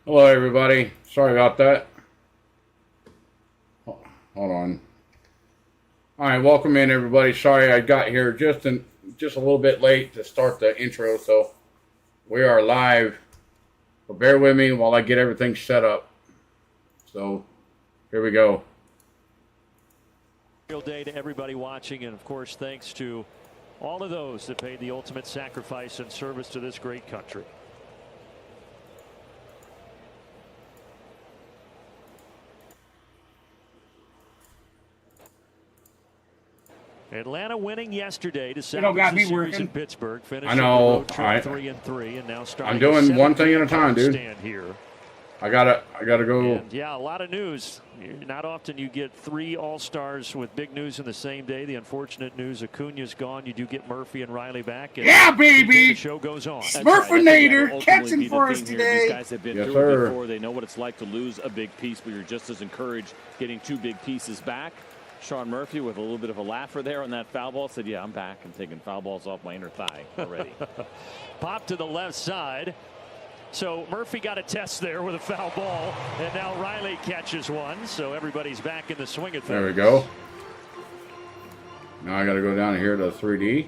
Hello, everybody. Sorry about that. Hold on. All right, welcome in, everybody. Sorry I got here just a little bit late to start the intro, so we are live. But bear with me while I get everything set up. So here we go. Real day to everybody watching, and of course, thanks to all of those that paid the ultimate sacrifice and service to this great country. Atlanta winning yesterday to salvage the series in Pittsburgh. I know. 3-3, and now I'm doing one thing at a time, dude. Stand here. I gotta go. And yeah, a lot of news. Not often you get three All-Stars with big news in the same day. The unfortunate news: Acuna's gone. You do get Murphy and Riley back. And yeah, baby. The show goes on. Smurfinator catching for us today. These guys have been through it before. They know what it's like to lose a big piece, but you're just as encouraged getting two big pieces back. Sean Murphy, with a little bit of a laugher there on that foul ball, said, yeah, I'm back. I'm taking foul balls off my inner thigh already. Pop to the left side. So Murphy got a test there with a foul ball, and now Riley catches one. So everybody's back in the swing of things. There we go. Now I got to go down here to 3D.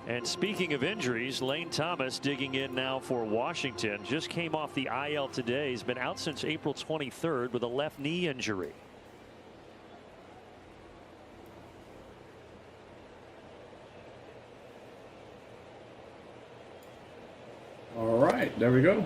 And speaking of injuries, Lane Thomas digging in now for Washington. Just came off the IL today. He's been out since April 23rd with a left knee injury. All right, there we go.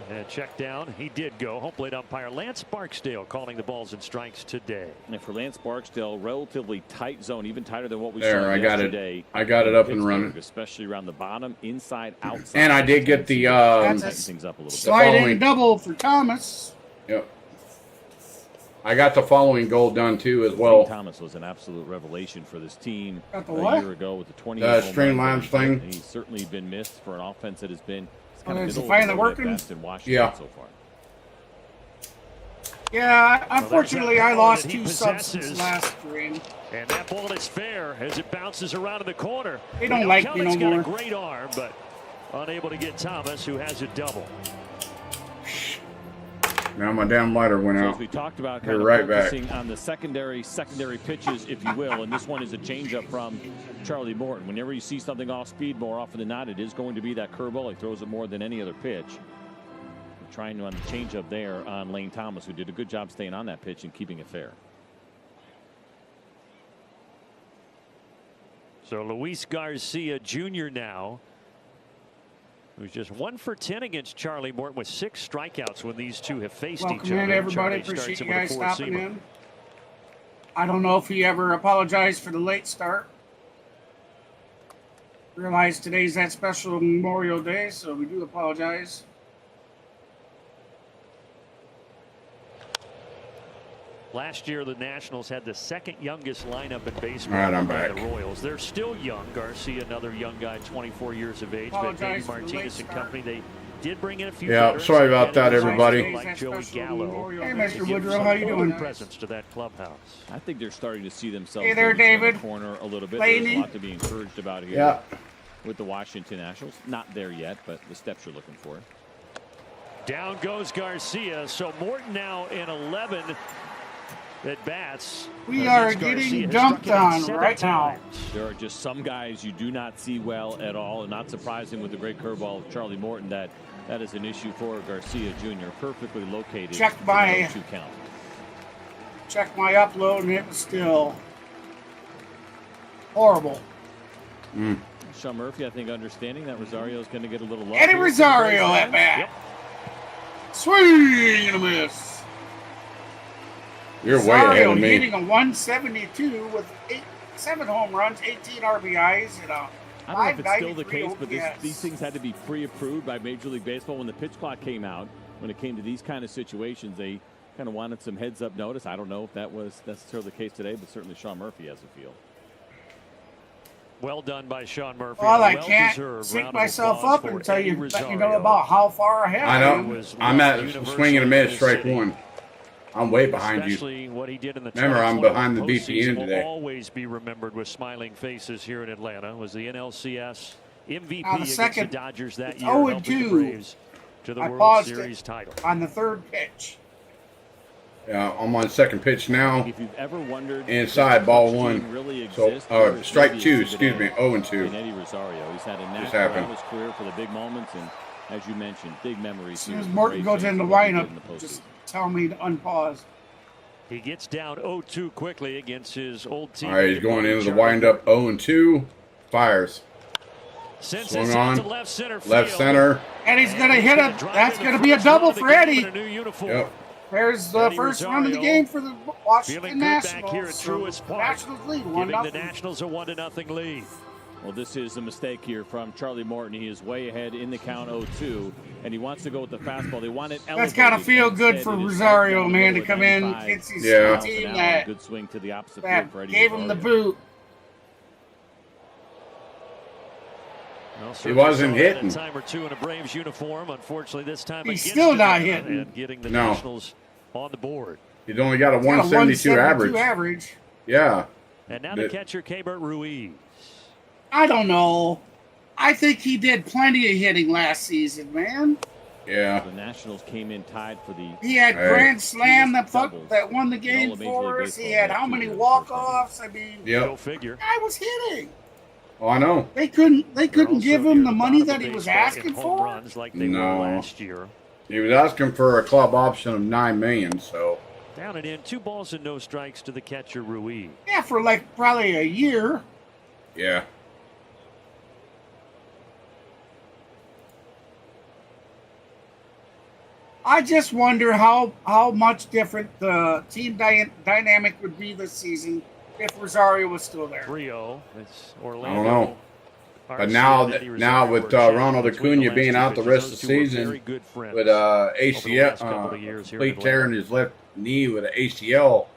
And check down. He did go. Home plate umpire Lance Barksdale calling the balls and strikes today. And for Lance Barksdale, relatively tight zone, even tighter than what we saw yesterday. I got it up and running. Especially around the bottom, inside, outside. And I did get the things up a little sliding double for Thomas. Yep. I got the following goal done too as well. Thomas was an absolute revelation for this team a year ago with the 20. Streamlines thing. He's certainly been missed for an offense that has been kind of finally working. In Washington so far. Yeah, unfortunately, I lost two subs since last stream. And that ball is fair as it bounces around in the corner. They don't like me no more. Got a great arm, but unable to get Thomas, who has a double. Now my damn lighter went out. As we talked about, kind of right focusing back on the secondary pitches, if you will, and this one is a changeup from Charlie Morton. Whenever you see something off speed, more often than not, it is going to be that curveball. He throws it more than any other pitch. We're trying to on the changeup there on Lane Thomas, who did a good job staying on that pitch and keeping it fair. So Luis Garcia Jr. now, who's just 1 for 10 against Charlie Morton with 6 strikeouts when these two have faced each other. Welcome in, everybody. Appreciate you guys stopping in. I don't know if he ever apologized for the late start. Realize today's that special Memorial Day, so we do apologize. Last year, the Nationals had the second youngest lineup in baseball. All right, I'm back. The Royals. They're still young. Garcia, another young guy, 24 years of age. But Davey Martinez and company, they did bring in a few. Yeah, sorry about that, everybody. Like Joey Gallo. Hey, Mr. Woodrow, how you doing? Presence to that clubhouse. I think they're starting to see themselves hey there, David. in the corner a little bit. Laney. There's a lot to be encouraged about here. Yeah. With the Washington Nationals. Not there yet, but the steps you're looking for. Down goes Garcia. So Morton now in 11 at bats. We are getting dumped on right now. There are just some guys you do not see well at all, and not surprising with the great curveball of Charlie Morton that is an issue for Garcia Jr. Perfectly located. Check my upload, and it was still horrible. Sean Murphy, I think, understanding that Rosario is going to get a little love. Eddie Rosario at bat. Yep. Swing and a miss. You're way ahead of me. Hitting a 172 with 7 home runs, 18 RBIs, and a I don't know if it's still the case, but these things had to be pre-approved by Major League Baseball when the pitch clock came out. When it came to these kind of situations, they kind of wanted some heads-up notice. I don't know if that was necessarily the case today, but certainly Sean Murphy has a feel. Well done by Sean Murphy. Well, I can't sync myself up and let you know about how far ahead I know. I'm at swing and a miss, strike one. I'm way behind you. What he did in the Remember, I'm behind the BPN today. Will always be remembered with smiling faces here in Atlanta. Was the NLCS MVP Now the against second, the Dodgers that it's year, 0-2. helping the Braves to the I World paused Series it title. on the third pitch. Yeah, I'm on second pitch now. If you've ever wondered, Inside, ball one. Really So, exists, here is strike maybe two, exhibit excuse me, A 0-2. in Eddie Rosario. He's had a Just knack happened. throughout his career for the big moments, and as you mentioned, big memories. As soon here as with the Morton Braves goes fans into of what he did lineup, in the postseason. just tell me to unpause. He gets down 0-2 quickly against his old team. All right, he's going into the windup 0-2. Fires. Sends Swung this on. out to left center. Left field. center. And he's going to hit it. Drive That's in going the to be a first double run of the for game Eddie. in a new uniform. Yep. There's the Eddie first run of the Rosario game for the Washington feeling good back Nationals. here at So Truist Park, Nationals lead giving the 1-0. Nationals a 1-0 lead. Well, this is a mistake here from Charlie Morton. He is way ahead in the count 0-2, and he wants to go with the fastball. They want it elevated. That's got to feel good Instead, for it is Rosario, right down the man, to middle at come in 95 against his Yeah. miles an team hour. that, Good swing to the opposite field that for Eddie gave him the Rosario. boot. Well, He wasn't saw that hitting. A time or two in a Braves uniform. Unfortunately, this time He's against still not Atlanta hitting. and getting the No. Nationals on the board. He's only got a He's got a 172 average. average. Yeah. And now the But- catcher, Keibert Ruiz. I don't know. I think he did plenty of hitting last season, man. Yeah. The Nationals came in tied for the He had Hey. grand slam that Doubles won the in game all of Major for League us. He Baseball had last how year many in the walk-offs? I mean, Go Yep. figure. I was hitting. Oh, I know. They couldn't They're give also him near the the money bottom that of he was baseball in asking home for. runs like they No. were last year. He was asking for a club option of $9 million, so. Down and in, 2 balls and no strikes to the catcher Ruiz. Yeah, for like probably a year. Yeah. I just wonder how much different the team dynamic would be this season if Rosario was still there. 3-0. It's I Orlando. don't know. But Arce now, and Eddie now Rosario with were Ronald champions with the Acuna last being two out the pitches. rest of Those the two were season very good friends with over the ACL, last couple of years here in complete Atlanta. tearing his left knee with an ACL,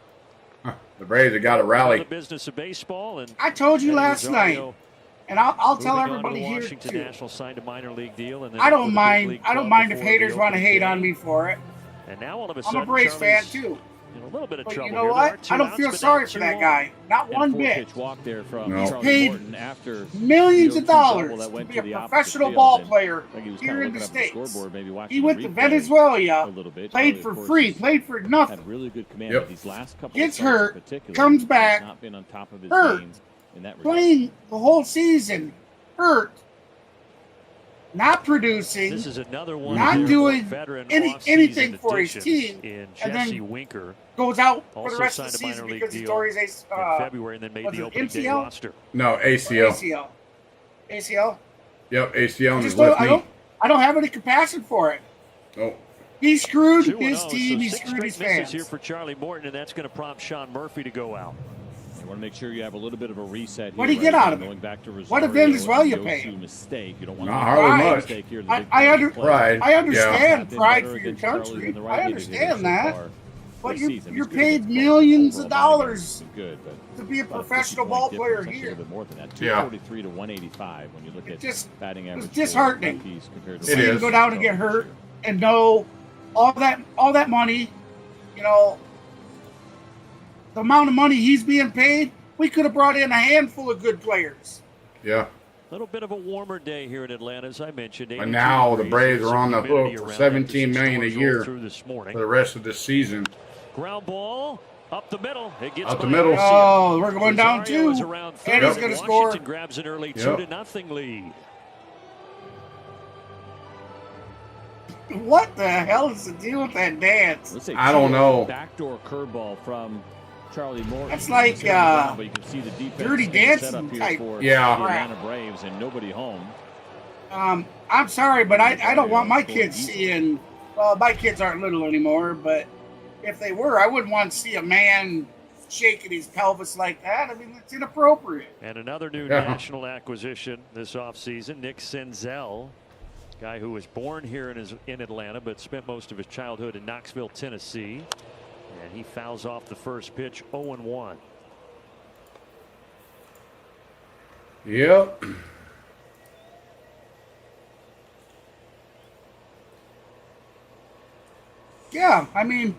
the Braves have got to The rally. business of baseball, and I told you Eddie last Rosario night, and I'll tell moving on to everybody the here Washington too. Nationals signed a minor league deal, and then I up don't with a big mind. league I don't club mind if before the haters want to opening hate day. on me for it. And now all of a I'm sudden, a Braves fan Charlie's too. in a little bit of But trouble you know here. There are what? 2 I don't outs, feel but sorry now for 2 that on. guy. Not and one 4 bit. pitch walk there from No. Charlie Paid Morton after Millions the of 0-2 double dollars that to went be to a the opposite professional field, ball and player I think he was here kind in of the looking up States. the scoreboard, maybe watching He the went to replay Venezuela, a little bit. played Charlie, for of course, free, has played for nothing. had really good command Yep. of these last couple Gets of starts hurt, in particular. comes He's back, not been on top of his hurt, game in that regard. Playing the whole season, hurt, not producing, This is another one. not of their doing veteran anything off-season for his additions team, in and then Jesse Winker goes out for Also the rest of the signed a minor season league because he deal tore his in February and then made was the it opening day MCL? roster. No, ACL. ACL. ACL. Yep, ACL I on his just don't, left knee. I don't have any compassion for it. Oh, He screwed 2-0, his team. so He 6 screwed his straight misses fans. here for Charlie Morton, and that's going to prompt Sean Murphy to go out. You want to make sure you have a little bit of a reset here. What did he get out of it? Going back to What did Rosario Venezuela and the pay 0-2 him? mistake. You don't want Not to hardly Pride. much. mistake here. The I, big I, part of under, the play. Pride. I understand Been pride better for your against Charlie country. than the I right-handed understand hitters so that. far But this you're season. He's good paid against both. millions Over of a nine dollars games has been good, but to be a about a professional 50-point ball difference, player actually a here. little bit more than that. Yeah. 243 to 185 when you look at just- batting it was average. disheartening. For Rockies compared to It See him is. go down and get hurt and know all that money, you know, the amount of money he's being paid, we could have brought in a handful of good players. yeah. A little bit of a warmer day here in Atlanta, as I mentioned. And now the 82 Braves degrees, are on the some humidity hook for around $17 after million a some year storms rolled through this morning. for the rest of the season. Ground ball up the middle. It gets Up the by middle. Garcia. Oh, we're going down Rosario is two. around And third. he's going to score. Washington grabs an early Yep. 2-0 lead. What the hell is the deal with that dance? Let's say I don't know. Backdoor curveball from Charlie Morton. That's like, He's hitting the ground, but you can see the defense Dirty is gonna set Dancing up here type for Yeah. the Atlanta Braves and nobody home. I'm sorry, but I don't want my kids seeing. Well, my kids aren't little anymore, but if they were, I wouldn't want to see a man shaking his pelvis like that. I mean, it's inappropriate. And another new Yeah. national acquisition this offseason, Nick Senzel, guy who was born here in Atlanta but spent most of his childhood in Knoxville, Tennessee. And he fouls off the first pitch, 0-1. Yep. Yeah, I mean,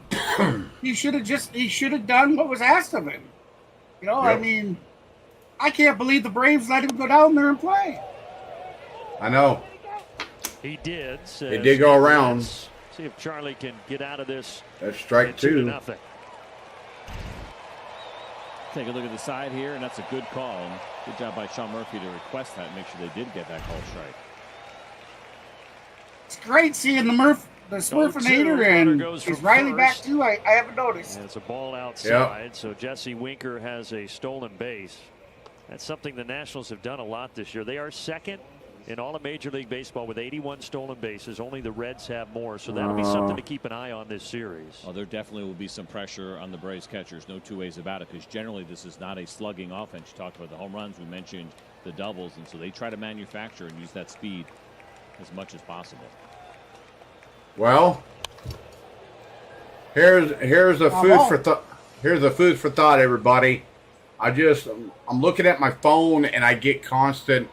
he should have done what was asked of him. You know, I Yep. mean, I can't believe the Braves let him go down there and play. I know. He did. It did go around. See if Charlie can get out of this. That's strike 2. Take a look at the side here, and that's a good call. And good job by Sean Murphy to request that and make sure they did get that call strike. It's great seeing the Smurfinator, and is Riley back too? I haven't noticed. And it's a ball outside, so Jesse Winker has a stolen base. That's something the Nationals have done a lot this year. They are second in all of Major League Baseball with 81 stolen bases. Only the Reds have more, so that'll be something to keep an eye on this series. Well, there definitely will be some pressure on the Braves catchers. No two ways about it, because generally this is not a slugging offense. You talked about the home runs. We mentioned the doubles, and so they try to manufacture and use that speed as much as possible. Well, here's a food for thought. Here's a food for thought, everybody. I'm looking at my phone and I get constant,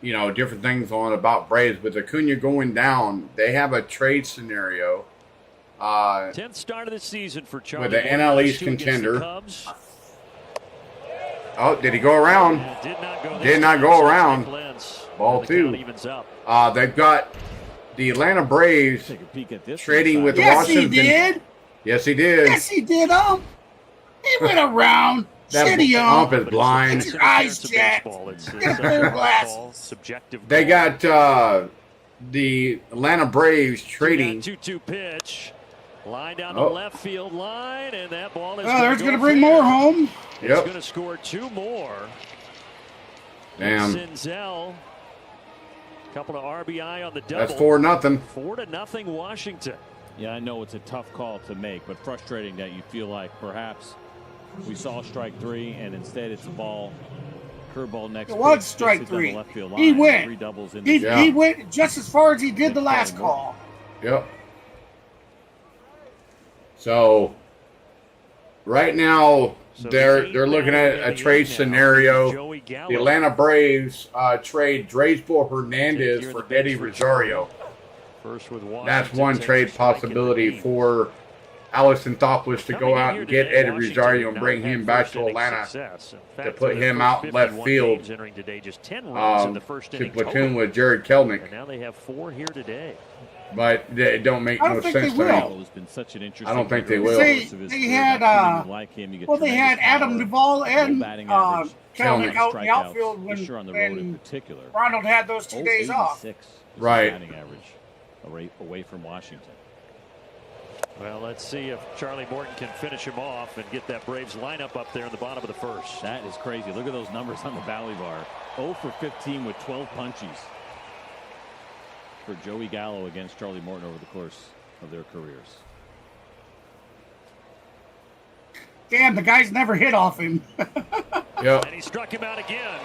different things on about Braves. With Acuna going down, they have a trade scenario. 10th start of the season for Charlie. With the NL East contender. Oh, did he go around? Did not go around. Ball 2. They've got the Atlanta Braves trading with Washington. Yes, he did. Yes, he did. Yes, he did. He went around. That ump is blind. Get your eyes checked. Get a pair of glasses. They got the Atlanta Braves trading. 2-2 pitch. Line down the left field line, and that ball is going to bring more home. It's going to score 2 more. Damn. Senzel. Couple of RBI on the double. That's 4-0. 4-0 Washington. Yeah, I know it's a tough call to make, but frustrating that you feel like perhaps we saw strike 3 and instead it's a ball, curveball next. It was strike 3. He went. He went just as far as he did the last call. Yep. So right now they're looking at a trade scenario. The Atlanta Braves trade Dreysdale Hernandez for Eddie Rosario. That's one trade possibility for Allison Thopless to go out and get Eddie Rosario and bring him back to Atlanta to put him out left field to platoon with Jared Kelnick. Now they have 4 here today. But it don't make no sense to me. I don't think they will. They had they had Adam Duvall and Kelnick out in the outfield when Ronald had those 2 days off. Right. Away from Washington. Well, let's see if Charlie Morton can finish him off and get that Braves lineup up there in the bottom of the first. That is crazy. Look at those numbers on the Valley Bar. 0 for 15 with 12 punchies for Joey Gallo against Charlie Morton over the course of their careers. Damn, the guy's never hit off him. Yep. And he struck him out again.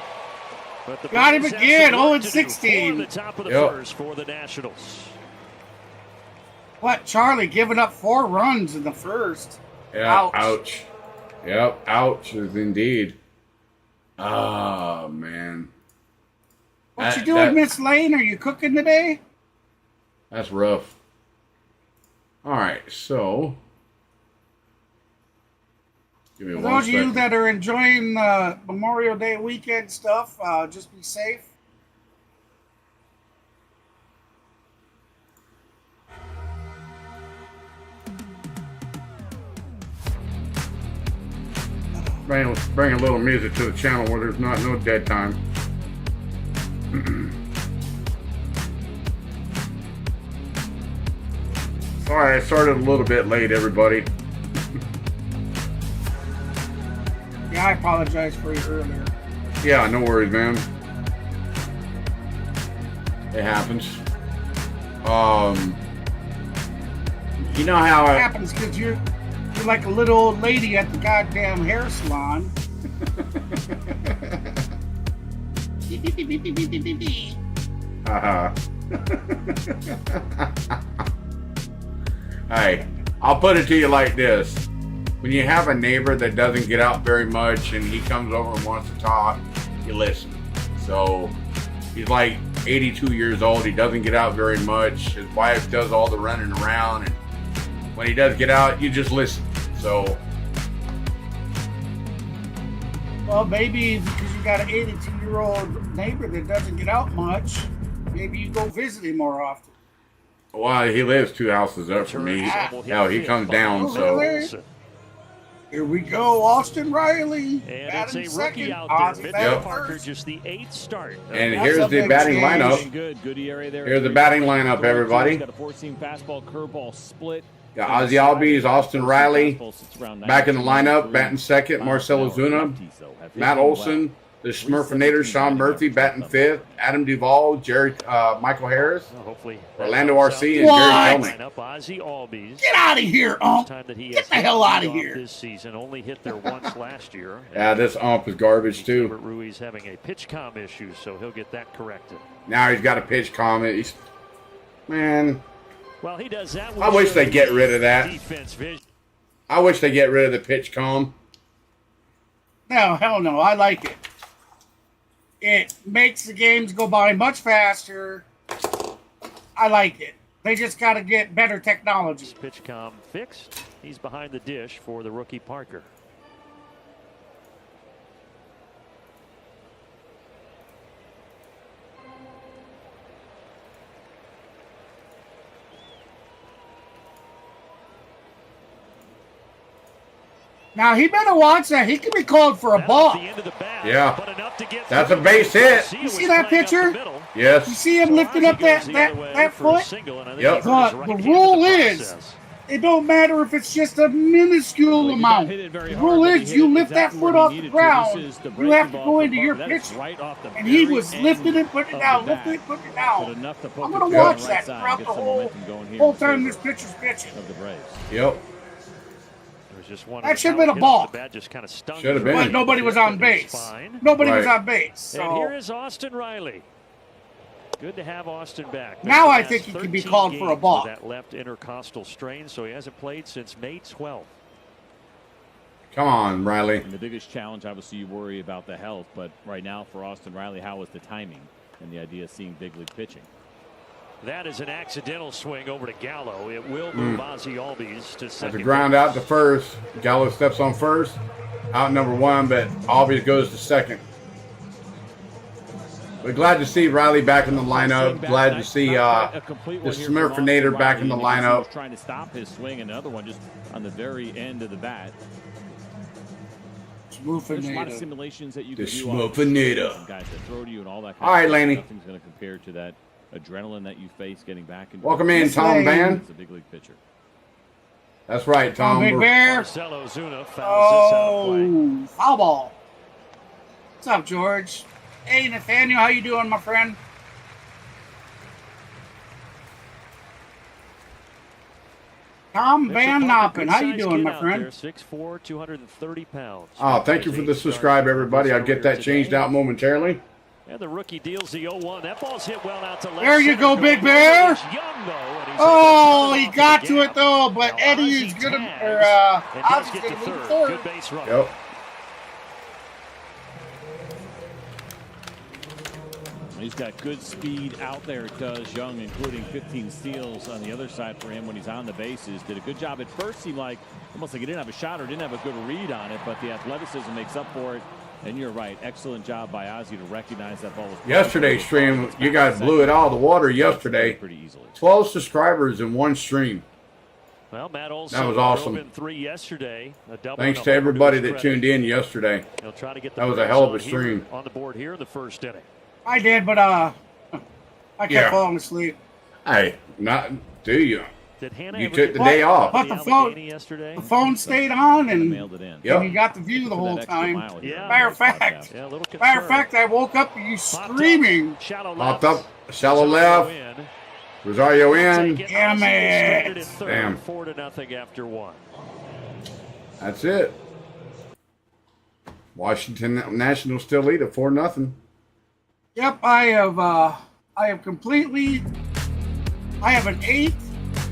But the got him again. 0-16. The top of the first for the Nationals. What, Charlie giving up 4 runs in the first? Yeah, ouch. Yep, ouch is indeed. Oh, man. What you doing, Miss Lane? Are you cooking today? That's rough. All right, so give me For one those second. of you that are enjoying the Memorial Day weekend stuff, just be safe. Bring a little music to the channel where there's no dead time. Sorry, I started a little bit late, everybody. Yeah, I apologize for you earlier. Yeah, no worries, man. It happens. You know how It happens because you're like a little old lady at the goddamn hair salon. Hey, I'll put it to you like this. When you have a neighbor that doesn't get out very much and he comes over and wants to talk, you listen. So he's like 82 years old. He doesn't get out very much. His wife does all the running around. And when he does get out, you just listen. So. Well, maybe because you got an 82-year-old neighbor that doesn't get out much, maybe you go visit him more often. Well, he lives 2 houses up from me. Hell, he comes down, so. Here we go, Austin Riley. And it's a rookie second. out there. Ozzy Mitchell Yep. Parker, just the 8th start. And That's here's a the big batting change. lineup. Good area there. Here's the batting lineup, everybody. Got a 4-seam fastball, curveball split. Got Ozzy Albies, Austin Riley. Back in the lineup, batting second, Marcell Ozuna. Matt Olson, the Smurfinator, Sean Murphy, batting fifth. Adam Duvall, Michael Harris, Well, hopefully Orlando RC, and What? Jerry Kelnick. Ozzy Albies. Get out of here, First time that he Get has the hell hit out of leadoff here. This season, only hit there once last year. Yeah, this ump is garbage, too. Robert Ruiz having a pitch comm issue, so he'll get that corrected. Now he's got a pitch comment. Man, Well, he does that. I wish they'd get rid of that. Defense vision. I wish they get rid of the pitch calm. No, hell no. I like it. It makes the games go by much faster. I like it. They just got to get better technology. Pitch comm fixed. He's behind the dish for the rookie Parker. Now, he better watch that. He can be called for a That ball. off the end of the bat, Yeah. but enough to get That's through. a base hit. You see that pitcher? You Yes. see him lifting up that foot? Yep. But the rule is, it don't matter if it's just a minuscule amount. The rule is, you lift that foot off the ground, you have to go into your pitch. And he was lifting it, putting it down, lifting it, putting it down. I'm going to watch that throughout the whole time this pitcher's pitching. Yep. That should have been a ball. Should have been. But nobody was on base. Nobody was on base. And here So is Austin Riley. Good to have Austin back. Now I Missed the think he last can be 13 called for a games ball. with that left intercostal strain, so he hasn't played since May 12th. Come on, Riley. And the biggest challenge, obviously, you worry about the health, but right now for Austin Riley, how is the timing and the idea of seeing big league pitching? That is an accidental swing over to Gallo. It will move Ozzy Albies to That's second. a ground out to first. Gallo steps on first. Out number one, but Albies goes to second. We're glad to see Riley back in the lineup. Glad to see the Smurfinator back in the lineup. Trying to stop his swing, another one just on the very end of the bat. There's a lot of simulations that you The can do. Smurfinator. Guys that throw to you and all that. All right, Laney. Nothing's going to compare to that adrenaline that you face getting back into. Welcome in, Tom Van. It's a big league pitcher. That's right, Tom. Big Bear. Marcell Ozuna fouls this out of play. Oh, foul ball. What's up, George? Hey, Nathaniel, how you doing, my friend? Tom Van Noppen, how you doing, my friend? 6'4", 230 pounds. Oh, thank you for the subscribe, everybody. I'll get that changed out momentarily. And the rookie deals the 0-1. That ball's hit well out to left. There you go, Big Bear. Oh, he got to it though, but Eddie's gonna Ozzy's gonna move third. Good base run. Yep. He's got good speed out there, does Young, including 15 steals on the other side for him when he's on the bases. Did a good job. At first seemed like almost like he didn't have a shot or didn't have a good read on it, but the athleticism makes up for it. And you're right, excellent job by Ozzy to recognize that ball was Yesterday's stream, you guys blew it out of the water yesterday. Pretty easily. 12 subscribers in one stream. Well, Matt Olson That was awesome. drove in 3 yesterday. A double Thanks and to a homer everybody his that credit. tuned in yesterday. He'll try to get the That was a Braves hell of a on here- stream. on the board here in the first inning. I did, but I kept Yeah. falling asleep. Hey, not do you? Did Hannah You ever took get the back day to off. But the phone- Allegheny yesterday? The phone stayed on, and Mailed it in. Yep. you got the view the whole That extra time. mile here Yeah. on Matter of this fact. podcast. Yeah, a little concern. Matter of fact, I woke up to you Popped up, screaming. Shallow Popped left. up, shallow left, In. Rosario in. Take it. Damn Ozzy is stranded it. at third, Damn. 4-0 after 1. That's it. Washington Nationals still lead at 4-0. Yep, I have completely. I have an 8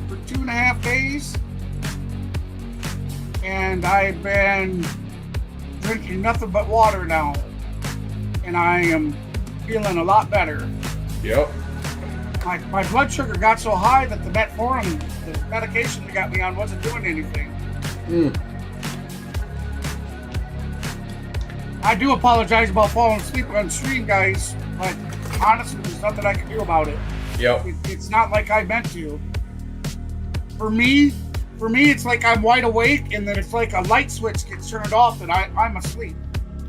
for 2.5 days, and I've been drinking nothing but water now, and I am feeling a lot better. Yep. My blood sugar got so high that the metformin, the medication they got me on, wasn't doing anything. I do apologize about falling asleep on stream, guys, but honestly, there's nothing I can do about it. Yep. It's not like I meant to. For me, it's like I'm wide awake, and then it's like a light switch gets turned off, and I'm asleep.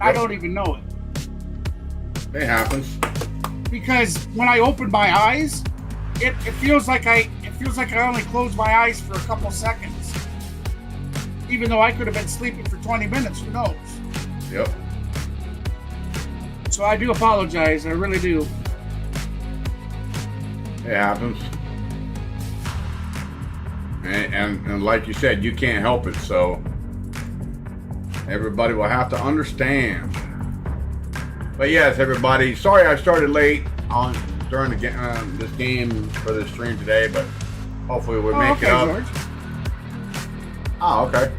I don't even know it. It happens. Because when I open my eyes, it feels like I only closed my eyes for a couple seconds. Even though I could have been sleeping for 20 minutes, who knows? Yep. So I do apologize, I really do. It happens. And like you said, you can't help it, so everybody will have to understand. But yes, everybody, sorry I started late during this game for the stream today, but hopefully we'll make it up. George. Oh, okay.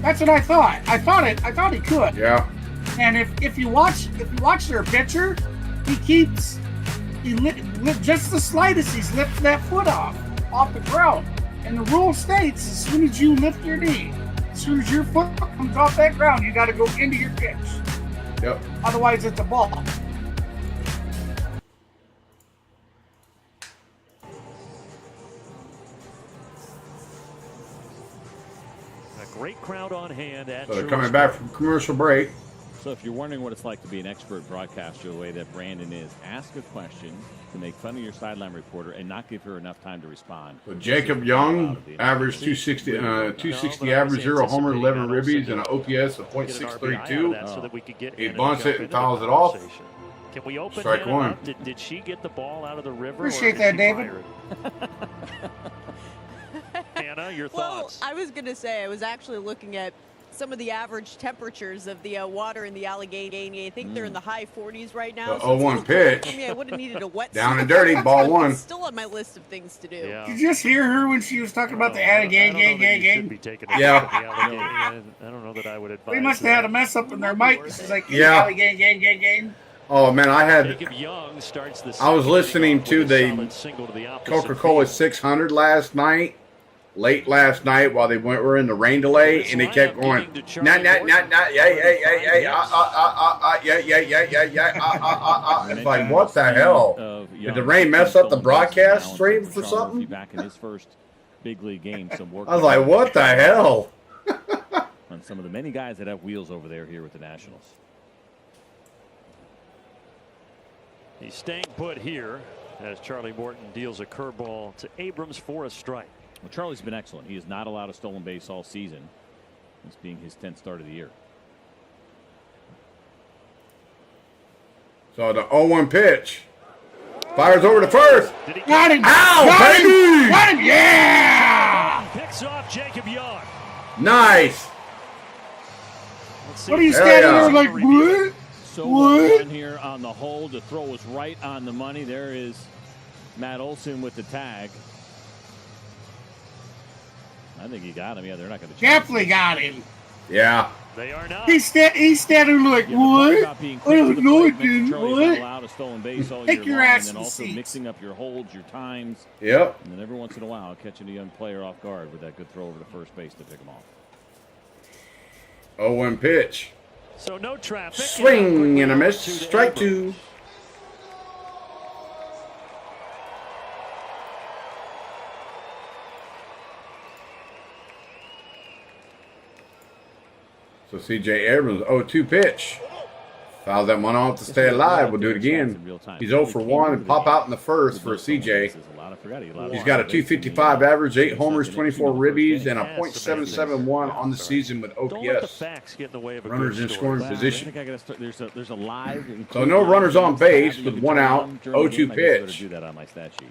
That's what I thought. I thought he could. Yeah. And if you watch their pitcher, he just the slightest, he's lifting that foot off the ground. And the rule states, as soon as you lift your knee, as soon as your foot comes off that ground, you got to go into your pitch. Yep. Otherwise, it's a ball. A great crowd on hand at So they're coming back from commercial break. So if you're wondering what it's like to be an expert broadcaster the way that Brandon is, ask a question to make fun of your sideline reporter and not give her enough time to respond. So Jacob Young averaged 260 average, 0 homer, 11 ribbies, and an OPS of .632. He bunts it and fouls it off. Can we open Strike Hannah one. up? Did she get the ball out of the river? Appreciate or that, she David. fire it? Hannah, your Well, thoughts? I was going to say, I was actually looking at some of the average temperatures of the water in the Allegheny. I think they're in the high 40s right now. The so it's 0-1 a little cold pitch. for me. I would have needed a wet Down and dirty, ball one. It's still on my list of things to do. Yeah. Did you just hear her when she was talking about the Allegheny game? Yeah. I don't know that I would advise. They must have had a mess up in their mic. This is like Yeah. Allegheny. Oh man, Jacob Young starts the I was second listening inning to with a the solid single to the opposite Coca-Cola field. 600 late last night while they were in the rain delay, and they kept going, yeah, it's like, what the hell? Did the rain mess up the broadcast stream for something? Back in his first big league game, some work. I was like, what the hell? On some of the many guys that have wheels over there here with the Nationals. He's staying put here as Charlie Morton deals a curveball to Abrams for a strike. Well, Charlie's been excellent. He has not allowed a stolen base all season. This being his 10th start of the year. So the 0-1 pitch. Fires over to first. Did he Got him! Ow, Got him! baby! Got him! Yeah! picks off Jacob Young. Nice. Let's see What are you if- standing yeah. there like, what? So What? well done here on the hold. The throw was right on the money. There is Matt Olson with the tag. I think he got him. Yeah, they're not going to. Definitely got him. Yeah. They are not. He's standing like, Yeah, the part what? about being I quick to don't the know plate it, makes dude. Charlie's not What? allowed a stolen base all Take year your long, ass and to then the also seats. mixing up your holds, your times, Yep. and then every once in a while catching a young player off guard with that good throw over to first base to pick him off. 0-1 pitch. So no traffic. Swing and a miss. To the Strike Abrams. 2. So C.J. Abrams, 0-2 pitch. Fouls that one off to stay alive. We'll do it again. He's 0 for 1 and pop out in the first for C.J. He's got a 255 average, 8 homers, 24 ribbies, and a .771 on the season with Don't let the OPS. facts get in the way of a Runners good in story. scoring position. I think I gotta start, there's a live. So no runners on base with 1 out, 0-2 pitch. Do that on my stat sheet.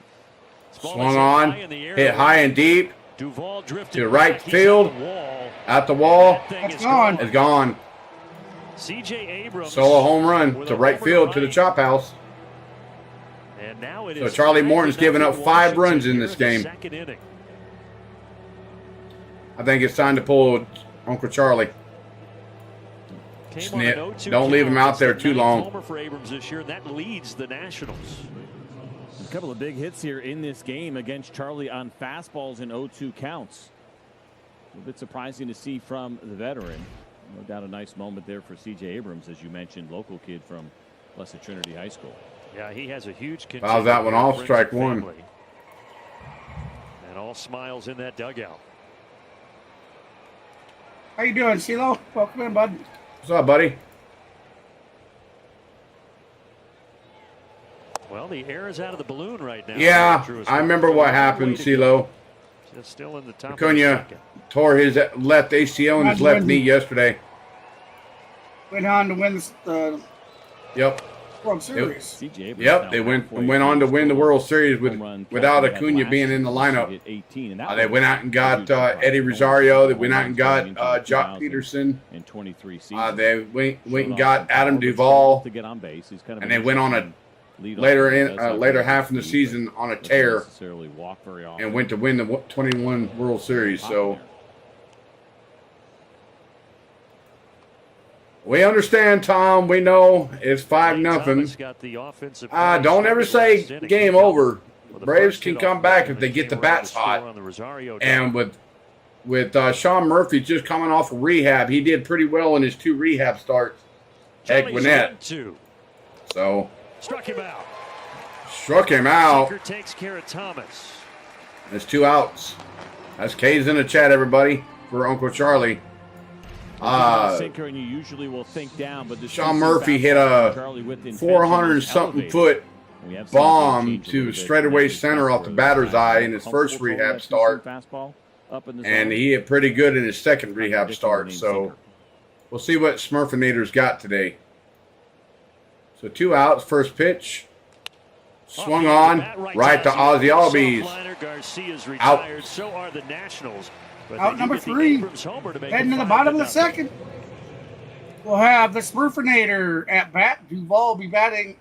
Swung on, hit high and deep, Duvall drifted to right back. He's field. on the wall. at the wall. That thing That's is gone. It's gone. C.J. Abrams. Solo home run with to a right homer field to the right. chop house. And now it So is Charlie 5-0 Morton's given up 5 runs in here this the game. second inning. I think it's time to pull Uncle Charlie. Came Snip. on an 0-2 Don't leave him count. out there It's the too 9th long. Homer for Abrams this year, and that leads the Nationals. A couple of big hits here in this game against Charlie on fastballs in 0-2 counts. A bit surprising to see from the veteran. No doubt a nice moment there for C.J. Abrams, as you mentioned, local kid from Blessed Trinity High School. Yeah, he has a huge Fouls that one off, strike one. And all smiles in that dugout. How you doing, CeeLo? Welcome in, bud. What's up, buddy? Well, the air is out of the balloon right now. Yeah, I remember what happened, CeeLo. Just still in the top Acuna tore his left ACL and his left knee yesterday. Went on to win the Yep. World Series. Yep, they went on to win the World Series without Acuna being in the lineup. They went out and got Eddie Rosario. They went out and got Jock Peterson. They went and got Adam Duvall. And they went on a later half in the season on a tear and went to win the 21 World Series. So we understand, Tom. We know it's 5-0. Don't ever say game over. Braves can come back if they get the bats hot. And with Sean Murphy just coming off of rehab, he did pretty well in his 2 rehab starts at Gwinnett. So struck him out. Sinker takes care of Thomas. There's 2 outs. That's K's in the chat, everybody, for Uncle Charlie. Sinker, and you usually will think down, but Sean Murphy hit a 400-something foot bomb to straightaway center off the batter's eye in his first rehab start, and he hit pretty good in his second rehab start. So we'll see what Smurfinator's got today. So 2 outs, first pitch. Swung on, right to Ozzy Albies. Out. So are the Nationals. Out number 3. Heading to the bottom of the second. We'll have the Smurfinator at bat. Duvall will be batting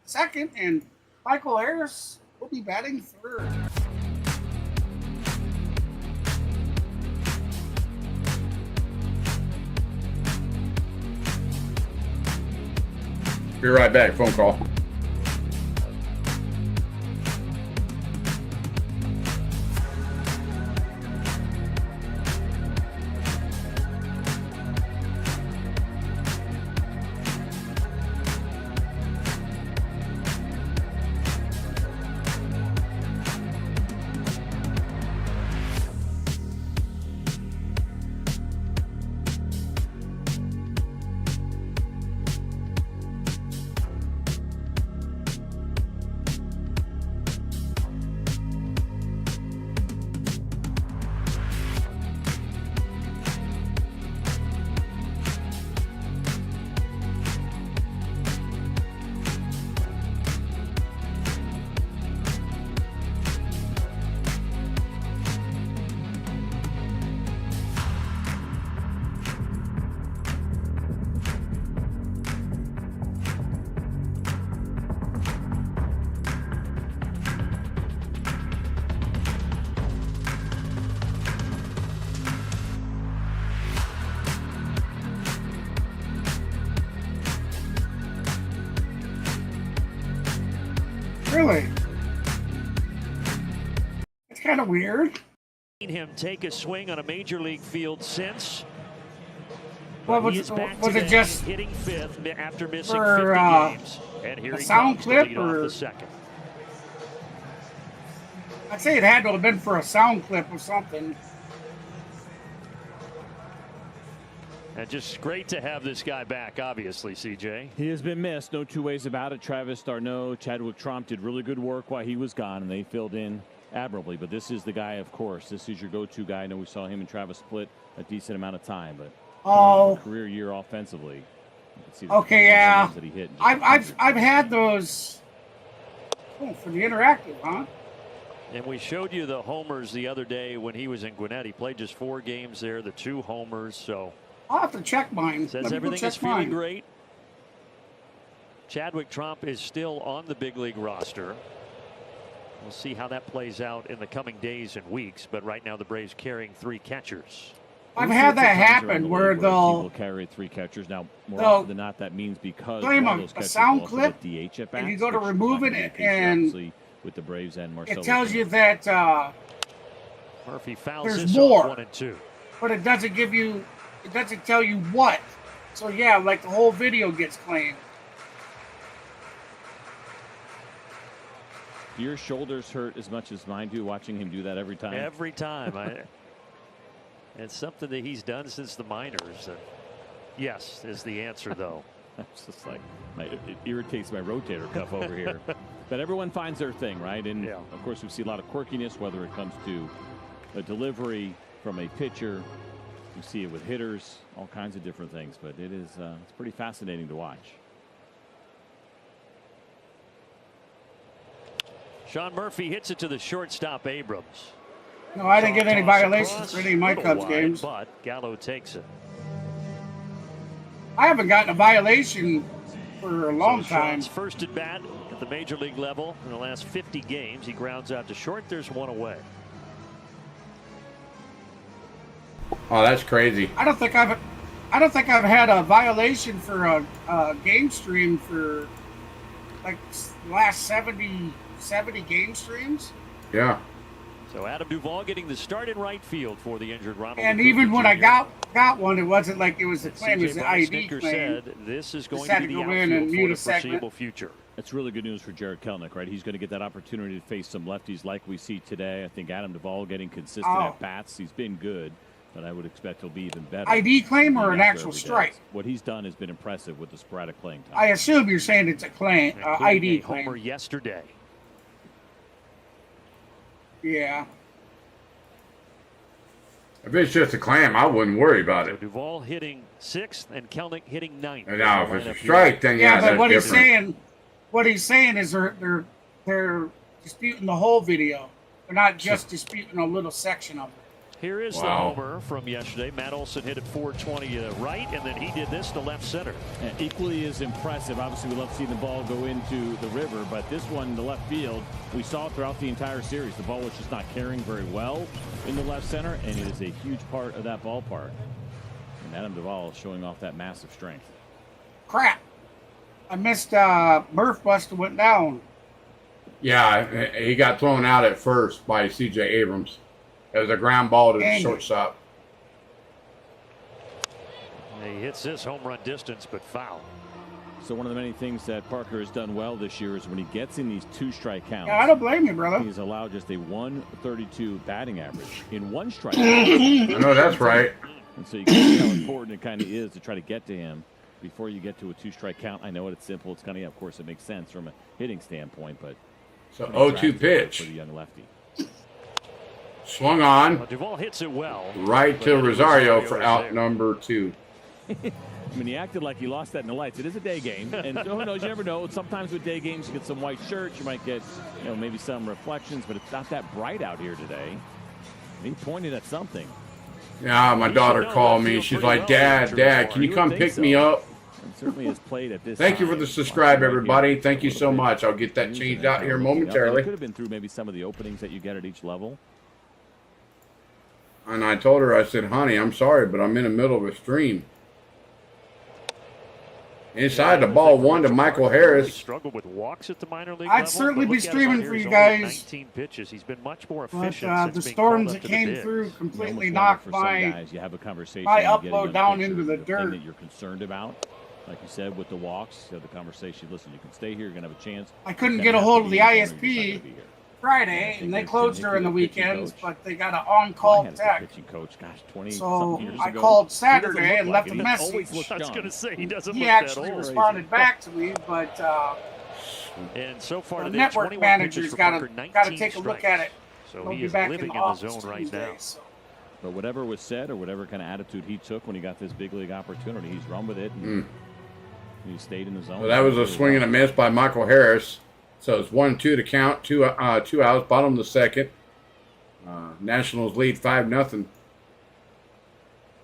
second, and Michael Harris will be batting third. Be right back. Phone call. Really? It's kind of weird. Seen him take a swing on a major league field since. What was it just hitting fifth after missing for 50 games? And here a he sound comes clip to lead off or the second. I'd say it had to have been for a sound clip or something. And just great to have this guy back, obviously, CJ. He has been missed, no 2 ways about it. Travis d'Arnaud, Chadwick Tromp did really good work while he was gone, and they filled in admirably. But this is the guy, of course. This is your go-to guy. I know we saw him and Travis split a decent amount of time, but career year offensively. You can see the yeah. that he hit. I've had those for the interactive, huh? And we showed you the homers the other day when he was in Gwinnett. He played just 4 games there, the 2 homers. So I'll have to check mine. says everything is feeling great. Chadwick Tromp is still on the big league roster. We'll see how that plays out in the coming days and weeks. But right now the Braves carrying 3 catchers. I've had that happen where they'll carry 3 catchers. Now, more often than not, that means because claim one of those a catchers sound will also clip, get DH at bats, and you go to which remove might it, be the case, and obviously, with the Braves and Marcelo. it tells you that Murphy fouls there's this more. off 1 and 2. but it doesn't tell you what. So yeah, like the whole video gets claimed. Do your shoulders hurt as much as mine do watching him do that every time? Every time. It's something that he's done since the minors. Yes is the answer, though. It's just like it irritates my rotator cuff over here. But everyone finds their thing, right? And of course, we see a lot of quirkiness, whether it comes to a delivery from a pitcher. You see it with hitters, all kinds of different things. But it's pretty fascinating to watch. Sean Murphy hits it to the shortstop Abrams. No, I didn't get any violations for any of my Cubs games. But Gallo takes it. I haven't gotten a violation for a long time. Sean's first at bat at the major league level in the last 50 games. He grounds out to short. There's one away. Oh, that's crazy. I don't think I've had a violation for a game stream for like the last 70 game streams. Yeah. So Adam Duvall getting the start in right field for the injured Ronald. And Acuna even when Jr. I got one, it wasn't like it was a claim, it was an ID claim. Said this is going Just to be the had to go in and outfield mute for a the segment. foreseeable future. It's really good news for Jared Kelenic, right? He's going to get that opportunity to face some lefties like we see today. I think Adam Duvall getting consistent at bats. He's been good, but I would expect he'll be even better. ID claim or an actual strike? What he's done has been impressive with the sporadic playing time. I assume you're saying it's a claim, ID claim. Homer yesterday. Yeah. If it's just a clam, I wouldn't worry about So it. Duvall hitting 6th and Kelenic hitting 9th. And now, if it's a strike, then Yeah, but that's what different. he's saying is they're disputing the whole video. They're not just disputing a little section of it. Here is the homer from yesterday. Matt Olson hit it 420 to right, and then he did this to left center. And equally as impressive. Obviously, we love seeing the ball go into the river, but this one, the left field, we saw it throughout the entire series. The ball was just not carrying very well in the left center, and it is a huge part of that ballpark. And Adam Duvall is showing off that massive strength. Crap. I missed Murph Buster went down. Yeah, he got thrown out at first by C.J. Abrams. It was a ground ball to the shortstop. He hits this home run distance, but foul. So one of the many things that Parker has done well this year is when he gets in these 2-strike counts. Yeah, I don't blame you, brother. He's allowed just a 132 batting average in 1 strike. I know that's right. And so you can see how important it kind of is to try to get to him before you get to a 2-strike count. I know it's simple. It's kind of, of course, it makes sense from a hitting standpoint, but so 0-2 pitch for the young lefty. Swung on. Well, Duvall hits it well. Right to Rosario for out number 2. I mean, he acted like he lost that in the lights. It is a day game, and who knows? You never know. Sometimes with day games, you get some white shirts. You might get, maybe some reflections, but it's not that bright out here today. And he pointed at something. Yeah, my daughter called me. She's like, Dad, can you come pick me up? And certainly has played at this. Thank you for the subscribe, everybody. Thank you so much. I'll get that changed out here momentarily. Could have been through maybe some of the openings that you get at each level. And I told her, I said, honey, I'm sorry, but I'm in the middle of a stream. Inside the ball, 1 to Michael Harris. Struggled with walks at the minor league I'd certainly be streaming for you guys. 19 pitches. He's been much more But efficient. the storms that came through completely knocked my upload down into the dirt. That you're concerned about, like you said, with the walks, you have the conversation. Listen, you can stay here. You're gonna have a chance. I couldn't get a hold of the ISP Friday, and they closed during the weekends, but they got an on-call tech. So I called Saturday and left a message. I was going to say, he doesn't He look that actually old. responded back to me, but and so far the today, network manager's got to take a look at it. So He'll he be is back living in in the zone right Tuesday, now. so. But whatever was said, or whatever kind of attitude he took when he got this big league opportunity, he's run with it. And he stayed in the zone. Well, that was a swing and a miss by Michael Harris. So it's 1-2 to count, two outs, bottom of the second. Nationals lead 5-0.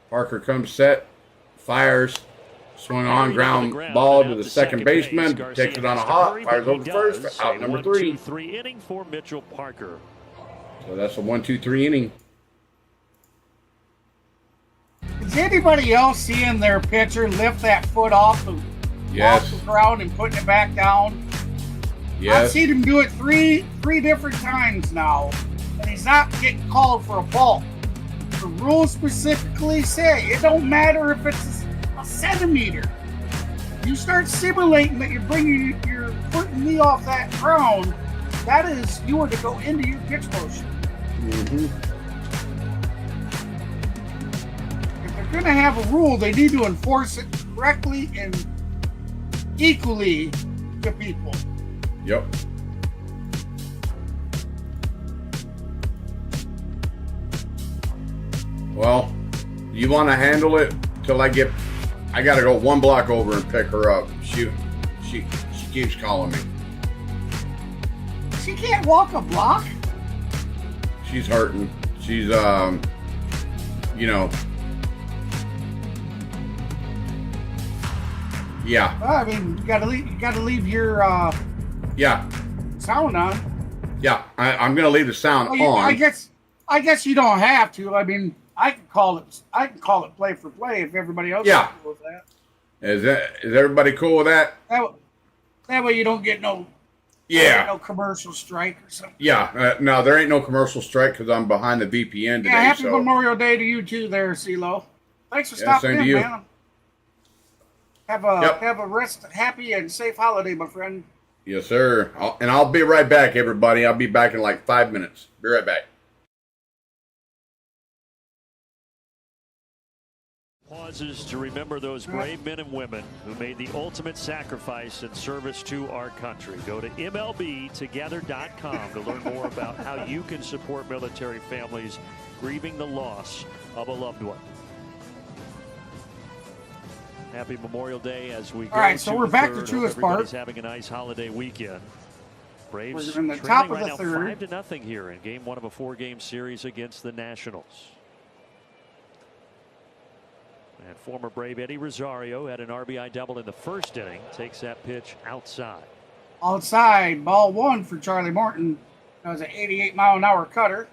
Parker comes set, fires, swung on, ground ball to the second baseman, takes it on a hop, fires over first for out number 3. 1-2-3 inning for Mitchell Parker. So that's a 1-2-3 inning. Is anybody else seeing their pitcher lift that foot off the ground and putting it back down? Yes. I've seen him do it three different times now, and he's not getting called for a ball. The rules specifically say it don't matter if it's a centimeter. You start simulating that you're bringing your foot and knee off that ground. That is, you are to go into your pitch motion. Mm-hmm. If they're going to have a rule, they need to enforce it correctly and equally to people. Yep. Well, you want to handle it till I got to go one block over and pick her up. She keeps calling me. She can't walk a block. She's hurting. She's you know. Yeah. Well, I mean, you gotta leave your yeah. sound on. Yeah, I'm gonna leave the sound Well, on. I guess you don't have to. I mean, I can call it play for play if everybody else is cool with that. Is everybody cool with that? That way you don't get no commercial strike or something. Yeah, no, there ain't no commercial strike because I'm behind the VPN today. Yeah, happy Memorial Day to you too, there, CeeLo. Thanks for stopping in, man. Have a happy and safe holiday, my friend. Yes, sir. I'll be right back, everybody. I'll be back in like 5 minutes. Be right back. Pauses to remember those brave men and women who made the ultimate sacrifice in service to our country. Go to MLBtogether.com to learn more about how you can support military families grieving the loss of a loved one. Happy Memorial Day as we go. All right, so we're back to Truist Park. Everybody's having a nice holiday weekend. Braves we're in the top of right the now, third. 5-0 here in Game 1 of a 4-game series against the Nationals. And former Brave Eddie Rosario had an RBI double in the first inning. Takes that pitch outside. Outside, ball one for Charlie Morton. That was an 88-mile-an-hour cutter.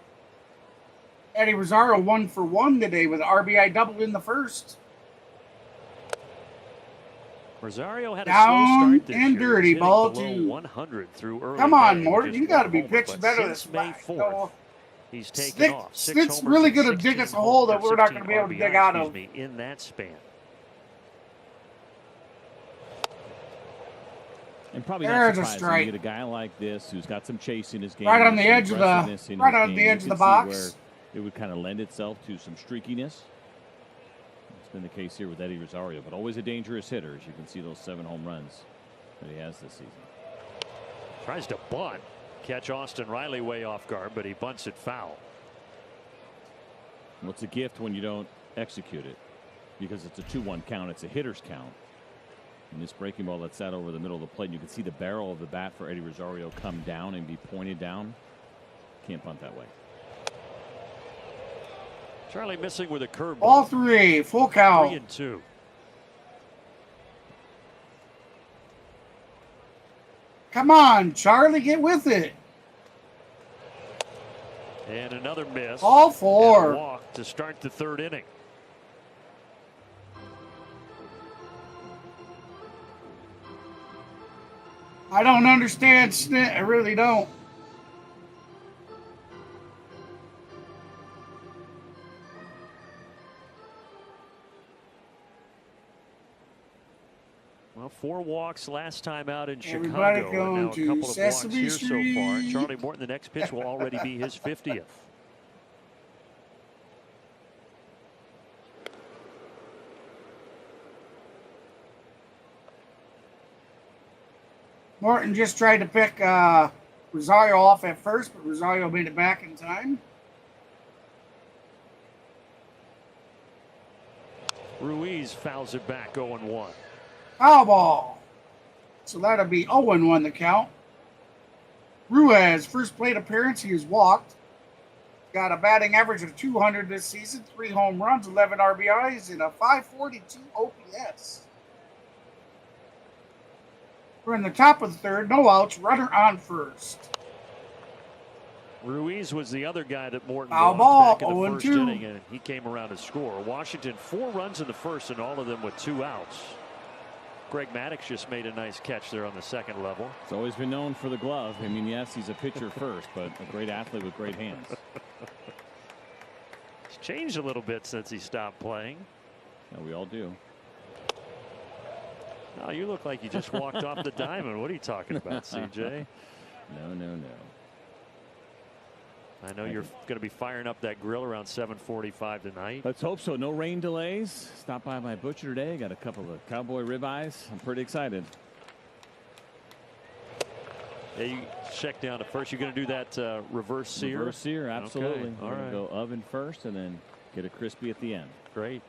Eddie Rosario 1 for 1 today with an RBI double in the first. Rosario had a down slow start this and year. dirty, He's ball below two. 100 through early. Come on, May. Morton, Just you got to be one pitching homer, better since than May this. 4th. He's taken Stick, off. Stick's really going to dig us a hole that we're not going to be able to dig out of. In that span. And probably There's not a surprising strike. you get a guy like this who's got some chase in his game. Right on the some edge of the aggressiveness in right his on game. the You edge of can the see box. where it would kind of lend itself to some streakiness. It's been the case here with Eddie Rosario, but always a dangerous hitter, as you can see those 7 home runs that he has this season. Tries to bunt. Catch Austin Riley way off guard, but he bunts it foul. What's a gift when you don't execute it? Because it's a 2-1 count. It's a hitter's count. And this breaking ball that's sat over the middle of the plate, you can see the barrel of the bat for Eddie Rosario come down and be pointed down. Can't bunt that way. Charlie missing with a curveball. All 3, full count. 3-2. Come on, Charlie, get with it. And another miss. All 4. And a walk to start the 3rd inning. I don't understand Snit. I really don't. Well, 4 walks last time out in Everybody Chicago. going And now a to couple of walks Sesame here so far. Street. Charlie Morton, the next pitch will already be his 50th. Morton just tried to pick Rosario off at first, but Rosario made it back in time. Ruiz fouls it back 0-1. Foul ball. So that'll be 0-1 the count. Ruiz, first plate appearance, he has walked. Got a batting average of 200 this season, 3 home runs, 11 RBIs, and a 542 OPS. We're in the top of the 3rd, no outs, runner on first. Ruiz was the other guy that Morton Foul walked ball, back in the first 0-2. inning, and he came around to score. Washington 4 runs in the first, and all of them with 2 outs. Greg Maddux just made a nice catch there on the 2nd level. He's always been known for the glove. I mean, yes, he's a pitcher first, but a great athlete with great hands. changed a little bit since he stopped playing. Yeah, we all do. Oh, you look like you just walked off the diamond. What are you talking about, CJ? No. I know you're going to be firing up that grill around 7:45 tonight. Let's hope so. No rain delays. Stopped by my butcher today. Got a couple of cowboy ribeyes. I'm pretty excited. Yeah, you check down to first. You're going to do that reverse sear? Reverse sear, absolutely. Okay. All right. Go oven first and then get it crispy at the end. Great.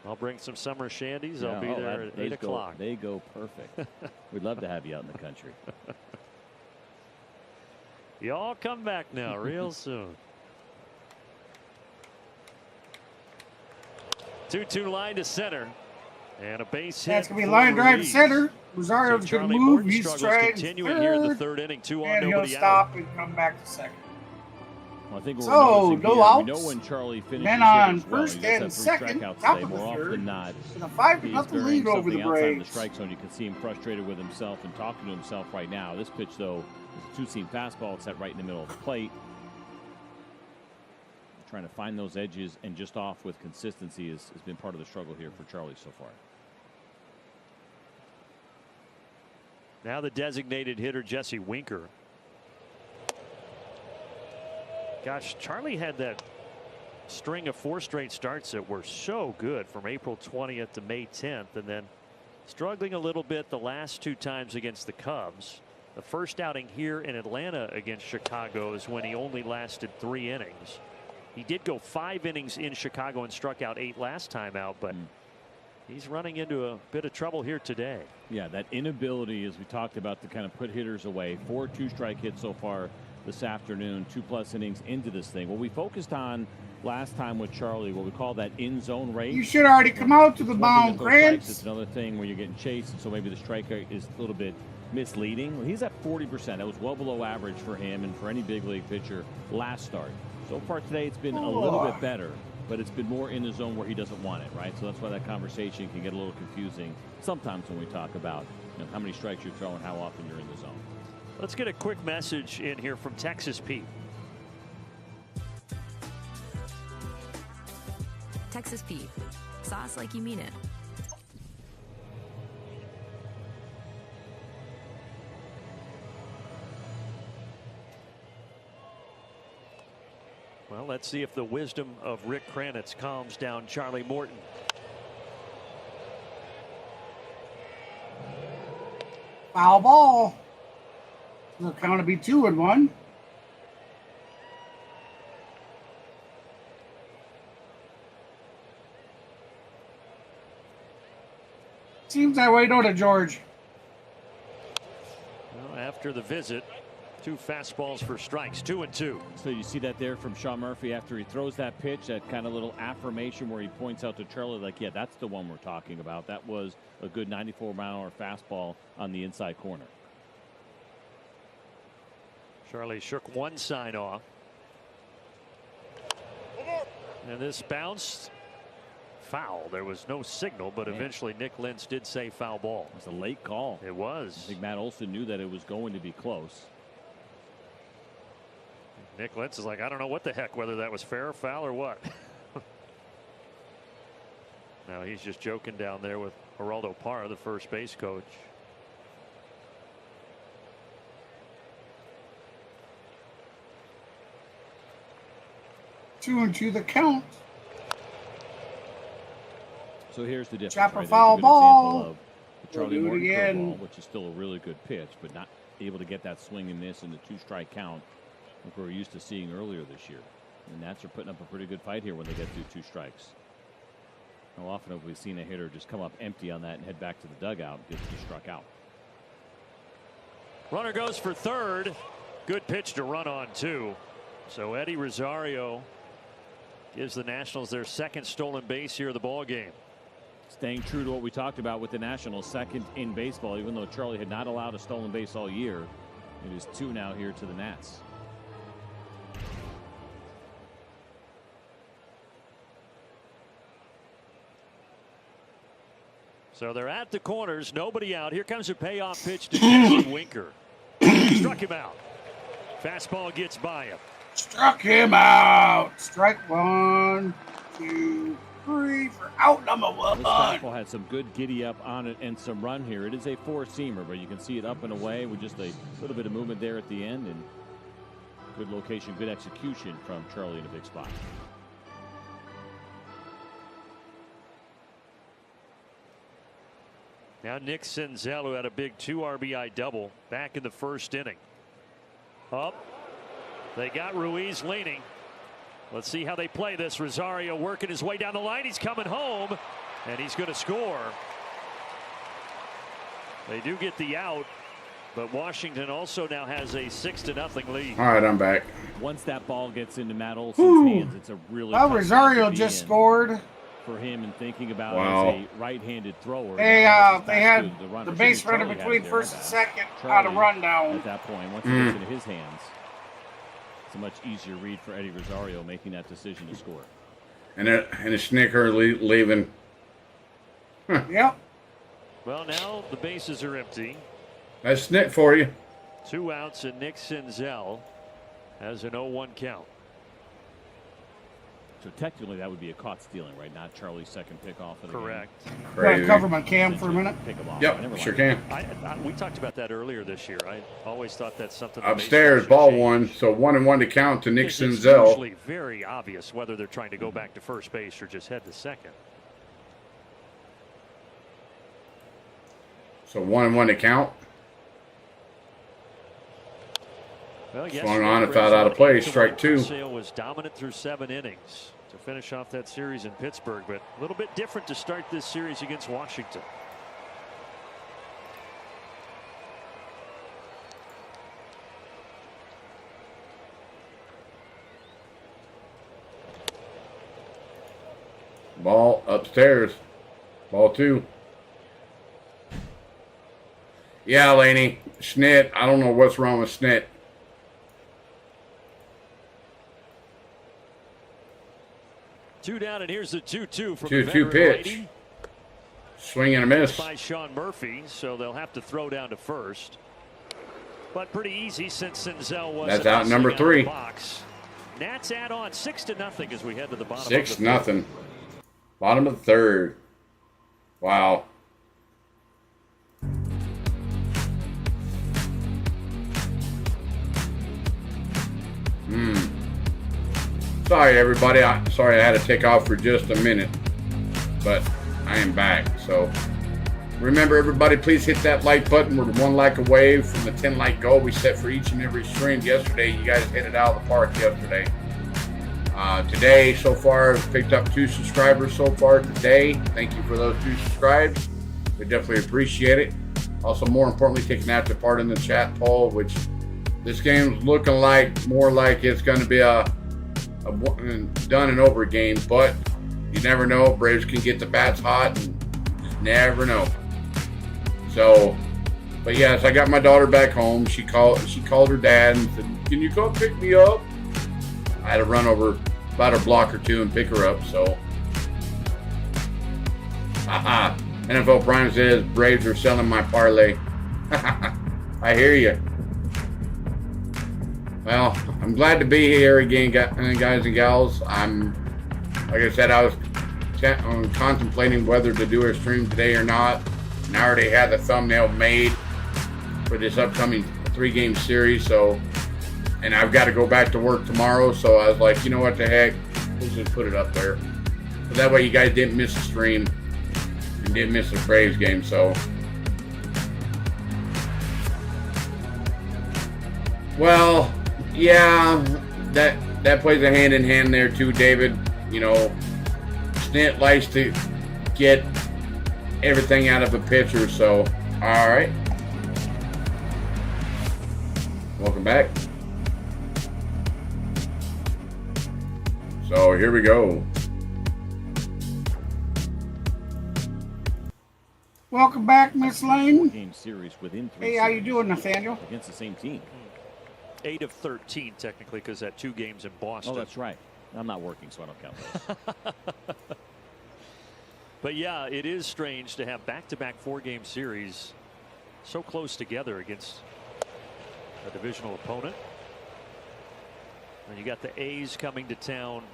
I'll bring some summer shandies. I'll be there at 8 o'clock. They go perfect. We'd love to have you out in the country. You all come back now real soon. 2-2 line to center. And a base hit. That's going to be line drive to center. Rosario's going to move. He's trying continuing here in the third inning. 2 on, and nobody he'll out. stop and come back to second. Well, I think what So, we're no here, outs. we know when Charlie finishes Men on hit as well. first He does and have 3 second, strikeouts top today, of the more often third. than not. With a He's 5-0 burying lead over something the outside the Braves. strike zone. You can see him frustrated with himself and talking to himself right now. This pitch, though, is a two-seam fastball. It's set right in the middle of the plate. Trying to find those edges and just off with consistency has been part of the struggle here for Charlie so far. Now the designated hitter, Jesse Winker. Gosh, Charlie had that string of 4 straight starts that were so good from April 20th to May 10th, and then struggling a little bit the last 2 times against the Cubs. The first outing here in Atlanta against Chicago is when he only lasted 3 innings. He did go 5 innings in Chicago and struck out 8 last time out, but he's running into a bit of trouble here today. Yeah, that inability, as we talked about, to kind of put hitters away. 4 2-strike hits so far this afternoon, 2+ innings into this thing. What we focused on last time with Charlie, what we call that in-zone rate. You should already come out to the mound, It's Grants. another thing where you're getting chased, and so maybe the strike rate is a little bit misleading. Well, he's at 40%. That was well below average for him and for any big league pitcher last start. So far today, it's been a little bit better, but it's been more in the zone where he doesn't want it, right? So that's why that conversation can get a little confusing sometimes when we talk about how many strikes you're throwing, how often you're in the zone. Let's get a quick message in here from Texas Pete. Texas Pete. Sauce like you mean it. Well, let's see if the wisdom of Rick Kranitz calms down Charlie Morton. Foul ball. It'll count to be 2-1. Seems that way, don't it, George? Well, after the visit, 2 fastballs for strikes, 2-2. So you see that there from Sean Murphy after he throws that pitch, that kind of little affirmation where he points out to Charlie, like, yeah, that's the one we're talking about. That was a good 94-mile-an-hour fastball on the inside corner. Charlie shook one sign off. And this bounced foul. There was no signal, but eventually Nick Lentz did say foul ball. It was a late call. It was. I think Matt Olson knew that it was going to be close. Nick Lentz is like, I don't know what the heck, whether that was fair or foul or what. Now he's just joking down there with Geraldo Parra, the first base coach. Two and two the count. So here's the difference. Chop a Right? foul There's a good ball. example of the Charlie We'll do it Morton again. curveball, which is still a really good pitch, but not able to get that swing and miss in the 2-strike count like we're used to seeing earlier this year. And the Nats are putting up a pretty good fight here when they get through 2 strikes. How often have we seen a hitter just come up empty on that and head back to the dugout because he struck out? Runner goes for third. Good pitch to run on 2. So Eddie Rosario gives the Nationals their second stolen base here of the ball game. Staying true to what we talked about with the Nationals, second in baseball, even though Charlie had not allowed a stolen base all year. It is 2 now here to the Nats. So they're at the corners, nobody out. Here comes a payoff pitch to Jesse Winker. Struck him out. Fastball gets by him. Struck him out. Strike 1. 2, 3 for out number This 1. fastball had some good giddy up on it and some run here. It is a four-seamer, but you can see it up and away with just a little bit of movement there at the end, and good location, good execution from Charlie in a big spot. Now Nick Senzel, who had a big 2 RBI double back in the first inning. Up. They got Ruiz leaning. Let's see how they play this. Rosario working his way down the line. He's coming home, and he's going to score. They do get the out, but Washington also now has a 6-0 lead. All right, I'm back. Once that ball gets into Matt Olson's hands, it's a really Well, tough Rosario spot to be just in scored. for him and thinking about Wow. as a right-handed thrower. They Now, they had the run. the Or base Charlie runner had it between there, first my and bad. second on a Charlie, rundown. At that point, once it gets into his hands, it's a much easier read for Eddie Rosario making that decision to score. And a Snicker leaving. Yep. Well, now the bases are empty. That's Snick for you. 2 outs, and Nick Senzel has an 0-1 count. So technically, that would be a caught stealing, right? Not Charlie's second pickoff of the Correct. Gotta Crazy. cover my cam for a minute. Pick him off. Yep, Never sure mind. can. We talked about that earlier this year. I always thought that's something. the Upstairs, baseball should ball change. 1. So 1-1 to count to Nick It's Senzel. usually very obvious whether they're trying to go back to first base or just head to second. So 1-1 to count. Well, Swung on and fouled out of play. Strike 2. Sale was dominant through 7 innings to finish off that series in Pittsburgh, but a little bit different to start this series against Washington. Ball upstairs. Ball 2. Yeah, Laney. Snit. I don't know what's wrong with Snit. Two down, and here's the 2-2 from 2-2 the veteran pitch. righty Swing and a miss. by Sean Murphy, so they'll have to throw down to first. But pretty easy since Senzel was That's out number 3. Box. Nats add on 6-0 as we head to the bottom. 6-0. Bottom of the 3rd. Wow. Sorry, everybody. Sorry I had to take off for just a minute, but I am back. So remember, everybody, please hit that like button. We're 1 like away from the 10 like goal we set for each and every stream. Yesterday, you guys hit it out of the park yesterday. Today, so far, I've picked up 2 subscribers so far today. Thank you for those 2 subscribes. We definitely appreciate it. Also, more importantly, taking active part in the chat poll, which this game's looking like more like it's going to be a done and over game, but you never know. Braves can get the bats hot, and you just never know. So, but yes, I got my daughter back home. She called her dad and said, "Can you come pick me up?" I had to run over about a block or 2 and pick her up. So, NFL Prime says Braves are selling my parlay. I hear you. Well, I'm glad to be here again, guys and gals. Like I said, I was contemplating whether to do a stream today or not. And I already had the thumbnail made for this upcoming 3-game series. So, and I've got to go back to work tomorrow. So I was like, you know what the heck? Let's just put it up there. So that way you guys didn't miss the stream and didn't miss the Braves game. So, well, yeah, that plays a hand in hand there too, David. You know, Snit likes to get everything out of a pitcher. So, all right. Welcome back. So here we go. Welcome back, Miss Lane. 4-game series within 3 Hey, how you series doing, Nathaniel? against the same team. 8 of 13 technically, because that 2 games in Boston. Oh, that's right. I'm not working, so I don't count those. But yeah, it is strange to have back-to-back 4-game series so close together against a divisional opponent. And you got the A's coming to town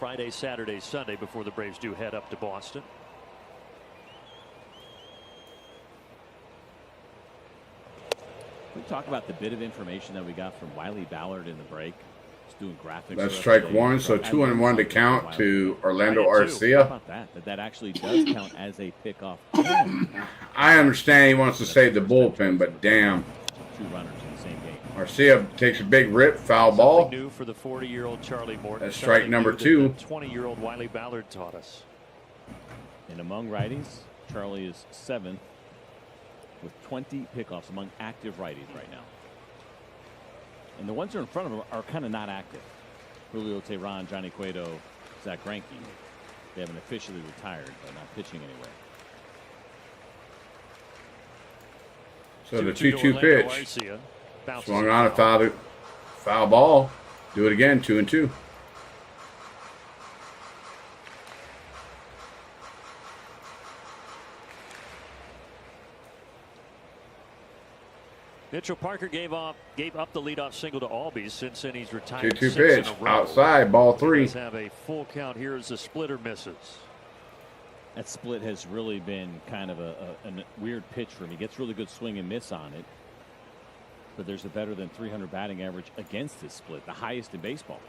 Friday, Saturday, Sunday before the Braves do head up to Boston. We talk about the bit of information that we got from Wiley Ballard in the break. He's doing graphics. That's strike one, so 2-1 to count to Orlando Arcia. How about that actually does count as a pickoff. I understand he wants to save the bullpen, but damn. 2 runners in the same game. Arcia takes a big rip, foul ball. Something new for the 40-year-old Charlie Morton. That's strike number 2. The 20-year-old Wiley Ballard taught us. And among righties, Charlie is 7th with 20 pickoffs among active righties right now. And the ones that are in front of him are kind of not active. Julio Teheran, Johnny Cueto, Zach Greinke. They haven't officially retired, but not pitching anywhere. So the 2-2 pitch. Swung on a foul ball. Do it again, 2-2. Mitchell Parker gave up the leadoff single to Albies. Since then, he's retired 2-2 6 pitch. in a row. Outside, ball 3. Let's have a full count here as the splitter misses. That split has really been kind of a weird pitch for him. He gets really good swing and miss on it. But there's a better than 300 batting average against this split, the highest in baseball.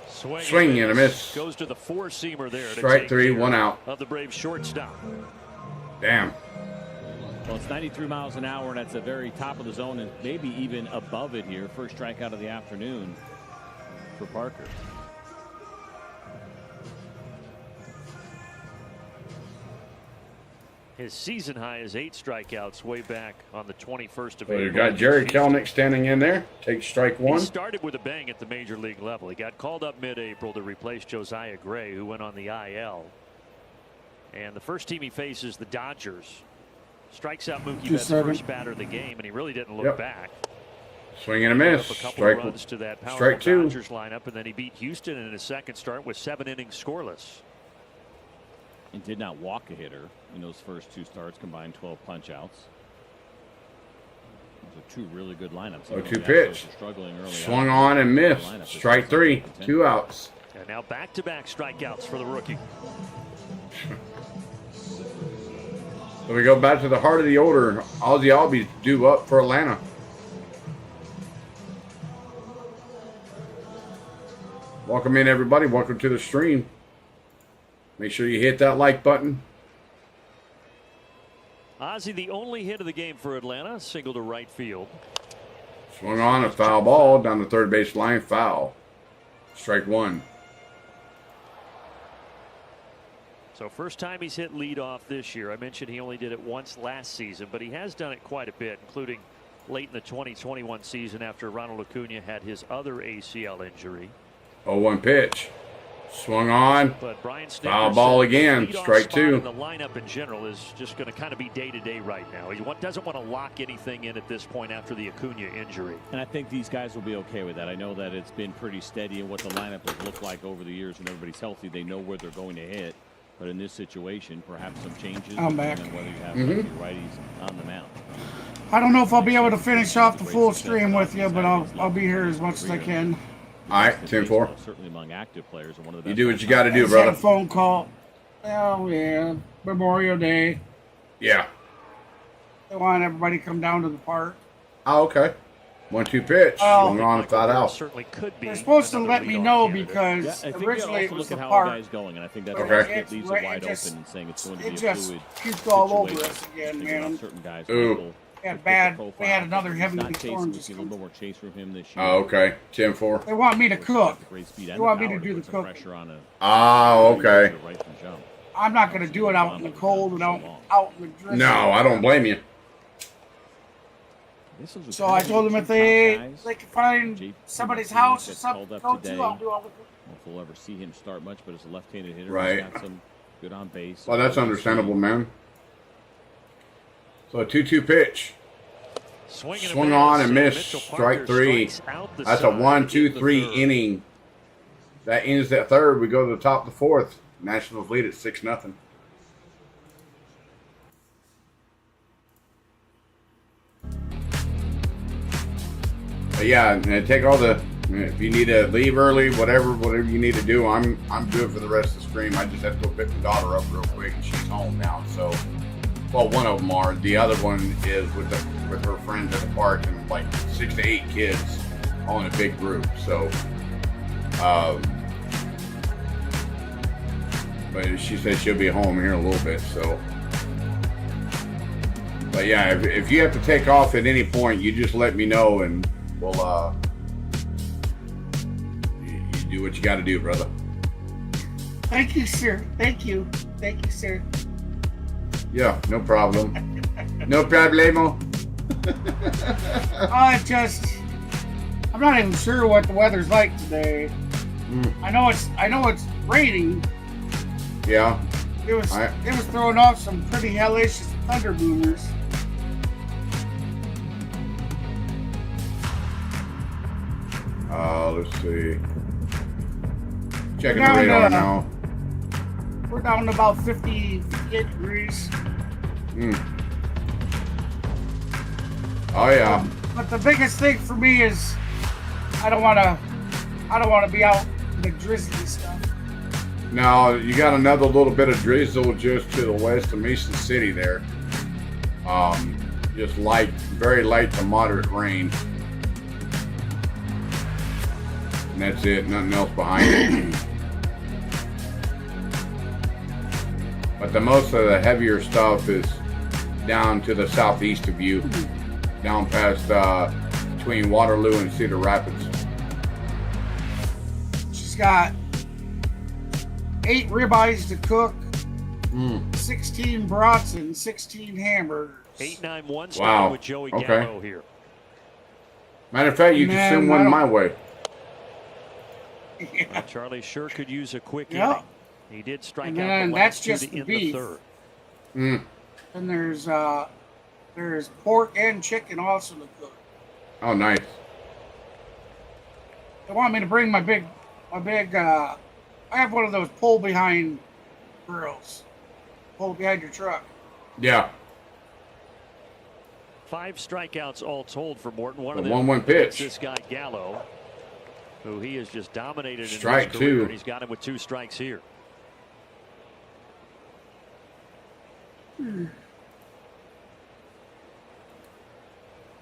Swing and a miss. Goes to the 4-seamer there. Strike 3, 1 out. Of the Braves shortstop. Damn. Well, it's 93 miles an hour, and that's the very top of the zone, and maybe even above it here. First strikeout of the afternoon for Parker. His season high is 8 strikeouts way back on the 21st of So you April. got Jerry Kelnick standing in there. Takes strike 1. He started with a bang at the major league level. He got called up mid-April to replace Josiah Gray, who went on the IL. And the first team he faces, the Dodgers. Strikes out Mookie Betts' first batter of the game, and he really didn't look back. Swing and a miss. A couple Strike, of runs to that powerful strike 2. Dodgers lineup, and then he beat Houston in his second start with 7 innings scoreless. And did not walk a hitter in those first 2 starts, combined 12 punch outs. Those are 2 really good lineups. 0-2 pitch. Struggling early Swung on and missed. Strike 3, 2 outs. And now back-to-back strikeouts for the rookie. So we go back to the heart of the order. Ozzie Albies due up for Atlanta. Welcome in, everybody. Welcome to the stream. Make sure you hit that like button. Ozzie, the only hit of the game for Atlanta, single to right field. Swung on a foul ball down the third base line. Foul. Strike 1. So first time he's hit leadoff this year. I mentioned he only did it once last season, but he has done it quite a bit, including late in the 2021 season after Ronald Acuna had his other ACL injury. 0-1 pitch. Swung on. But Brian Foul ball again. Strike 2. The lineup in general is just going to kind of be day-to-day right now. He doesn't want to lock anything in at this point after the Acuna injury. And I think these guys will be okay with that. I know that it's been pretty steady in what the lineup has looked like over the years. When everybody's healthy, they know where they're going to hit. But in this situation, perhaps some changes. I'm back. Depending on whether you have righties on the mound. I don't know if I'll be able to finish off the full stream with you, but I'll be here as much as I can. All right, 10-4. Certainly among active players, and one of the You best do what you got to do, Just had brother. a phone call. Oh yeah, Memorial Day. Yeah. They want everybody to come down to the park. Oh, okay. 1-2 pitch. Oh. Swung on, thought out. Certainly could be. They're supposed to another let me leadoff know candidate. because I think originally it also was look the at how park. the guy's going, and I think that's Okay. it leaves it wide open and saying it's going to be a just fluid keeps all over situation. us again, Figuring out man. certain guys Ooh. will We had fit bad. the We profile. had another He's heavy not chasing. storm. We see a little bit more chase from him this year. Oh, okay. 10-4. They want me to cook. Great speed They and want the me to power do the put some cooking. pressure on a Oh, okay. right from jump. I'm not going to do it out in the cold and out in the drizzle. No, I don't blame you. This was a So I kind of told them two if they top guys. can find JP somebody's Martinez house or gets something called to up go today. to, I'll do all the I don't know if we'll ever see him start much, but as a left-handed hitter, Right. he's got some good on base. Well, that's understandable, man. So a 2-2 pitch. Swung on and missed. Mitchell Strike Parker 3. strikes out the That's a side 1-2-3 in the third. inning. That ends that third. We go to the top of the fourth. Nationals lead at 6-0. But yeah, and take all the If you need to leave early, whatever you need to do, I'm good for the rest of the stream. I just have to go pick my daughter up real quick, and she's home now. So, well, one of them are. The other one is with her friends at the park, and like 6 to 8 kids, all in a big group. So, but she said she'll be home here in a little bit. So, but yeah, if you have to take off at any point, you just let me know, and we'll you do what you got to do, brother. Thank you, sir. Thank you, sir. Yeah, no problem. No problemo. I'm not even sure what the weather's like today. I know it's raining. Yeah. It was throwing off some pretty hellish thunder boomers. Let's see. Checking the radar now. We're down to about 58 degrees. Oh yeah. But the biggest thing for me is I don't want to be out in the drizzly stuff. Now you got another little bit of drizzle just to the west of Mason City there. Just light, very light to moderate rain. And that's it, nothing else behind it. But the most of the heavier stuff is down to the southeast of you, down past between Waterloo and Cedar Rapids. She's got 8 ribeyes to cook, 16 brats, and 16 hamburgers. 891 starting Wow. with Joey Okay. Gallo here. Matter of fact, you can send one my way. Yeah. Well, Charlie sure could use a quick Yeah. inning. He did strike And out then the that's last two just to the end beef. the third. And there's pork and chicken also to cook. Oh, nice. They want me to bring my big I have one of those pull behind grills. Pull behind your truck. Yeah. 5 strikeouts all told for Morton. One of The them 1-1 pitch. this guy Gallo, who he has just dominated Strike in his career. 2. He's got him with 2 strikes here.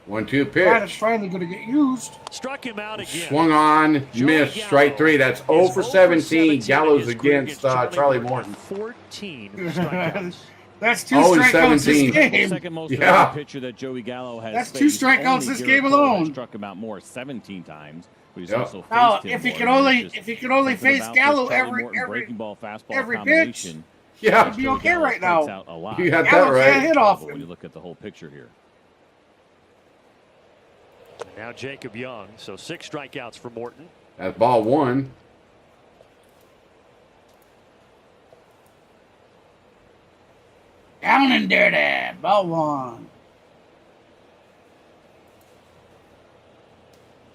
1-2 Glad it's pitch. finally going to get used. Struck him out again. Swung on, Joey missed. Gallo Strike 3. That's 0 is for 0 17. Gallows in his career against Charlie Morton. 14 strikeouts. That's 2 Oh, and strikeouts 17. this game. Second most Yeah. pitcher that Joey Gallo has. That's 2 faced. strikeouts Only this Garrett game Cole has alone. Struck him out more 17 times. But he's Yeah. also faced Now, him if he more. could And only it's just if he could only something face about this Gallo Charlie Morton breaking ball, fastball every combination. Yeah. He'd be Joey okay Gallo right now. strikes out a lot. You got that Gallo right. can't hit off When you him. look at the whole picture here. Now Jacob Young. So 6 strikeouts for Morton. That's ball 1. Down and dirty. Ball 1.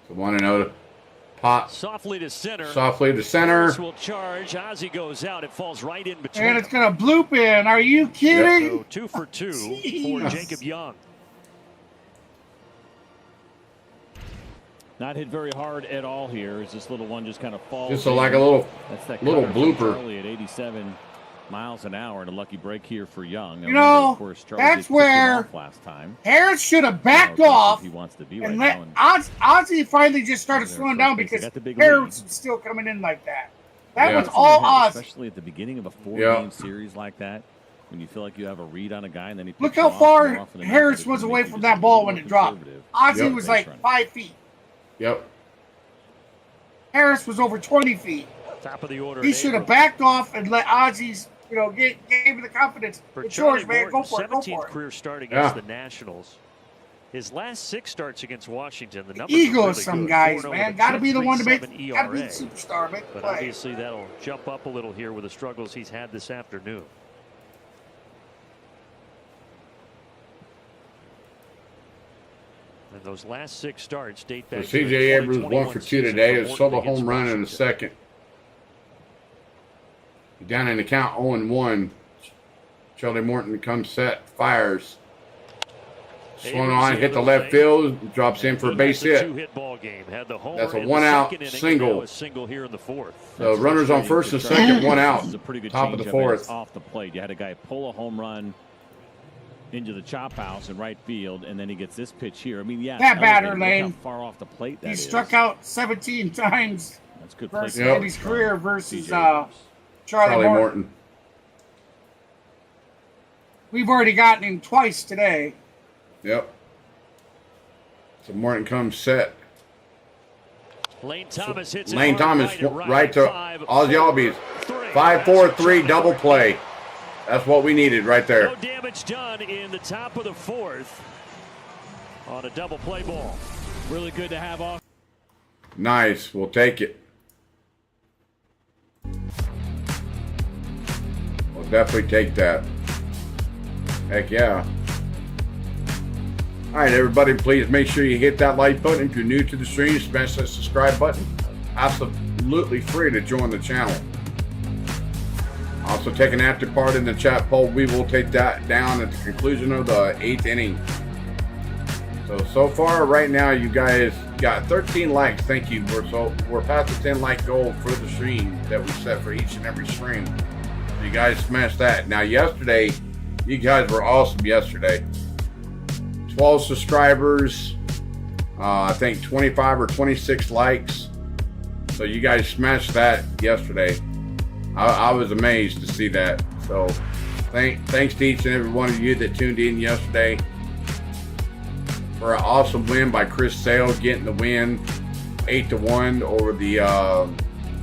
So 1-0. Pot Softly to center. softly to center. This will charge. Ozzie goes out. It falls right in between. And it's going to bloop in. Are you kidding? So 2 for 2 for Jeez. Jacob Young. Not hit very hard at all here as this little one just kind of falls. Just like a little That's that little cutter from blooper. Charlie at 87 miles an hour and a lucky break here for Young. You know, of course, Charlie that's did pick him where off last time. Harris should have backed How aggressive off he wants to be and right let now. Ozzie finally just started They're slowing first down base. They because got the big Harris lead. was still coming in like that. That Yeah. was That's all what you have, Ozzie. especially at the beginning of a 4-game Yeah. series like that, when you feel like you have a read on a guy and then he Look picks you how off far more often than not, Harris it's was gonna away make you from just that a ball little when more it dropped. conservative. Ozzie Yep. was Base like running. 5 feet. Yep. Harris was over 20 feet. Top of the order. He in should have April. backed off and let Ozzie's, gave him the confidence. For It's Charlie yours, man. Go Morton, for it. Go 17th for it. career start against Yeah. the Nationals. His last 6 starts against Washington, the numbers Ego are of really some good. guys, 4-0 man. with a Got to be the one to make. 2.37 Got to be the ERA. superstar. Make the But play. obviously that'll jump up a little here with the struggles he's had this afternoon. And those last 6 starts date So back to C.J. the Abrams 2021 1 for 2 season today. for Has Morton sold a against home run in the Washington. second. Down in the count 0-1. Charlie Morton comes set, fires. Swung on, hit the left field, drops in for a base hit. Two-hit ball game. Had the homer That's a in the one-out second inning, single. and now a single here in the fourth. So runners on first and second, one out. This is a pretty good Top of the changeup fourth. off the plate. You had a guy pull a home run into the chop house in right field, and then he gets this pitch here. I mean, yeah, That batter, look Lane. how far off the plate that He is. struck out 17 times That's good versus plate. in his career versus TJ. Charlie Morton. We've already gotten him twice today. Yep. So Morton comes set. Lane Thomas hits Lane it Thomas right to Five, Ozzy four, Albies. three. 5-4-3 double play. That's what we needed right there. No damage done in the top of the fourth on a double play ball. Really good to have off. Nice. We'll take it. We'll definitely take that. Heck yeah. All right, everybody, please make sure you hit that like button. If you're new to the stream, smash that subscribe button. Absolutely free to join the channel. Also, take an active part in the chat poll. We will take that down at the conclusion of the 8th inning. So far, right now, you guys got 13 likes. Thank you. We're past the 10 like goal for the stream that we set for each and every stream. So you guys smashed that. Now, yesterday, you guys were awesome yesterday. 12 subscribers, I think 25 or 26 likes. So you guys smashed that yesterday. I was amazed to see that. So thanks to each and every one of you that tuned in yesterday for an awesome win by Chris Sale, getting the win 8-1 over the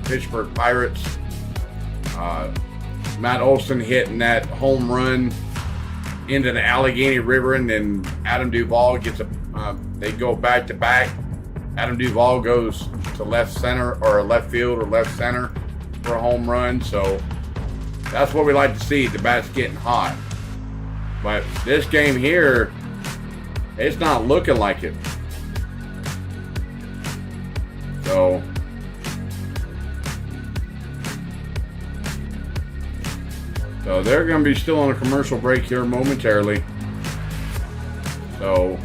Pittsburgh Pirates. Matt Olson hitting that home run into the Allegheny River, and then Adam Duvall gets they go back to back. Adam Duvall goes to left center or left field or left center for a home run. So that's what we like to see. The bat's getting hot. But this game here, it's not looking like it. So they're going to be still on a commercial break here momentarily. So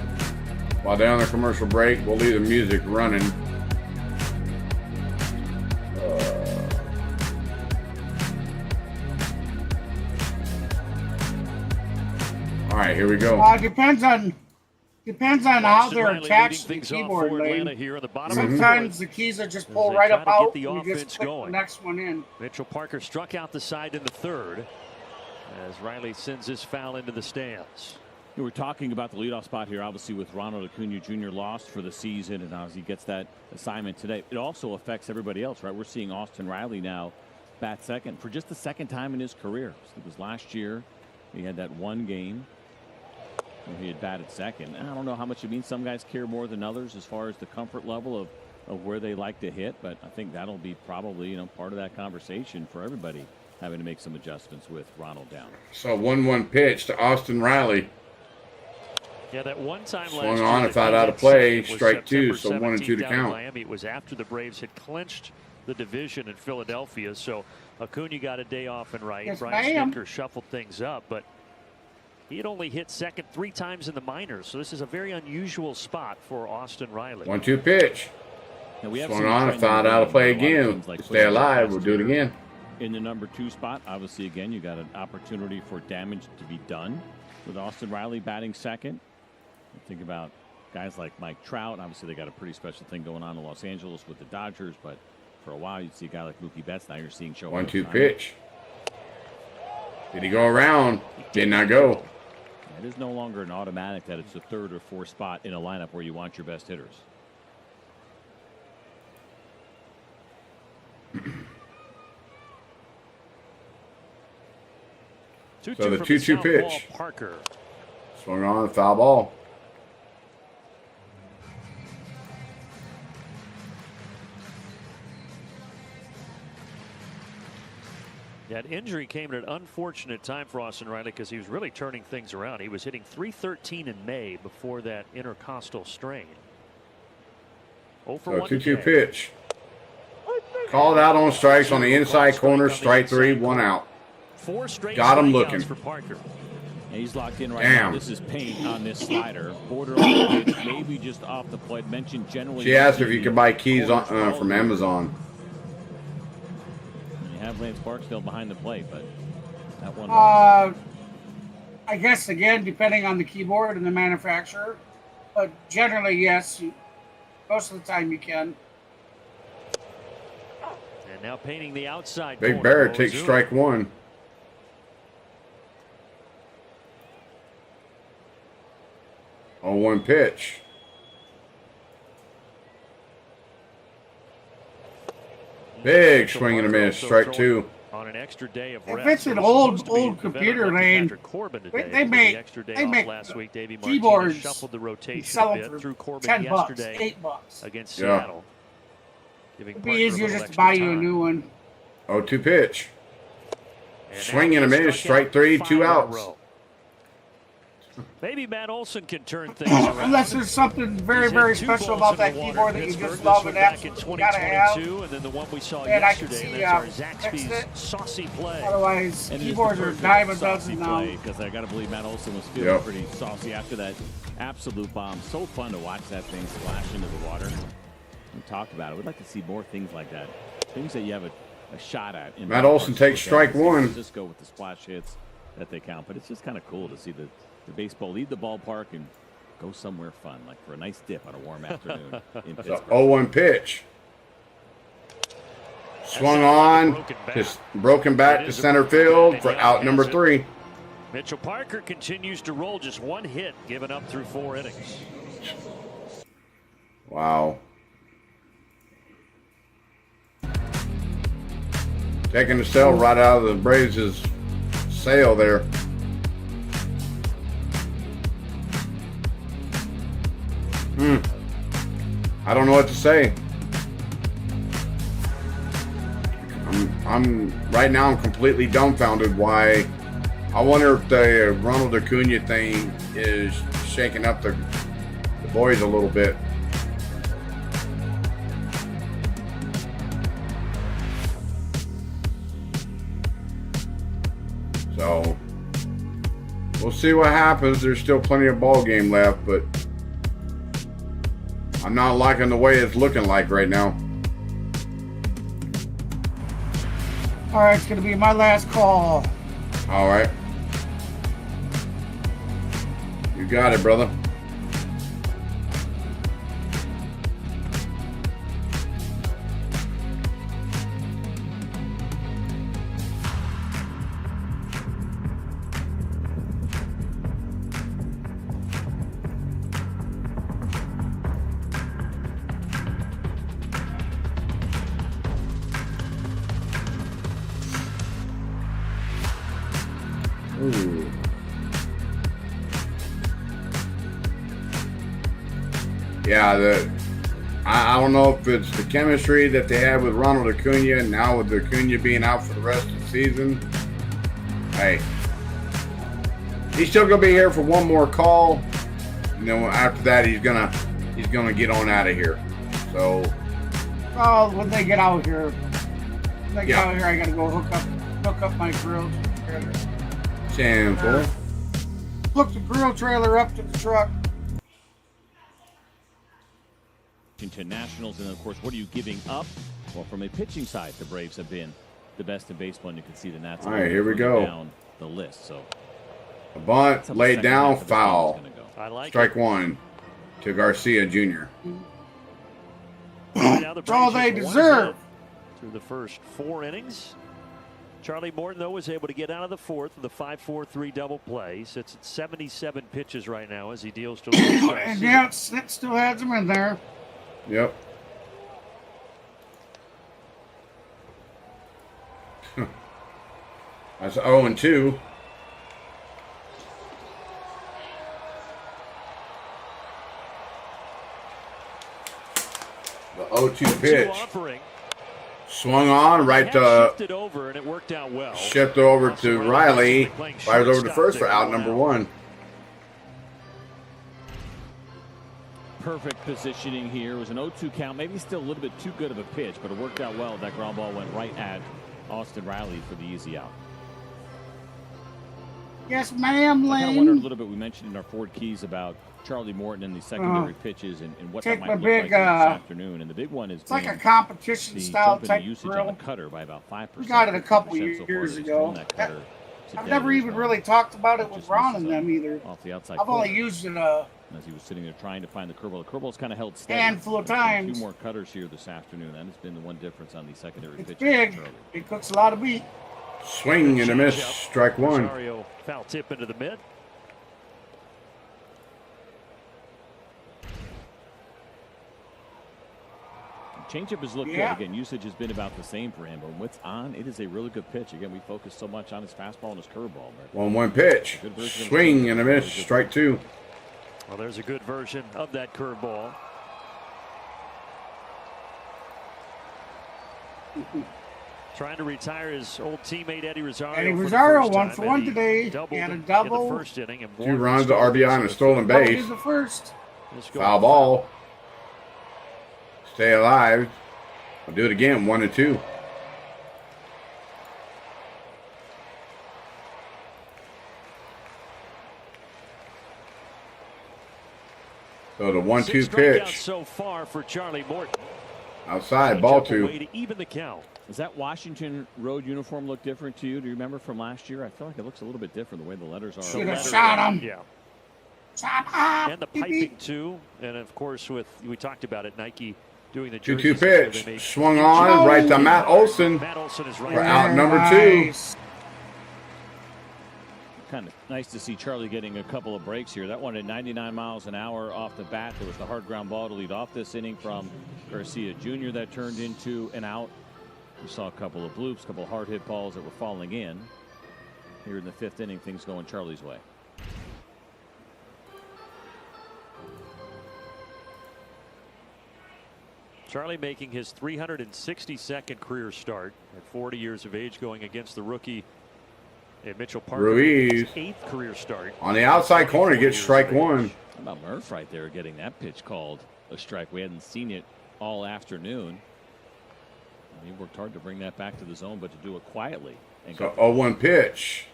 while they're on the commercial break, we'll leave the music running. All right, here we go. Depends on how they're Riley attached to leading the things off keyboard, for Lane. Atlanta here in the bottom of the Sometimes fourth. the keys will just As pull they right try up to get out, the and you just offense click going. the next one in. Mitchell Parker struck out the side in the third as Riley sends his foul into the stands. We're talking about the leadoff spot here, obviously, with Ronald Acuna Jr. lost for the season, and as he gets that assignment today, it also affects everybody else, right? We're seeing Austin Riley now bat second for just the second time in his career. So it was last year. He had that one game where he had batted second. And I don't know how much it means. Some guys care more than others as far as the comfort level of where they like to hit, but I think that'll be probably, part of that conversation for everybody having to make some adjustments with Ronald down. So 1-1 pitch to Austin Riley. Yeah, that one time Swung last on year and fouled out of play. Strike two, so 1-2 to count. Miami. It was after the Braves had clinched the division in Philadelphia, so Acuna got a day off and right. Yes, Brian ma'am. Snitker shuffled things up, but he had only hit second 3 times in the minors, so this is a very unusual spot for Austin Riley. 1-2 pitch. Now, we have Swung seen on a and trend in fouled the out of game play where a lot of again. teams like Stay alive. Pittsburgh We'll do it again. in the number 2 spot. Obviously, again, you got an opportunity for damage to be done with Austin Riley batting second. Think about guys like Mike Trout. Obviously, they got a pretty special thing going on in Los Angeles with the Dodgers, but for a while, you'd see a guy like Mookie Betts. Now you're seeing show. 1-2 pitch. Did he go around? Did not go. It is no longer an automatic that it's the 3rd or 4th spot in a lineup where you want your best hitters. So the 2-2 pitch. Parker. Swung on, foul ball. That injury came at an unfortunate time for Austin Riley because he was really turning things around. He was hitting .313 in May before that intercostal strain. 0 for So 1 2-2 today. pitch. Called out on strikes on the inside corner. Strike 3, 1 out. 4 straight Got him strikeouts looking. for Parker. And he's locked in right Damn. now. This is paint on this slider. Borderline pitch, maybe just off the plate. Mentioned generally. She asked if you could buy keys on, from Amazon. You have Lance Barksdale behind the plate, but that one. I guess, again, depending on the keyboard and the manufacturer. But generally, yes. Most of the time you can. And now painting the outside. Big Bear takes strike one. Oh, one pitch. Big swing and a miss. Strike two. On an extra day of If rest. it's an old computer lane, they make last week. Davey keyboards shuffled the rotation sell a them bit through for Corbin $10, yesterday $8. against Yeah. Seattle. It'd be easier just to buy you a new one. 0-2 pitch. And Swing and a now he miss. struck out Strike three. 5 Two in a outs. row. Maybe Matt Olson can turn things around. Unless there's something very, He's hit very 2 special balls about in that the water keyboard in that you Pittsburgh. just love This and one back in absolutely gotta have. 2022, and then the one we saw And I can yesterday, see, and that's our fixed Zaxby's it. saucy play. Otherwise, And it is keyboards the are perfect dime a saucy dozen now. play, because I got to believe Matt Olson was feeling Yep. pretty saucy after that absolute bomb. So fun to watch that thing splash into the water. We talked about it. We'd like to see more things like that. Things that you have a shot at. In Matt Olson takes strike one. Just go with the splash hits that they count. But it's just kind of cool to see the baseball leave the ballpark and go somewhere fun, like for a nice dip on a warm afternoon in So Pittsburgh. 0-1 pitch. Swung on. Just broken back to center field for out number 3. Mitchell Parker continues to roll, just 1 hit given up through 4 innings. Wow. Taking the sail right out of the Braves' sail there. I don't know what to say. I'm right now. I'm completely dumbfounded. Why? I wonder if the Ronald Acuna thing is shaking up the boys a little bit. So we'll see what happens. There's still plenty of ball game left, but I'm not liking the way it's looking like right now. All right, it's going to be my last call. All right. You got it, brother. Ooh. Yeah, I don't know if it's the chemistry that they have with Ronald Acuna, and now with Acuna being out for the rest of the season. Hey, he's still gonna be here for one more call, and then after that, he's gonna get on out of here. So, Oh, when they get out here, I got to go hook up my grill trailer. Sample. Hook the grill trailer up to the truck. Washington Nationals, and of course, what are you giving up? Well, from a pitching side, the Braves have been the best in baseball, and you can see the Nats. All right, here we go. Down the list. So A bunt laid down, foul. I like Strike one to Garcia Jr. Now the That's all Braves they just deserve. won through the first 4 innings. Charlie Morton, though, was able to get out of the 4th with a 5-4-3 double play. He sits at 77 pitches right now as he deals to Luis And Garcia. yeah, it still has them in there. Yep. That's 0-2. The 0-2 pitch. Offering. Swung on right Had to shifted over, and it worked out well. shift over to Also, Riley. playing Fires over to shortstop first for to out go number 1. perfect positioning here. It was an 0-2 count, maybe still a little bit too good of a pitch, but it worked out well. That ground ball went right at Austin Riley for the easy out. Yes, ma'am, I kind of wondered a Lane. little bit. We mentioned in our Ford Keys about Charlie Morton and the secondary pitches and what Take that my might look big, like this afternoon. And the big one is It's like a competition the style jump in type the usage grill. on the cutter by about 5%. We got it a couple 15% so far years that he's ago. thrown that cutter I've today. never even really talked about it with Just Ron misses and them either. off the outside I've only corner. used it As he was sitting there trying to find the curveball. The curveball's kind of held steady. handful of There's been times. A few more cutters here this afternoon. That has been the one difference on the secondary It's pitches. big. for Charlie. It cooks a lot of meat. Swing and a miss. Changeup. Strike one. Rosario foul tip into the mid. Changeup has looked Yeah. good. Again, usage has been about the same for him. But when it's on, it is a really good pitch. Again, we focus so much on his fastball and his curveball. But 1-1 pitch. Good version of Swing it. and a miss. Strike two. Well, there's a good version of that curveball. Trying to retire his old teammate Eddie Rosario. Eddie for the Rosario, first 1 time. for 1 Eddie today. He doubled had a in double. the first inning. And 2 runs, the RBI, and a stolen Double base. did the first. Foul ball. Stay alive. I'll do it again. 1-2. So the 1-2 pitch. So far for Charlie Morton. Outside, ball Changeup two. away to even the count. Does that Washington Road uniform look different to you? Do you remember from last year? I feel like it looks a little bit different the way the letters are. Should have shot him. Yeah. Shot him. And the piping too. And of course, we talked about it, Nike doing the 2-2 jerseys where they pitch. made- Swung on right to Matt Olson. Matt Olson is right. We're out number two. Nice. Kind of nice to see Charlie getting a couple of breaks here. That one at 99 miles an hour off the bat. There was the hard ground ball to lead off this inning from Garcia Jr. that turned into an out. We saw a couple of bloops, a couple of hard hit balls that were falling in. Here in the 5th inning, things going Charlie's way. Charlie making his 362nd career start at 40 years of age, going against the rookie Mitchell Parker. Ruiz. His 8th career start. On the outside corner, gets 24 strike years of one. age. How about Murph right there getting that pitch called a strike? We hadn't seen it all afternoon. And he worked hard to bring that back to the zone, but to do it quietly. And So 0-1 pitch.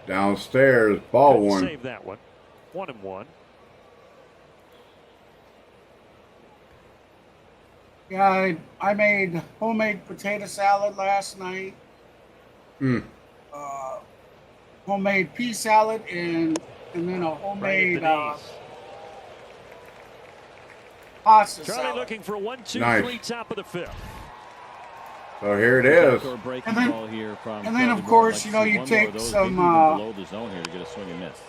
Downstairs, ball Couldn't one. save that one. 1-1. Yeah, I made homemade potato salad last night. Hmm. Homemade pea salad and then a Right homemade at the knees. pasta Charlie salad. looking for 1-2-3 Nice. top of the 5th. So here it is. Or breaking And then- ball here from and then, of Charlie course, Morton. Like you to see take one more of those, some, maybe even below the zone here to get a swing and miss.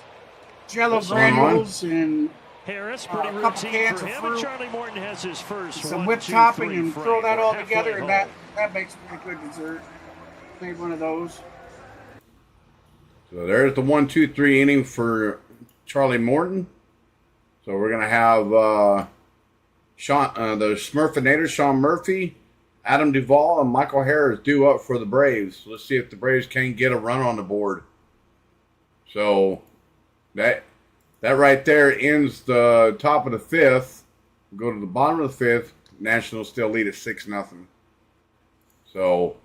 Jello Swung on. granules and Harris, pretty a couple routine cans for of him. fruit, And Charlie Morton has his first some 1, whipped 2, topping 3 and frame. throw that We're all halfway together, and home. that makes a pretty good dessert. Made one of those. So there's the 1-2-3 inning for Charlie Morton. So we're gonna have the Smurfinator, Sean Murphy, Adam Duvall, and Michael Harris due up for the Braves. Let's see if the Braves can get a run on the board. So that right there ends the top of the 5th. Go to the bottom of the 5th. Nationals still lead at 6-0. So.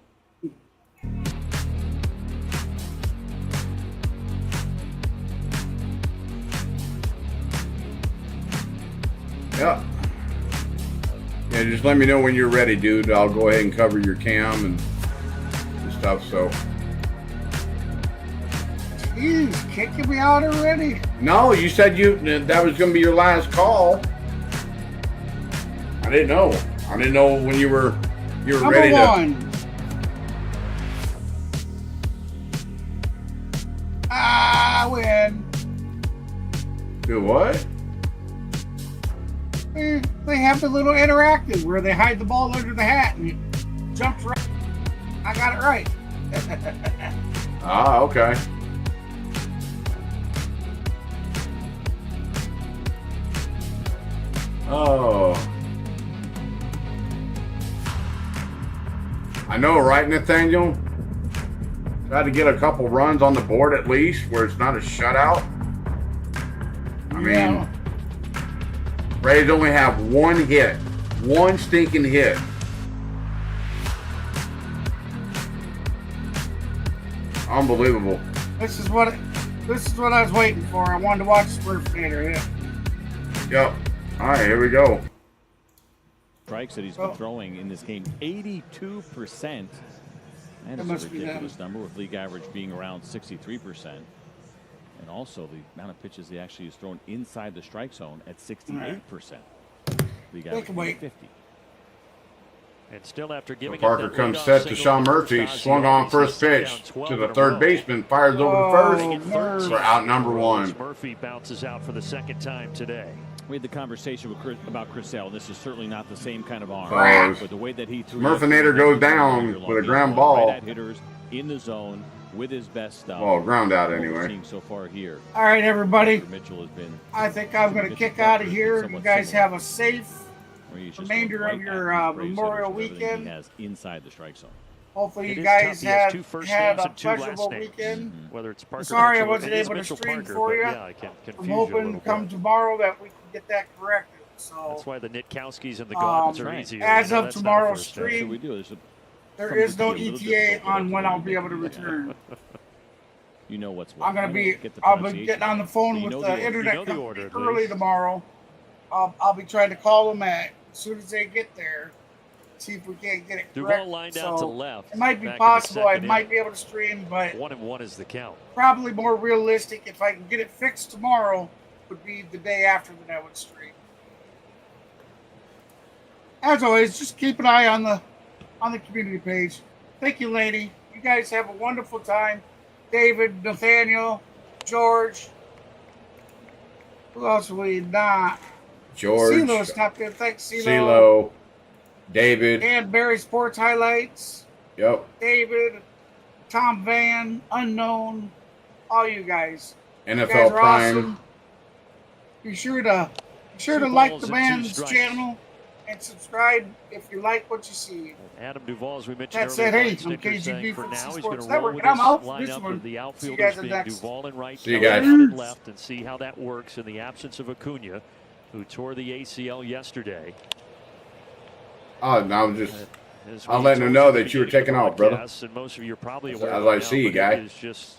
Yeah. Yeah, just let me know when you're ready, dude. I'll go ahead and cover your cam and stuff. So. He's kicking me out already. No, you said that was going to be your last call. I didn't know. I didn't know when you were Number ready to. 1. I win. Do what? They have the little interactive where they hide the ball under the hat and it jumps right. I got it right. Ah, okay. Oh. I know, right, Nathaniel? Try to get a couple runs on the board at least where it's not a shutout. I mean, Yeah. Braves only have one hit. One stinking hit. Unbelievable. This is what I was waiting for. I wanted to watch Smurfinator hit. Yep. All right, here we go. Strikes that he's been throwing in this game, 82%. That is a ridiculous number, with league average being around 63%. And also the amount of pitches he actually has thrown inside the strike zone at 68%. League average 50. And still after giving Parker comes set to Sean Murphy. Swung on first pitch to the third baseman. Fires over to first for out number one. Murphy bounces out for the second time today. We had the conversation with about Chris Sale. This is certainly not the same kind of arm. But the way that he threw Smurfinator goes down with a ground ball. Right at hitters in the zone with his best stuff. Well, ground out anyway. So far here. All right, everybody. Mitchell has been. I think I'm going to kick out of here. You guys have a safe remainder of your Memorial weekend. He has inside the strike zone. Hopefully you guys had a pleasurable weekend. Whether it's Parker, sorry I wasn't able to stream for you. Yeah, I'm hoping come tomorrow that we can get that corrected. So that's why the Nitkowskis and the Gaudens are easier. As of tomorrow's stream, so there is no ETA on when I'll be able to return. You know what's what. I'll be getting on the phone with the internet company early tomorrow. I'll be trying to call them as soon as they get there. See if we can't get it correct. Duval lined out to left. It might be possible. I might be able to stream, but 1-1 is the count. Probably more realistic if I can get it fixed tomorrow would be the day after that I would stream. As always, just keep an eye on the community page. Thank you, lady. You guys have a wonderful time. David, Nathaniel, George. Who else we not? George. CeeLo's stopped in. Thanks, CeeLo. CeeLo. David. And Barry Sports Highlights. Yep. David, Tom Van, Unknown, all you guys. NFL you guys are Prime. Awesome. Be sure to like the man's channel and subscribe if you like what you see. Adam Duvall, as we mentioned That's it. Hey, I'm KGB from Sports Network, and I'm out for this one. The See you guys outfielders being next. Duvall and right, see you guys. left, and see how that works in the absence of Acuna, who tore the ACL yesterday. Oh, no, I'm just. I'm letting them know that you were taking off, brother. And most of you are probably aware as of I now, see you, but guy. it is just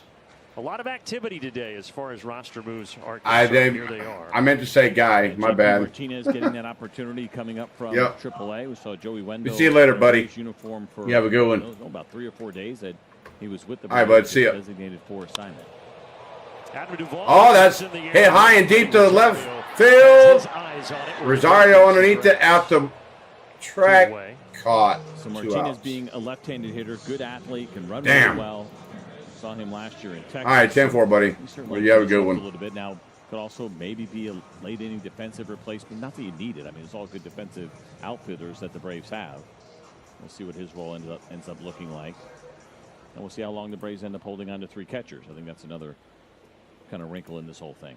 a lot of activity today as far as roster moves are concerned. Here they are. I meant to say guy. My bad. Martinez getting that opportunity coming up from AAA. We saw Joey Wendell. See you later, buddy. Uniform for, you have a good one. About 3 or 4 days that he was with the all right, bud. See ya. Designated for assignment. Oh, that's hit high and deep to the left field. Rosario underneath it, out the track. Caught. So Martinez being a left-handed hitter, good athlete, can run really well. Saw him last year in Texas. All right, 10-4, buddy. Well, you have a good one. A little bit now. Could also maybe be a late-inning defensive replacement. Not that you need it. I mean, it's all good defensive outfielders that the Braves have. We'll see what his role ends up looking like. And we'll see how long the Braves end up holding on to 3 catchers. I think that's another kind of wrinkle in this whole thing.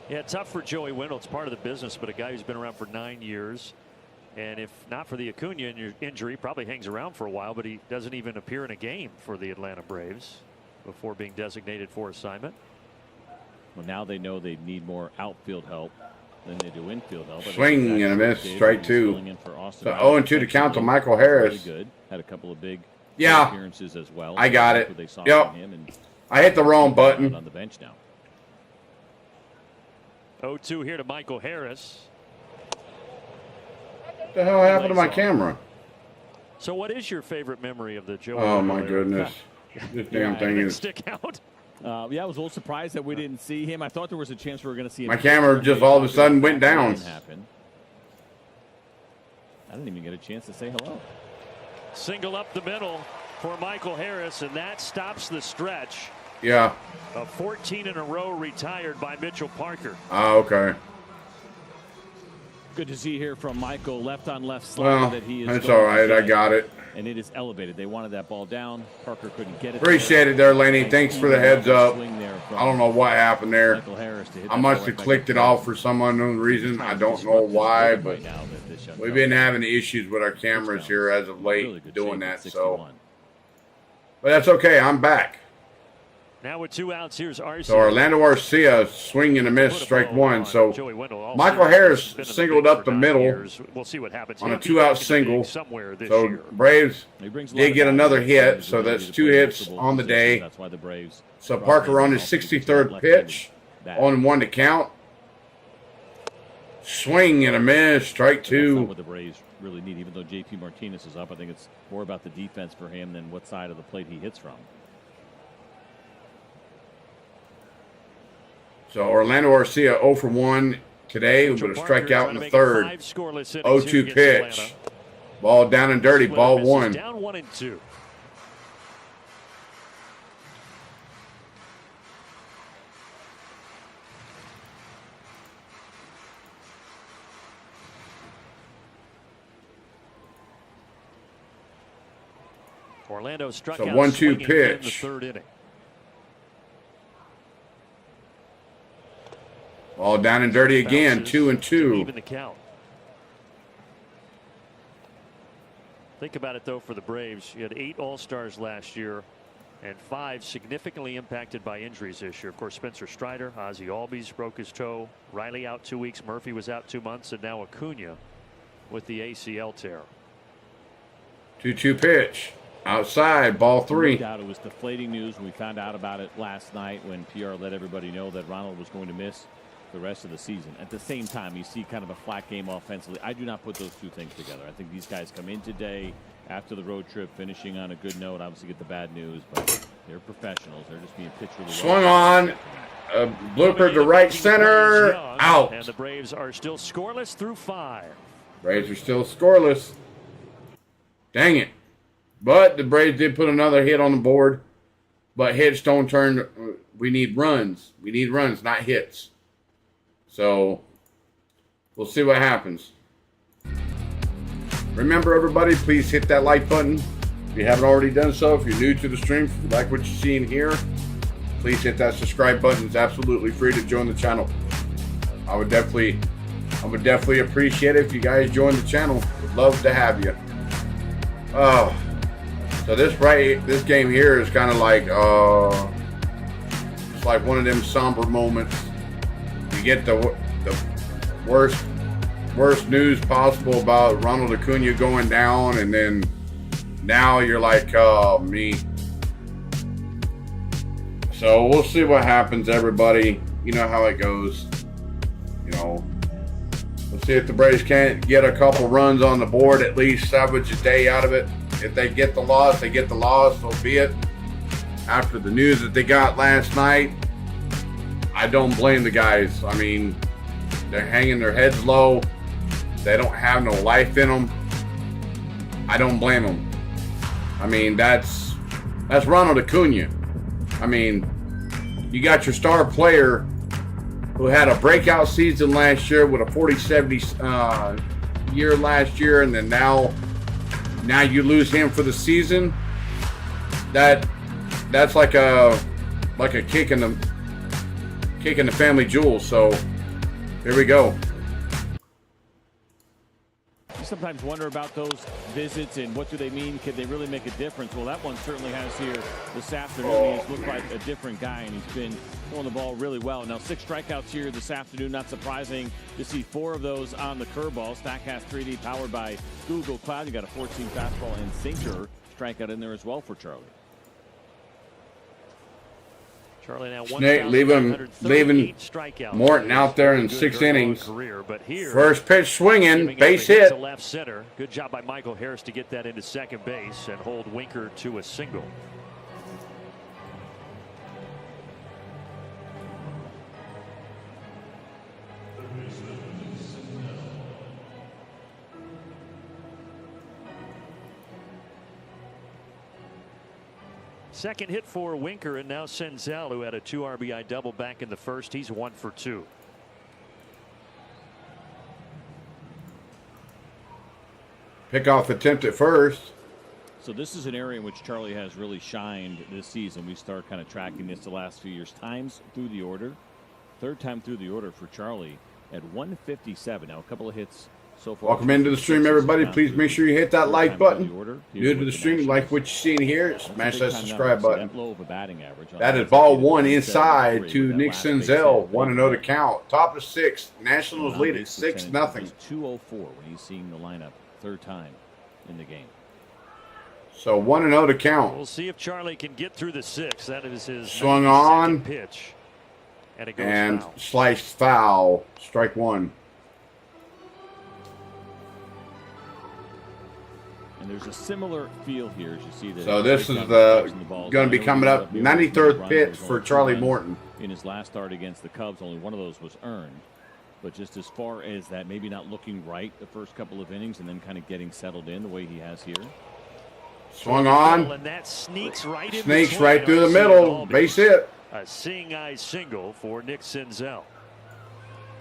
Yeah, tough for Joey Wendell. It's part of the business, but a guy who's been around for 9 years. And if not for the Acuna injury, probably hangs around for a while, but he doesn't even appear in a game for the Atlanta Braves before being designated for assignment. Well, now they know they need more outfield help than they do infield help. Swing and a miss, strike 2. So 0-2 to count to Michael Harris. Really good. Had a couple of big appearances as well. I got it. Yep. I hit the wrong button. On the bench now. 0-2 here to Michael Harris. What the hell happened to my camera? So what is your favorite memory of the Joey? Oh, my goodness. This damn thing is. Stick out. Yeah, I was a little surprised that we didn't see him. I thought there was a chance we were going to see him. My camera just all of a sudden went down. I didn't even get a chance to say hello. Single up the middle for Michael Harris, and that stops the stretch. Yeah. Of 14 in a row retired by Mitchell Parker. Oh, okay. Good to see here from Michael, left on left slide that he is. That's all right. I got it. And it is elevated. They wanted that ball down. Parker couldn't get it. Appreciate it there, Laney. Thanks for the heads up. I don't know what happened there. I must have clicked it off for some unknown reason. I don't know why, but we've been having issues with our cameras here as of late doing that. So, but that's okay. I'm back. Now with 2 outs, here's Arcia. So Orlando Arcia, swing and a miss, strike one. So Michael Harris singled up the middle we'll see what happens. on a 2-out single. So year. Braves did get another hit, so that's 2 hits on the day. That's why the Braves. So Parker on his 63rd pitch, on 1 to count. Swing and a miss, strike 2. That's what the Braves really need, even though JP Martinez is up. I think it's more about the defense for him than what side of the plate he hits from. So Orlando Arcia 0 for 1 today with a strikeout in the 3rd. 0-2 pitch. Ball down and dirty, ball 1. Down 1-2. Orlando struck So out 1-2 pitch. in the 3rd inning. Ball down and dirty again, 2-2. Even the count. Think about it though for the Braves. You had 8 All-Stars last year and 5 significantly impacted by injuries this year. Of course, Spencer Strider, Ozzie Albies broke his toe, Riley out 2 weeks, Murphy was out 2 months, and now Acuna with the ACL tear. 2-2 pitch. Outside, ball 3. No doubt it was deflating news when we found out about it last night when PR let everybody know that Ronald was going to miss the rest of the season. At the same time, you see kind of a flat game offensively. I do not put those 2 things together. I think these guys come in today after the road trip, finishing on a good note. Obviously get the bad news, but they're professionals. They're just being pitched really well. Swung on. A blooper to right center. Out. And the Braves are still scoreless through 5. Braves are still scoreless. Dang it. But the Braves did put another hit on the board. But hits don't turn. We need runs. We need runs, not hits. So we'll see what happens. Remember, everybody, please hit that like button if you haven't already done so. If you're new to the stream, if you like what you're seeing here, please hit that subscribe button. It's absolutely free to join the channel. I would definitely appreciate it if you guys join the channel. Would love to have you. Oh, so this game here is kind of like it's like one of them somber moments. You get the worst news possible about Ronald Acuna going down, and then now you're like, oh, me. So we'll see what happens, everybody. You know how it goes. You know, we'll see if the Braves can't get a couple runs on the board, at least salvage a day out of it. If they get the loss, they get the loss, so be it. After the news that they got last night, I don't blame the guys. I mean, they're hanging their heads low. They don't have no life in them. I don't blame them. I mean, that's Ronald Acuna. I mean, you got your star player who had a breakout season last year with a 40-70 year last year, and then now you lose him for the season. That's like a kick in the family jewels. So here we go. You sometimes wonder about those visits and what do they mean? Can they really make a difference? Well, that one certainly has here this afternoon. He's looked like a different guy, and he's been throwing the ball really well. Now, 6 strikeouts here this afternoon. Not surprising to see 4 of those on the curveball. Statcast 3D powered by Google Cloud. You got a 14 fastball and sinker strikeout in there as well for Charlie. Charlie now Snake leaving Morton out there in 6 innings. Career, but here, first pitch swinging, base hit. To left center. Good job by Michael Harris to get that into second base and hold Winker to a single. Second hit for Winker, and now Senzel, who had a 2 RBI double back in the first. He's 1 for 2. Pickoff attempt at first. So this is an area in which Charlie has really shined this season. We start kind of tracking this the last few years. Times through the order. 3rd time through the order for Charlie at 157. Now a couple of hits So far, Welcome into the stream, everybody. Please make sure you hit that like button. New to the stream, like what you're seeing here, smash that subscribe button. That is ball one inside to Nick Senzel. 1-0 to count. Top of 6. Nationals lead at 6-0. 204 when he's seeing the lineup third time in the game. So 1-0 to count. We'll see if Charlie can get through the 6th. That is his swung on pitch, and it goes and foul. sliced foul. Strike one. And there's a similar feel here as you see that. So this is going to be coming up. 93rd pitch for Charlie Morton. In his last start against the Cubs, only one of those was earned. But just as far as that, maybe not looking right the first couple of innings and then kind of getting settled in the way he has here. Swung on. And that sneaks right through the middle. Base hit. A seeing eye single for Nick Senzel.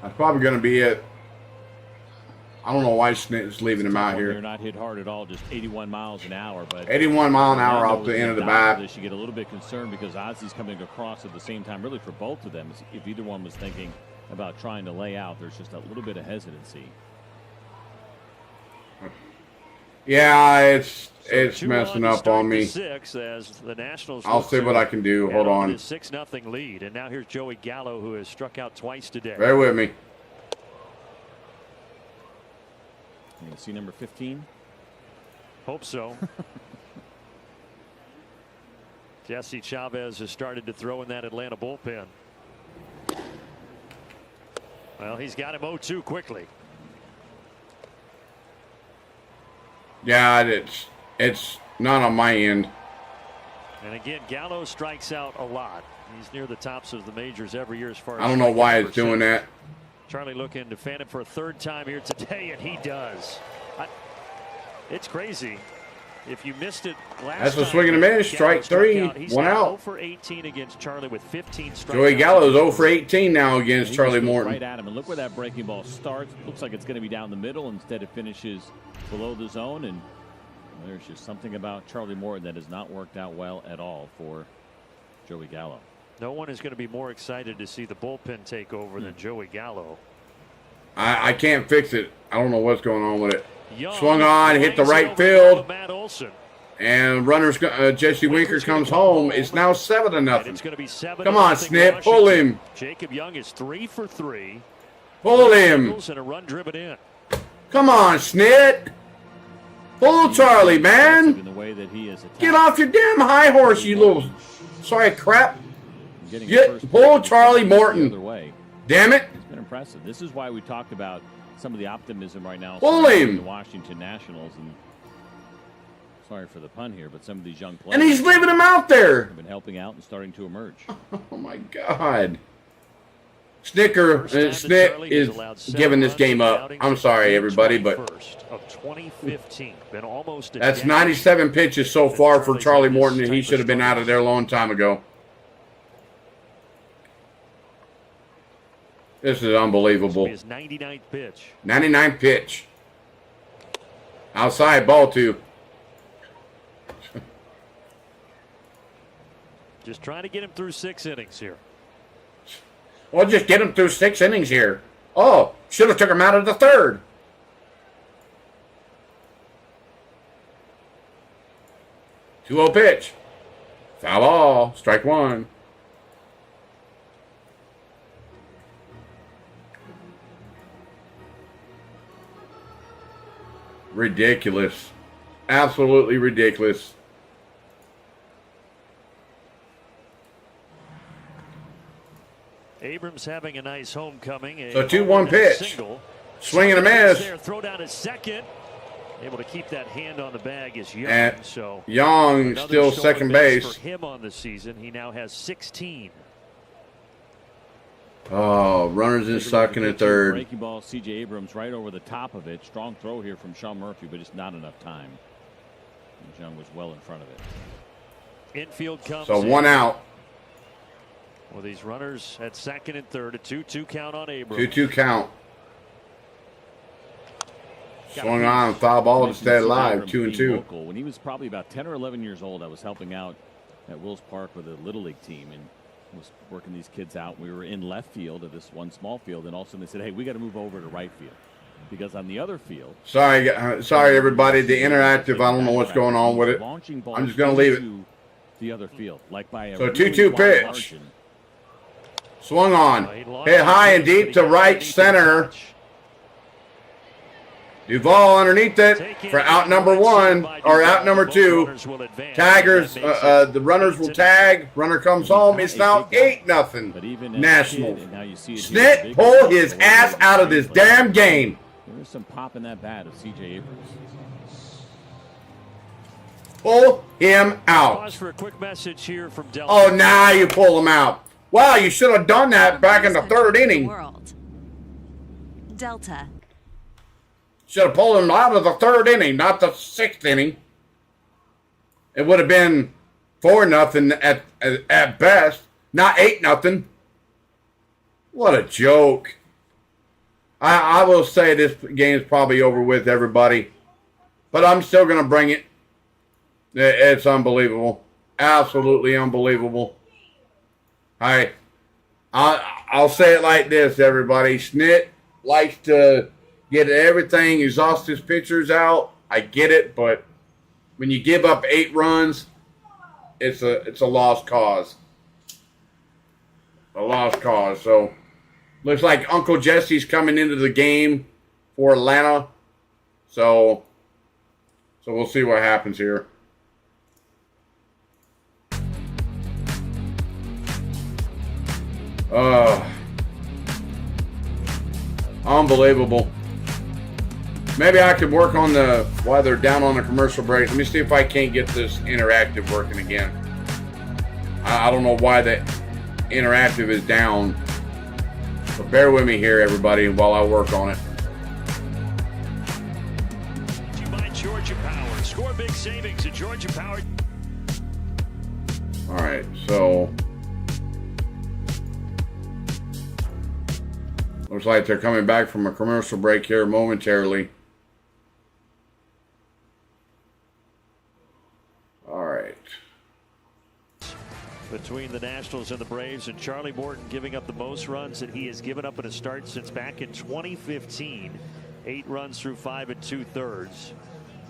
That's probably going to be it. I don't know why Snit's leaving him out here. They're not hit hard at all, just 81 miles an hour. But 81 mile an hour off the end of the bat. You get a little bit concerned because Ozzy's coming across at the same time, really for both of them. If either one was thinking about trying to lay out, there's just a little bit of hesitancy. Yeah, it's messing up on me. As the Nationals I'll see what I can do. Hold on. 6-0 lead, and now here's Joey Gallo, who has struck out twice today. Bear with me. You can see number 15. Hope so. Jesse Chavez has started to throw in that Atlanta bullpen. Well, he's got him 0-2 quickly. Yeah, it's not on my end. And again, Gallo strikes out a lot. He's near the tops of the majors every year as far as. I don't know why it's doing that. Charlie looking to fan it for a third time here today, and he does. It's crazy. If you missed it last That's a time, swing and a miss. Strike three. He's 1 out. 0 for 18 against Charlie with 15 strikes. Joey Gallo's 0 for 18 now against Charlie Morton. Right at him, and look where that breaking ball starts. Looks like it's going to be down the middle. Instead, it finishes below the zone, and there's just something about Charlie Morton that has not worked out well at all for Joey Gallo. No one is going to be more excited to see the bullpen take over than Joey Gallo. I can't fix it. I don't know what's going on with it. Swung on, hit the right field. And runners, Jesse Winker comes home. It's now 7-0. It's going to be 7. Come on, Snip, pull him. Jacob Young is 3 for 3. Pull him. And a run driven in. Come on, Snit. Pull Charlie, man. In the way that he is Get off your damn high horse, you little sorry crap. Pull Charlie Morton. Damn it. It's been impressive. This is why we talked about some of the optimism right now. Pull him. The Washington Nationals, and sorry for the pun here, but some of these young players. And he's leaving him out there. Have been helping out and starting to emerge. Oh my God. Snit is giving this game up. I'm sorry, everybody, but of 2015. Been almost that's 97 pitches so far for Charlie Morton, and he should have been out of there a long time ago. This is unbelievable. His 99th pitch. 99th pitch. Outside, ball 2. Just trying to get him through 6 innings here. Well, just get him through 6 innings here. Oh, should have took him out of the 3rd. Two-0 pitch. Foul ball. Strike 1. Ridiculous. Absolutely ridiculous. Abrams having a nice homecoming. So 2-1 pitch. Swing and a miss. There, throw down his second. Able to keep that hand on the bag is Young. And so Young still second base. For him on the season, he now has 16. Oh, runners in second and 3rd. Breaking ball, C.J. Abrams right over the top of it. Strong throw here from Sean Murphy, but just not enough time. And Young was well in front of it. Infield comes. So 1 out. Well, these runners at second and 3rd, a 2-2 count on Abrams. 2-2 count. Swung on, foul ball to stay alive. 2-2. When he was probably about 10 or 11 years old, I was helping out at Wills Park with a Little League team and was working these kids out. We were in left field of this one small field, and all of a sudden they said, hey, we got to move over to right field. because on the other field. Sorry, everybody. The interactive, I don't know what's going on with it. I'm just going to leave it. The other field, like by a so really 2-2 wide pitch. margin. Swung on. Hit high and deep to right center. Duvall underneath it for out number 1 or out number 2. Taggers, the runners will tag. Runner comes home. It's now 8-0 Nationals. Snit pull his ass out of this damn game. There's some pop in that bat of C.J. Abrams. Pull him out. Pause for a quick message here from Delta. Oh, now you pull him out. Wow, you should have done that back in the 3rd inning. Delta. Should have pulled him out of the 3rd inning, not the 6th inning. It would have been 4-0 at best, not 8-0. What a joke. I will say this game's probably over with, everybody. But I'm still going to bring it. It's unbelievable. Absolutely unbelievable. I'll say it like this, everybody. Snit likes to get everything, exhaust his pitchers out. I get it, but when you give up 8 runs, it's a lost cause. A lost cause. So looks like Uncle Jesse's coming into the game for Atlanta. So we'll see what happens here. Unbelievable. Maybe I could work on while they're down on the commercial break. Let me see if I can't get this interactive working again. I don't know why that interactive is down. But bear with me here, everybody, while I work on it. By Georgia Power. Score big savings at Georgia Power. All right, so looks like they're coming back from a commercial break here momentarily. All right. Between the Nationals and the Braves, and Charlie Morton giving up the most runs that he has given up in a start since back in 2015. 8 runs through 5 2/3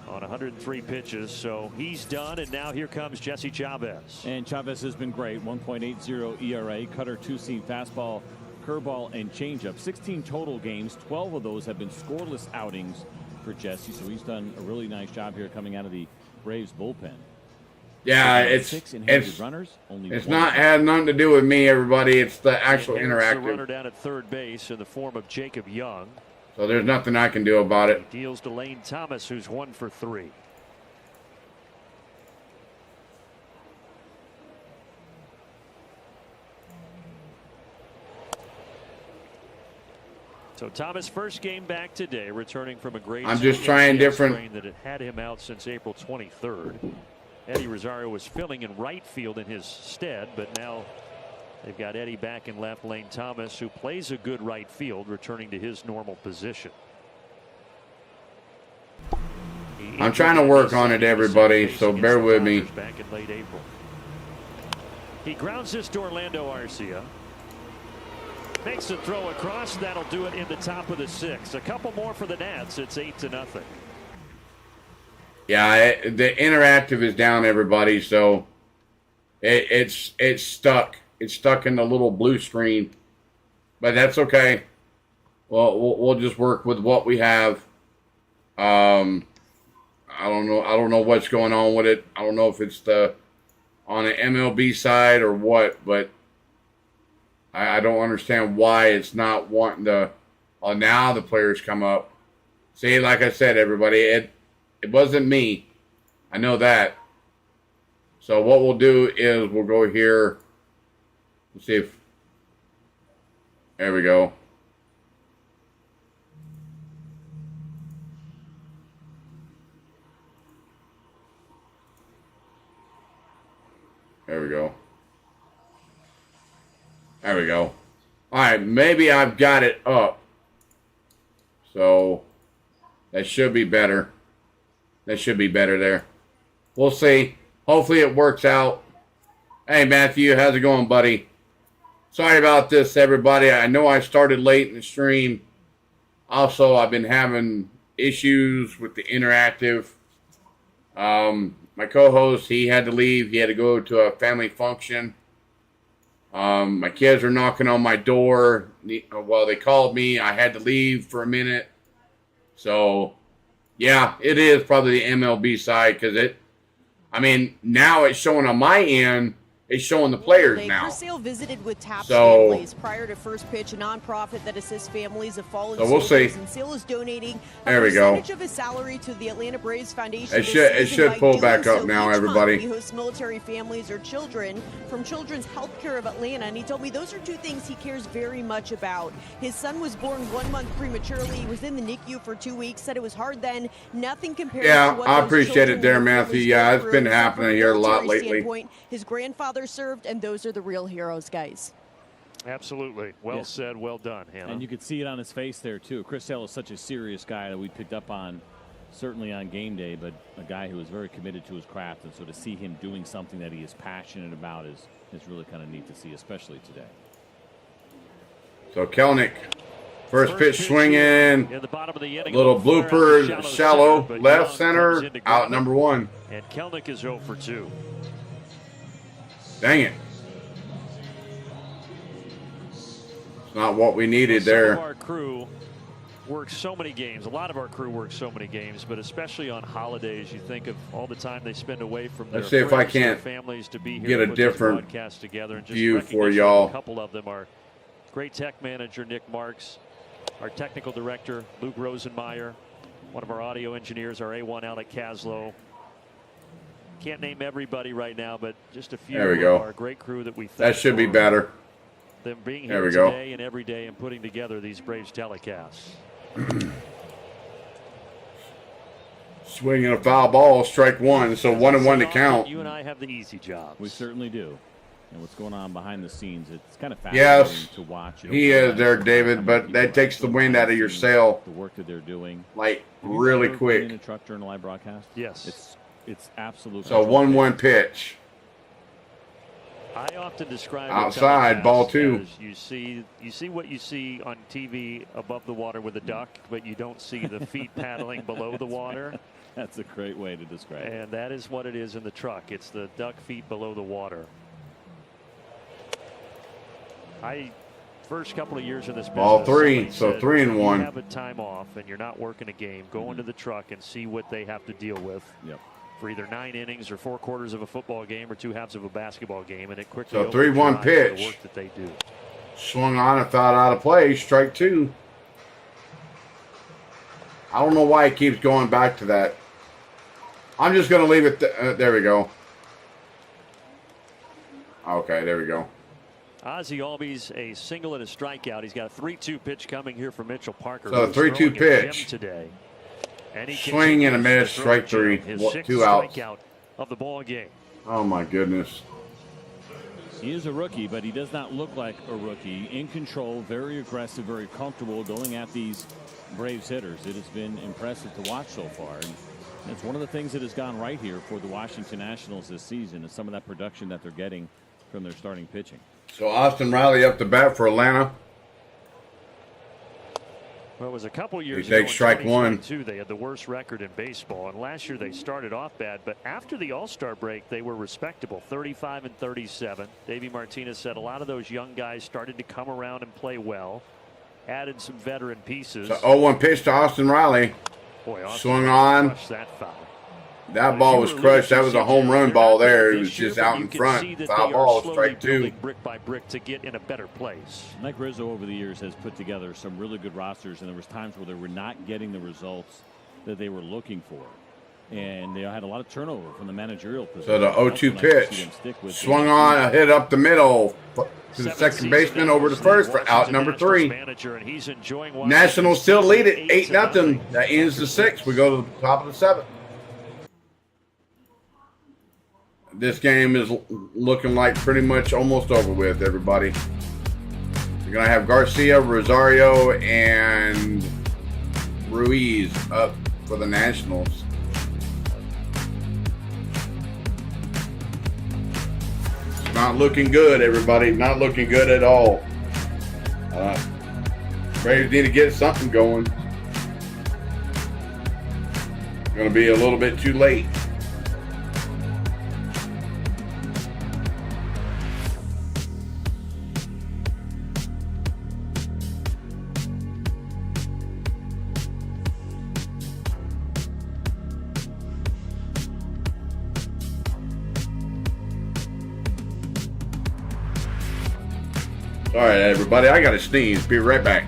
on 103 pitches. So he's done, and now here comes Jesse Chavez. And Chavez has been great. 1.80 ERA, cutter, 2-seam fastball, curveball, and changeup. 16 total games. 12 of those have been scoreless outings for Jesse. So he's done a really nice job here coming out of the Braves bullpen. Yeah, it's runners, only it's not had nothing to do with me, everybody. It's the actual The interactive. runner down at third base in the form of Jacob Young. So there's nothing I can do about it. He deals to Lane Thomas, who's 1 for 3. So Thomas' first game back today, returning from a grade. I'm just trying different. Strain that had had him out since April 23rd. Eddie Rosario was filling in right field in his stead, but now they've got Eddie back in left. Lane Thomas, who plays a good right field, returning to his normal position. I'm trying to work on it, everybody, so bear with me. Back in late April. He grounds this to Orlando Arcia. Makes the throw across. That'll do it in the top of the 6th. A couple more for the Nats. It's 8-0. Yeah, the interactive is down, everybody. So it's stuck. It's stuck in the little blue screen, but that's okay. Well, we'll just work with what we have. I don't know. I don't know what's going on with it. I don't know if it's on the MLB side or what, but I don't understand why it's not wanting to. Well, now the players come up. See, like I said, everybody, it wasn't me. I know that. So what we'll do is we'll go here. Let's see if. There we go. There we go. There we go. All right, maybe I've got it up. So that should be better. That should be better there. We'll see. Hopefully it works out. Hey, Matthew, how's it going, buddy? Sorry about this, everybody. I know I started late in the stream. Also, I've been having issues with the interactive. My co-host, he had to leave. He had to go to a family function. My kids are knocking on my door. Well, they called me. I had to leave for a minute. So, yeah, it is probably the MLB side because now it's showing on my end. It's showing the players now. Chris Sale visited with TAPS So- families prior to first pitch, a nonprofit that assists families of fallen So we'll soldiers. see. And Sale is donating There a we go. percentage of his salary to the Atlanta Braves Foundation. It this should season by pull doing back up so now, each everybody. month. He hosts military families or children from Children's Healthcare of Atlanta, and he told me those are two things he cares very much about. His son was born 1 month prematurely. He was in the NICU for 2 weeks. Said it was hard then. Nothing compares Yeah, to what I those appreciate it children there, and their Matthew. families Yeah, go it's through. been So happening from here a lot military lately. standpoint, his grandfather served, and those are the real heroes, guys. Absolutely. Well said. Well done, Hannah. And you could see it on his face there, too. Chris Sale is such a serious guy that we picked up on, certainly on game day, but a guy who is very committed to his craft. And so to see him doing something that he is passionate about is really kind of neat to see, especially today. So Kelnick, first pitch swinging. in the bottom of the inning. Little blooper, shallow, center, but left Young center, comes in to out grab it. number 1. And Kelnick is 0 for 2. Dang it. It's not what we needed Some there. of our crew works so many games. A lot of our crew works so many games, but especially on holidays, you think of all the time they spend away from their Let's see if I friends, their can't families to be here get to a put this different broadcast together. And just view for recognition of y'all. A couple of them are great tech manager Nick Marks, our technical director Luke Rosenmeyer, one of our audio engineers, our A1 Alec Caslow. Can't name everybody right now, but just a few There we of go. our great crew that we thank That should be for better. them being There here we go. today and every day and putting together these Braves telecasts. Swinging a foul ball, strike 1. So 1-1 to count. You and I have the easy jobs. We certainly do. And what's going on behind the scenes, it's kind of Yes, fascinating to watch. You he don't is realize there, how David, many but people that are takes the actually wind out of your behind the sail. scenes, the work that they're doing. Like, Have you really ever been in quick. a truck during a live broadcast? Yes. It's absolutely. So 1-1 pitch. I often describe Outside, it ball 2. as you see what you see on TV above the water with a duck, but you don't see the feet paddling below the water. That's a great way to describe it. And that is what it is in the truck. It's the duck feet below the water. First couple of years in this business, Ball 3, somebody so said, 3-1. You have a time off and you're not working a game. Go into the truck and see what they have to deal with. Yep. For either 9 innings or 4 quarters of a football game or 2 halves of a basketball game, and it quickly So opens your 3-1 eyes to the pitch. work that they do. Swung on and fouled out of play. Strike 2. I don't know why he keeps going back to that. I'm just going to leave it. There we go. Okay, there we go. Ozzie Albies a single and a strikeout. He's got a 3-2 pitch coming here from Mitchell Parker. So, who's 3-2 throwing at pitch. Jim today. And he Swing and a continues miss, to throw strike at Jim. 3. His 6th 2 outs. strikeout of the ball game. Oh, my goodness. He is a rookie, but he does not look like a rookie. In control, very aggressive, very comfortable going at these Braves hitters. It has been impressive to watch so far. And it's one of the things that has gone right here for the Washington Nationals this season is some of that production that they're getting from their starting pitching. So Austin Riley up to bat for Atlanta. Well, it was a couple years He ago takes in strike 1. 2022, they had the worst record in baseball, and last year they started off bad, but after the All-Star break they were respectable, 35 and 37. Davey Martinez said a lot of those young guys started to come around and play well, added some veteran pieces. So 0-1 pitch to Austin Riley. Boy, Austin Swung on. crushed that foul. That ball was crushed. That was a home run ball there. It was just out in front. Foul ball, strike 2. Brick by brick to get in a better place. Mike Rizzo over the years has put together some really good rosters, and there was times where they were not getting the results that they were looking for. And they had a lot of turnover from the managerial position. So the 0-2 pitch. Swung on, a hit up the middle to the second baseman over to first for out number 3. Nationals still lead it 8-0. That ends the 6th. We go to the top of the 7th. This game is looking like pretty much almost over with, everybody. You're going to have Garcia, Rosario, and Ruiz up for the Nationals. It's not looking good, everybody. Not looking good at all. Braves need to get something going. Going to be a little bit too late. All right, everybody, I got to sneeze. Be right back.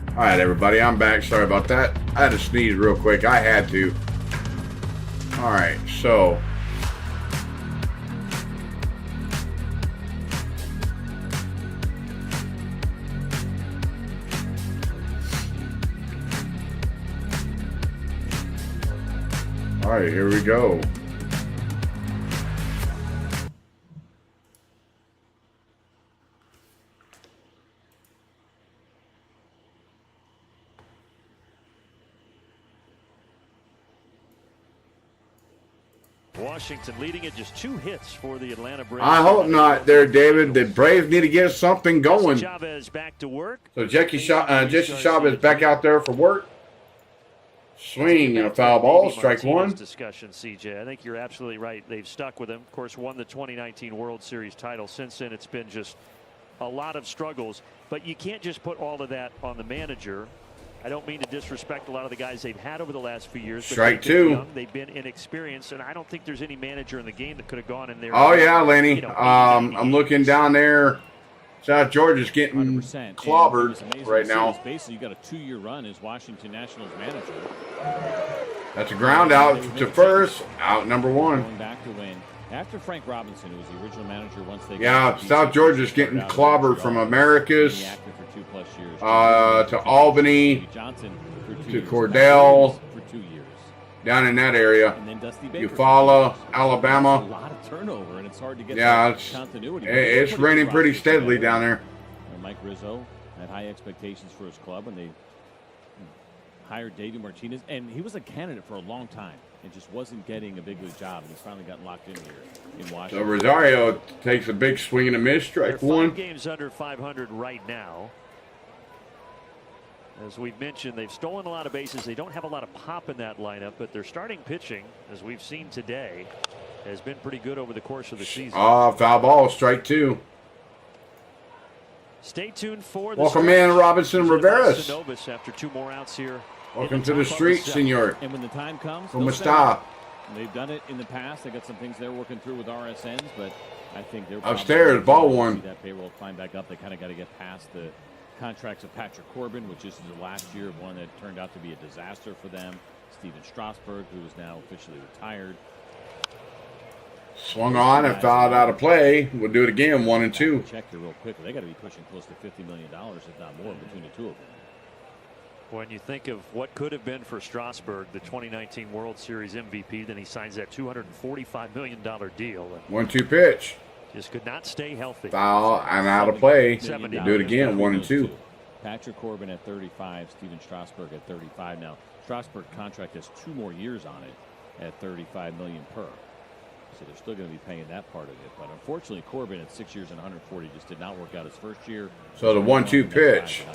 All right, everybody, I'm back. Sorry about that. I had to sneeze real quick. I had to. All right, so all right, here we go. Washington leading it, just 2 hits for the Atlanta Braves. I hope not there, David. The Braves need to get something going. Chavez back to work. So Jesse Chavez back out there for work. Swing and a foul ball, strike one. Discussion, CJ. I think you're absolutely right. They've stuck with him. Of course, won the 2019 World Series title. Since then, it's been just a lot of struggles. But you can't just put all of that on the manager. I don't mean to disrespect a lot of the guys they've had over the last few years. But strike two. Young, they've been inexperienced, and I don't think there's any manager in the game that could have gone in there. Oh yeah, Lenny. I'm looking down there. South Georgia's getting clobbered right now. Basically, you got a 2-year run as Washington Nationals manager. That's a ground out to first. Out number 1. Going back to win. After Frank Robinson, who was the original manager, once they South Georgia's getting clobbered from Americas to Albany to Cordell down in that area. Eufaula, Alabama. A lot of turnover, and it's hard to get continuity. It's raining pretty steadily down there. Mike Rizzo had high expectations for his club, and they hired Davey Martinez, and he was a candidate for a long time and just wasn't getting a big league job, and he's finally gotten locked in here in Washington. So Rosario takes a big swing and a miss, strike They're 1. 5 games under 500 right now. As we've mentioned, they've stolen a lot of bases. They don't have a lot of pop in that lineup, but their starting pitching, as we've seen today, has been pretty good over the course of the season. Foul ball, strike 2. Stay tuned for the welcome in Robinson Riveras. After 2 more outs here. Welcome to the street, senor. And when the time comes, ¿Cómo está? They've done it in the past. They got some things they're working through with RSNs, but I think they're upstairs. Ball 1. That payroll climb back up. They kind of got to get past the contracts of Patrick Corbin, which is the last year of one that turned out to be a disaster for them. Steven Strasburg, who is now officially retired. Swung on and fouled out of play. We'll do it again, 1 and 2. Check here real quickly. They got to be pushing close to $50 million, if not more, between the two of them. When you think of what could have been for Strasburg, the 2019 World Series MVP, then he signs that $245 million deal. 1-2 pitch. Just could not stay healthy. Foul and out of play. We'll do it again, 1 and 2. Patrick Corbin at 35, Steven Strasburg at 35. Now, Strasburg contract has 2 more years on it at $35 million per. So they're still going to be paying that part of it. But unfortunately, Corbin at 6 years and 140 just did not work out his first year. So the 1-2 pitch.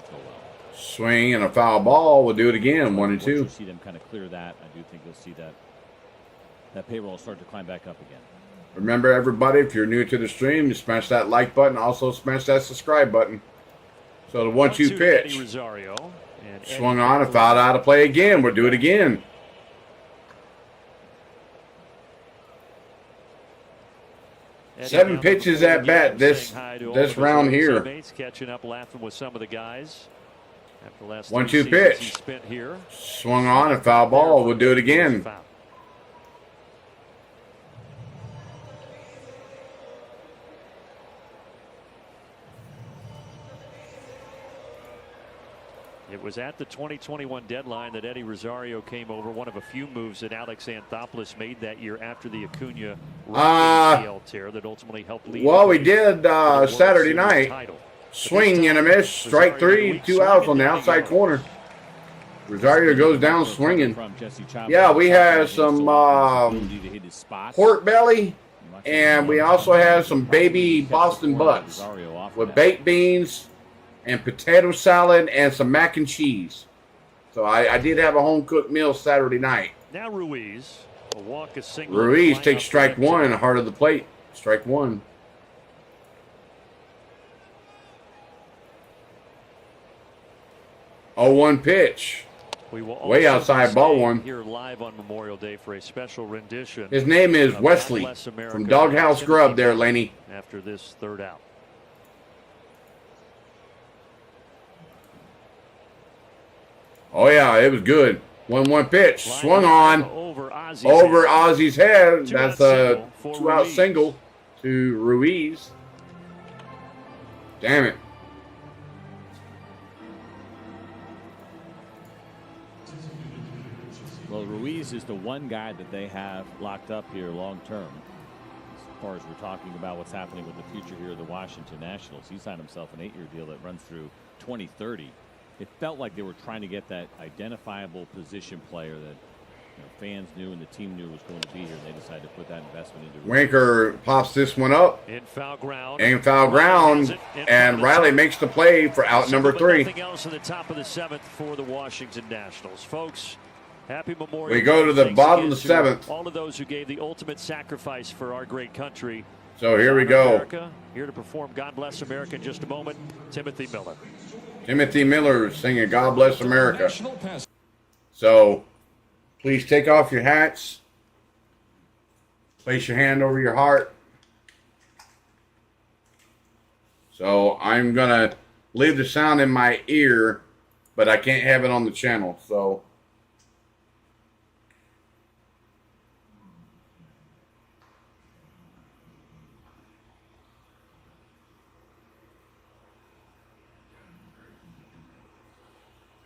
Swing and a foul ball. We'll do it again, 1 and 2. You'll see them kind of clear that. I do think you'll see that payroll start to climb back up again. Remember, everybody, if you're new to the stream, smash that like button. Also, smash that subscribe button. So the 1-2 pitch. Swung on and fouled out of play again. We'll do it again. Seven pitches at bat this round here. Catching up, laughing with some of the guys. After the last 1-2 pitch. Swung on and foul ball. We'll do it again. It was at the 2021 deadline that Eddie Rosario came over. One of a few moves that Alex Anthopoulos made that year after the Acuna ACL tear that ultimately helped lead. Well, we did Saturday night. Swing and a miss. Strike three. 2 outs on the outside corner. Rosario goes down swinging. Yeah, we have some pork belly, and we also have some baby Boston butts with baked beans and potato salad and some mac and cheese. So I did have a home-cooked meal Saturday night. Now Ruiz. A walk, a single. Ruiz takes strike one in the heart of the plate. Strike one. Oh, 1 pitch. We will Way outside ball one. Here live on Memorial Day for a special rendition. His name is Wesley from Doghouse Grub there, Laney. After this third out. Oh, yeah, it was good. 1-1 pitch. Swung on over Ozzy's head. That's a 2-out single to Ruiz. Damn it. Well, Ruiz is the one guy that they have locked up here long term. As far as we're talking about what's happening with the future here of the Washington Nationals, he signed himself an 8-year deal that runs through 2030. It felt like they were trying to get that identifiable position player that fans knew and the team knew was going to be here. And they decided to put that investment into. Winker pops this one up. In foul ground. And Riley makes the play for out number 3. Nothing else in the top of the 7th for the Washington Nationals, folks. Happy Memorial Day. We go to the bottom of the 7th. All of those who gave the ultimate sacrifice for our great country. So here we go. America, here to perform God Bless America in just a moment, Timothy Miller. Timothy Miller singing God Bless America. So please take off your hats. Place your hand over your heart. So I'm going to leave the sound in my ear, but I can't have it on the channel. So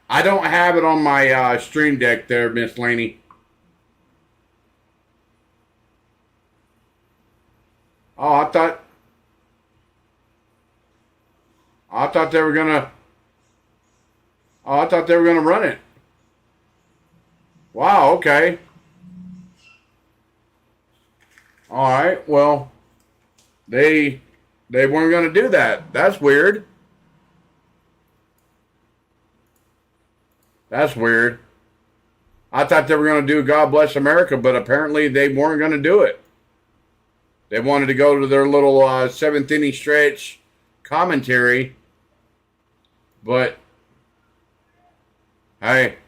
I don't have it on my stream deck there, Miss Laney. Oh, I thought they were gonna. Oh, I thought they were gonna run it. Wow. Okay. All right. Well, they weren't gonna do that. That's weird. That's weird. I thought they were going to do God Bless America, but apparently they weren't going to do it. They wanted to go to their little 7th inning stretch commentary. But, hey.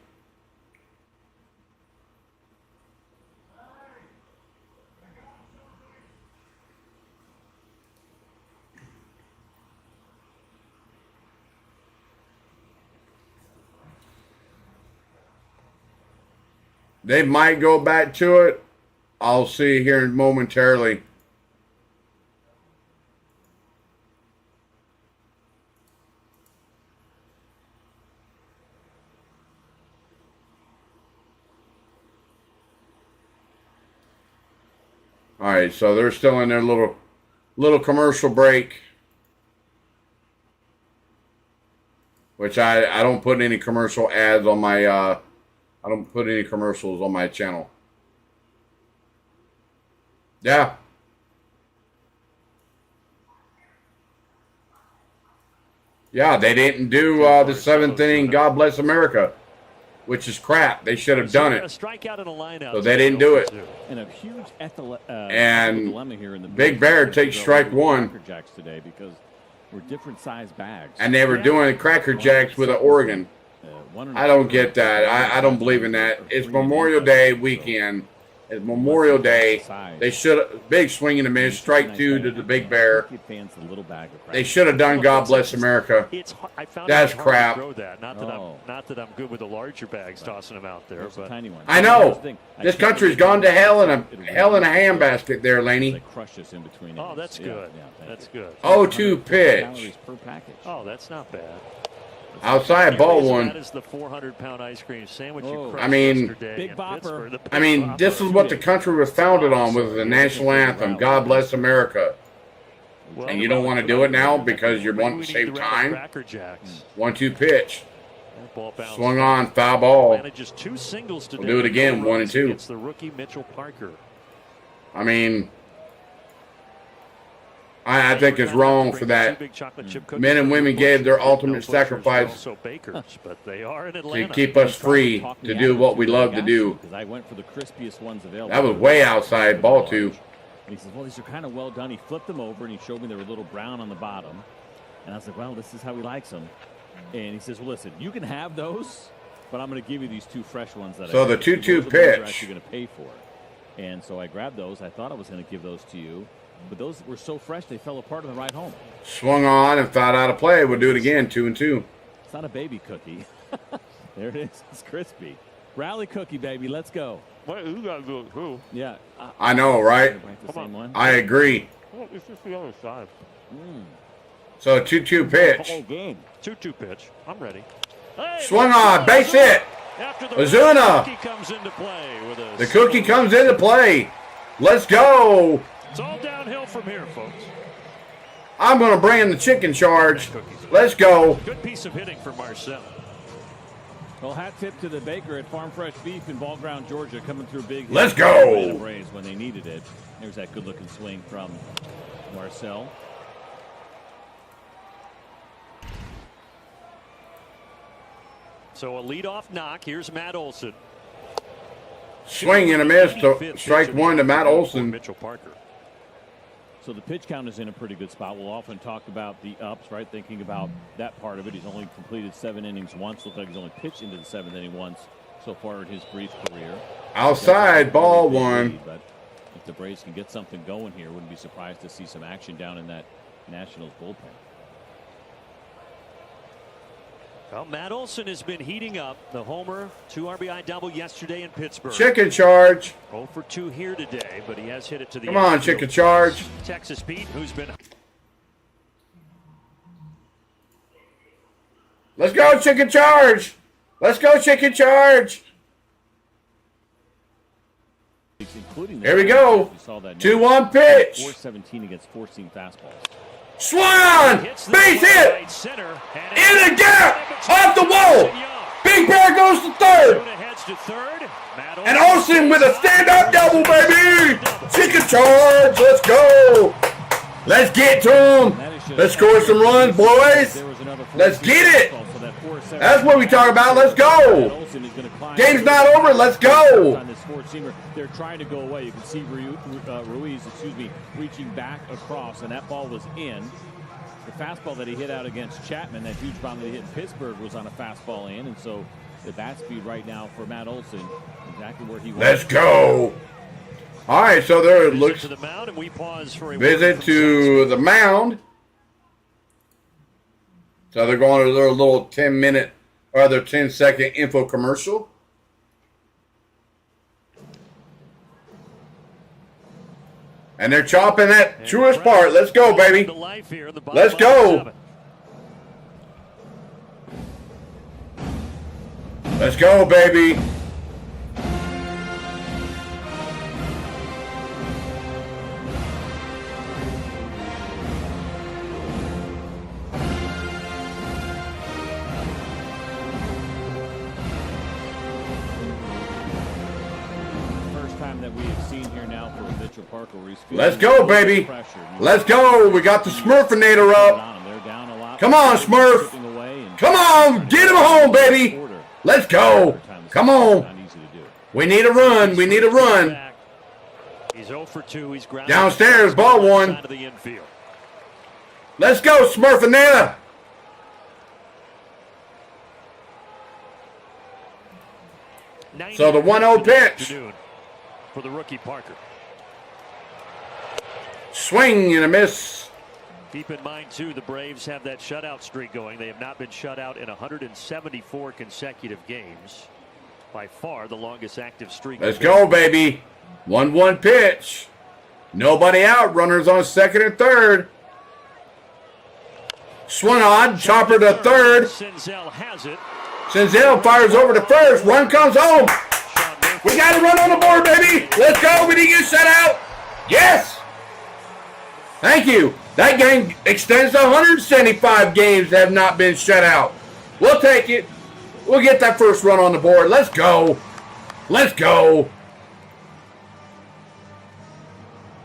They might go back to it. I'll see here momentarily. All right, so they're still in their little commercial break, which I don't put any commercial ads on my I don't put any commercials on my channel. Yeah. Yeah, they didn't do the 7th inning God Bless America, which is crap. They should have done it. So they didn't do it. And a huge and Big Bear takes strike 1. Today because we're different size bags. And they were doing Cracker Jacks with an Oregon. I don't get that. I don't believe in that. It's Memorial Day weekend. It's Memorial Day. They should big swing and a miss, strike 2 to the Big Bear. They should have done God Bless America. That's crap. Not that I'm good with the larger bags tossing them out there, but I know this country's gone to hell in a handbasket there, Laney. Oh, that's good. That's good. 0-2 pitch. Oh, that's not bad. Outside ball 1. That is the 400-pound ice cream sandwich you crushed I mean, this is what the country was founded on with the national anthem, God Bless America. and you don't want to do it now because you want to save time. 1-2 pitch. Swung on, foul ball. Just 2 singles today. We'll do it again, 1 and 2. It's the rookie Mitchell Parker. I mean, I think it's wrong for that. Men and women gave their ultimate sacrifice to keep us free to do what we love to do. I went for the crispiest ones available. That was way outside, ball 2. And he says, well, these are kind of well done. He flipped them over, and he showed me they were a little brown on the bottom. And I was like, well, this is how he likes them. And he says, well, listen, you can have those, but I'm going to give you these 2 fresh ones. That so the 2-2 pitch. You're actually going to pay for. And so I grabbed those. I thought I was going to give those to you. But those were so fresh, they fell apart on the ride home. Swung on and fouled out of play. We'll do it again, 2 and 2. It's not a baby cookie. There it is. It's crispy. Rally cookie, baby. Let's go. What you got to do it too? Yeah. I know, right? I agree. Well, it's just the other side. So 2-2 pitch. Whole game. 2-2 pitch. I'm ready. Hey, Swung on, base hit. Ozuna. The cookie comes into play. Let's go. It's all downhill from here, folks. I'm going to bring in the chicken charge. Let's go. Good piece of hitting for Marcel. Well, hat tip to the baker at Farm Fresh Beef in Ball Ground, Georgia, coming through big. Let's go. When they needed it. There's that good-looking swing from Marcel. So a leadoff knock. Here's Matt Olson. Swing and a miss to strike 1 to Matt Olson. Mitchell Parker. So the pitch count is in a pretty good spot. We'll often talk about the ups, right? Thinking about that part of it. He's only completed 7 innings once. Looks like he's only pitched into the 7th inning once so far in his brief career. Outside, ball 1. But if the Braves can get something going here, wouldn't be surprised to see some action down in that Nationals bullpen. Well, Matt Olson has been heating up. The homer, 2 RBI double yesterday in Pittsburgh. Chicken charge. 0 for 2 here today, but he has hit it to the. Come on, chicken charge. Texas Pete, who's been. Let's go, chicken charge. Let's go, chicken charge. Here we go. 2-1 pitch. 417 against 14 fastballs. Swung! Base hit! In the gap! Off the wall! Big Bear goes to third! And Olsen with a stand-up double, baby! Chicken charge! Let's go! Let's get to him! Let's score some runs, boys! Let's get it! That's what we talk about. Let's go! Game's not over. Let's go! They're trying to go away. You can see Ruiz, reaching back across, and that ball was in. The fastball that he hit out against Chapman, that huge bomb that he hit in Pittsburgh, was on a fastball in, and so the bat speed right now for Matt Olson, exactly where he wants. Let's go! All right, so there looks. To the mound, and we pause for a visit to the mound. So they're going to their little 10-minute or their 10-second info commercial. And they're chopping that truest part. Let's go, baby. Let's go. Let's go, baby. Let's go, baby. Let's go. We got the Smurfinator up. Come on, Smurf. Come on. Get him home, baby. Let's go. Come on. We need a run. We need a run. He's 0 for 2. He's downstairs, ball 1. Let's go, Smurfinator. So the 1-0 pitch. For the rookie Parker. Swing and a miss. Keep in mind, too, the Braves have that shutout streak going. They have not been shut out in 174 consecutive games. By far the longest active streak. Let's go, baby. 1-1 pitch. Nobody out. Runners on second and third. Swung on. Chopper to third. Senzel has it. Senzel fires over to first. Run comes home. We got a run on the board, baby. Let's go. We didn't get shut out. Yes. Thank you. That game extends to 175 games that have not been shut out. We'll take it. We'll get that first run on the board. Let's go. Let's go.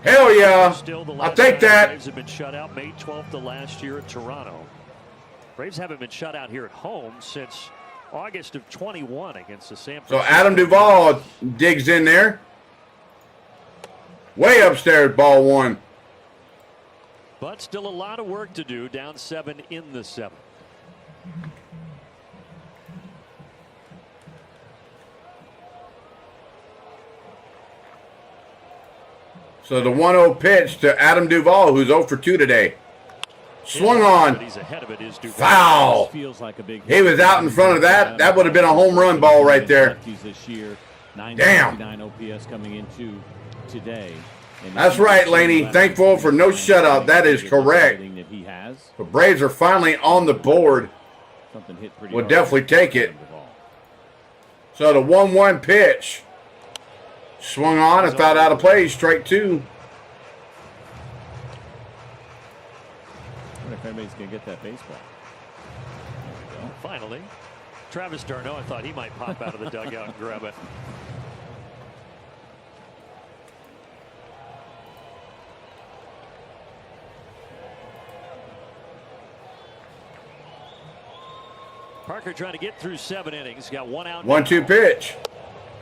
Hell yeah. I'll take that. Braves have been shut out May 12th of last year at Toronto. Braves haven't been shut out here at home since August of 21 against the San Francisco. So Adam Duvall digs in there. Way upstairs, ball one. But still a lot of work to do. Down 7 in the 7th. So the 1-0 pitch to Adam Duvall, who's 0 for 2 today. Swung on. Foul. Feels like a big he was out in front of that. That would have been a home run ball right there. Damn. OPS coming into today. That's right, Laney. Thankful for no shutout. That is correct. The Braves are finally on the board. We'll definitely take it. So the 1-1 pitch. Swung on and thought out of play. Strike 2. I wonder if anybody's going to get that baseball. Finally. Travis d'Arnaud, I thought he might pop out of the dugout and grab it. Parker trying to get through 7 innings. Got 1 out. 1-2 pitch.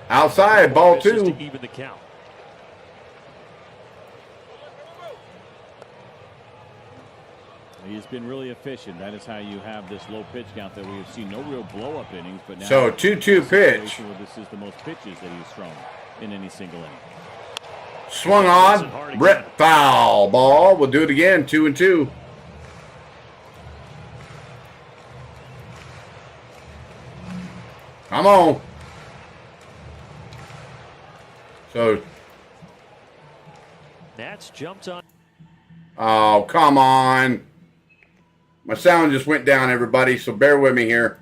Outside, ball 2. To even the count. He has been really efficient. That is how you have this low pitch count that we have seen no real blow-up innings. But now so 2-2 pitch. This is the most pitches that he's thrown in any single inning. Swung on. Brett foul ball. We'll do it again. 2-2. Come on. So. Nats jumped on. Oh, come on. My sound just went down, everybody, so bear with me here.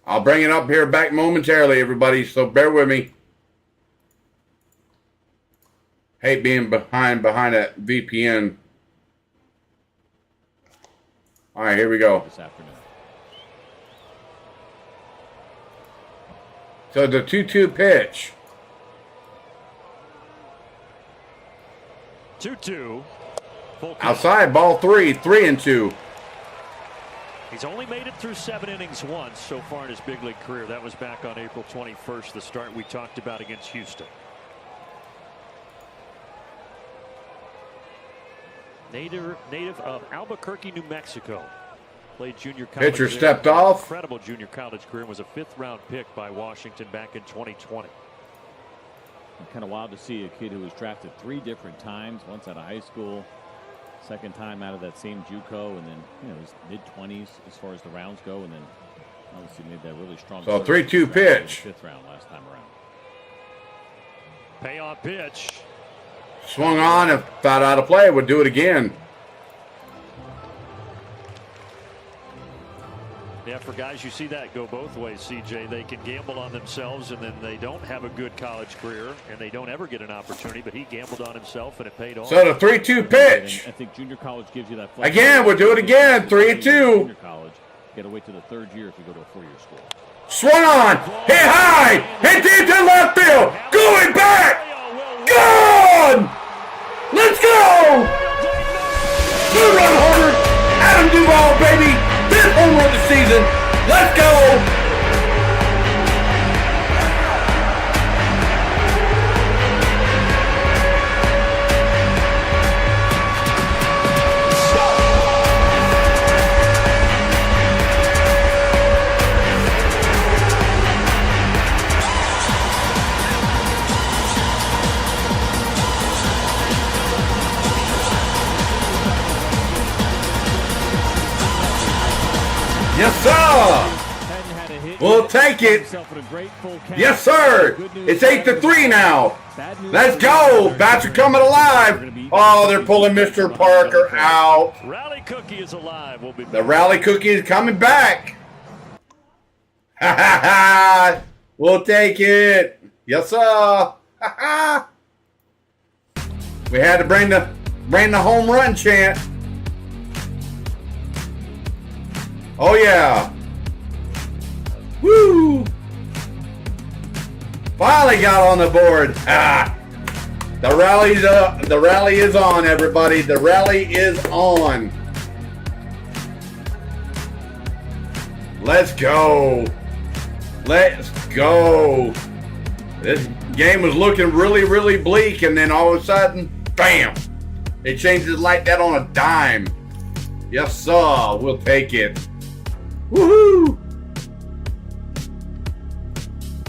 I'll bring it up here back momentarily, everybody, so bear with me. Hate being behind that VPN. All right, here we go. This afternoon. So the 2-2 pitch. 2-2. Outside, ball 3. 3-2. He's only made it through 7 innings once so far in his big league career. That was back on April 21st, the start we talked about against Houston. Native of Albuquerque, New Mexico. Played junior college. Pitcher stepped off. Incredible junior college career, and was a 5th-round pick by Washington back in 2020. Kind of wild to see a kid who was drafted 3 different times, once out of high school, second time out of that same JUCO, and then his mid-20s as far as the rounds go, and then obviously made that really strong. So 3-2 pitch. 5th round last time around. Payoff pitch. Swung on and thought out of play. Would do it again. Yeah, for guys, you see that go both ways, CJ. They can gamble on themselves, and then they don't have a good college career, and they don't ever get an opportunity. But he gambled on himself, and it paid off. So the 3-2 pitch. I think junior college gives you that. Again, we'll do it again. 3-2. Junior college, you got to wait to the 3rd year if you go to a 4-year school. Swung on. Hit high. Hit deep to left field. Going back. Gone. Let's go. 2-run homer. Adam Duvall, baby. 5th home run of the season. Let's go. Yes, sir. We'll take it. Yes, sir. It's 8-3 now. Let's go. Bats are coming alive. Oh, they're pulling Mr. Parker out. Rally Cookie is alive. The Rally Cookie is coming back. Ha ha ha. We'll take it. Yes, sir. We had to bring the home run chant. Oh yeah. Woo! Finally got on the board. The rally is on, everybody. The rally is on. Let's go. Let's go. This game was looking really, really bleak, and then all of a sudden, bam! It changes like that on a dime. Yes, sir. We'll take it. Woohoo!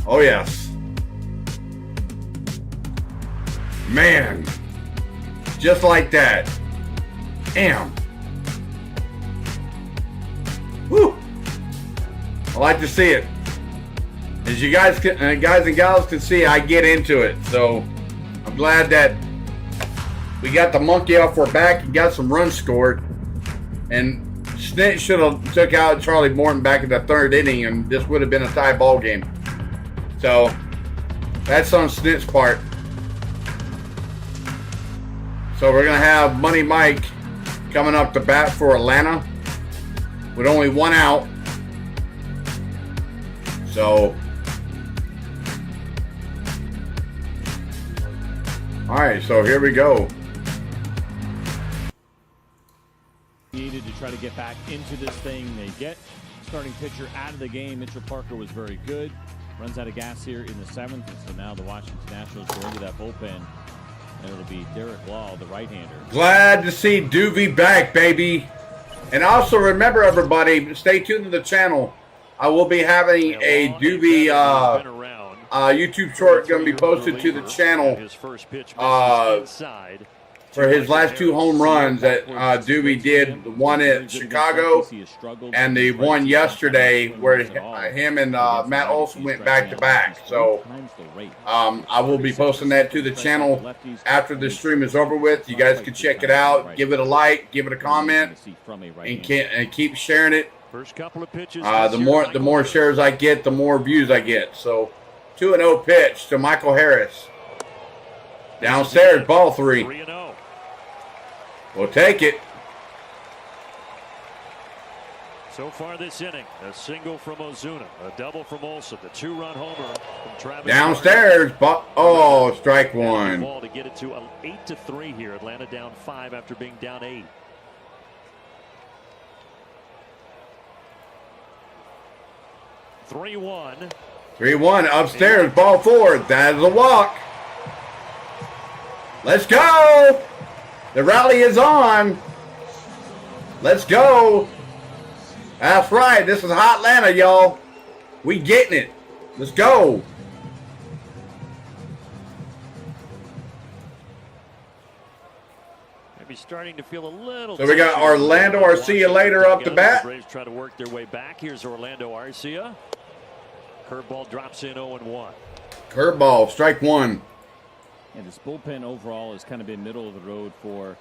Oh, yes. Man. Just like that. Damn. Woo! I like to see it. As you guys and gals can see, I get into it. So I'm glad that we got the monkey off our back and got some runs scored. And Snit should have took out Charlie Morton back in the third inning, and this would have been a tie ball game. So that's on Snit's part. So we're gonna have Money Mike coming up to bat for Atlanta with only one out. So, all right, so here we go. Needed to try to get back into this thing. They get starting pitcher out of the game. Mitchell Parker was very good. Runs out of gas here in the seventh, and so now the Washington Nationals go into that bullpen, and it'll be Derek Law, the right-hander. Glad to see Doovie back, baby. And also remember, everybody, stay tuned to the channel. I will be having a Doovie YouTube short going to be posted to the channel for his last two home runs that Doovie did. The one at Chicago and the one yesterday where him and Matt Olson went back-to-back. So I will be posting that to the channel after the stream is over with. You guys can check it out. Give it a like, give it a comment, and keep sharing it. First couple of pitches. The more shares I get, the more views I get. So 2-0 pitch to Michael Harris. Downstairs, ball 3. 3-0. We'll take it. So far this inning, a single from Ozuna, a double from Olson, the 2-run homer from Travis. Downstairs, strike one. Ball to get it to 8-3 here. Atlanta down 5 after being down 8. Three-one. 3-1 upstairs, ball 4. That is a walk. Let's go. The rally is on. Let's go. That's right. This is hot Atlanta, y'all. We getting it. Let's go. Maybe starting to feel a little. So we got Orlando Arcia later up the bat. The Braves try to work their way back. Here's Orlando Arcia. Curveball drops in 0-1. Curveball, strike 1. And this bullpen overall has kind of been middle of the road for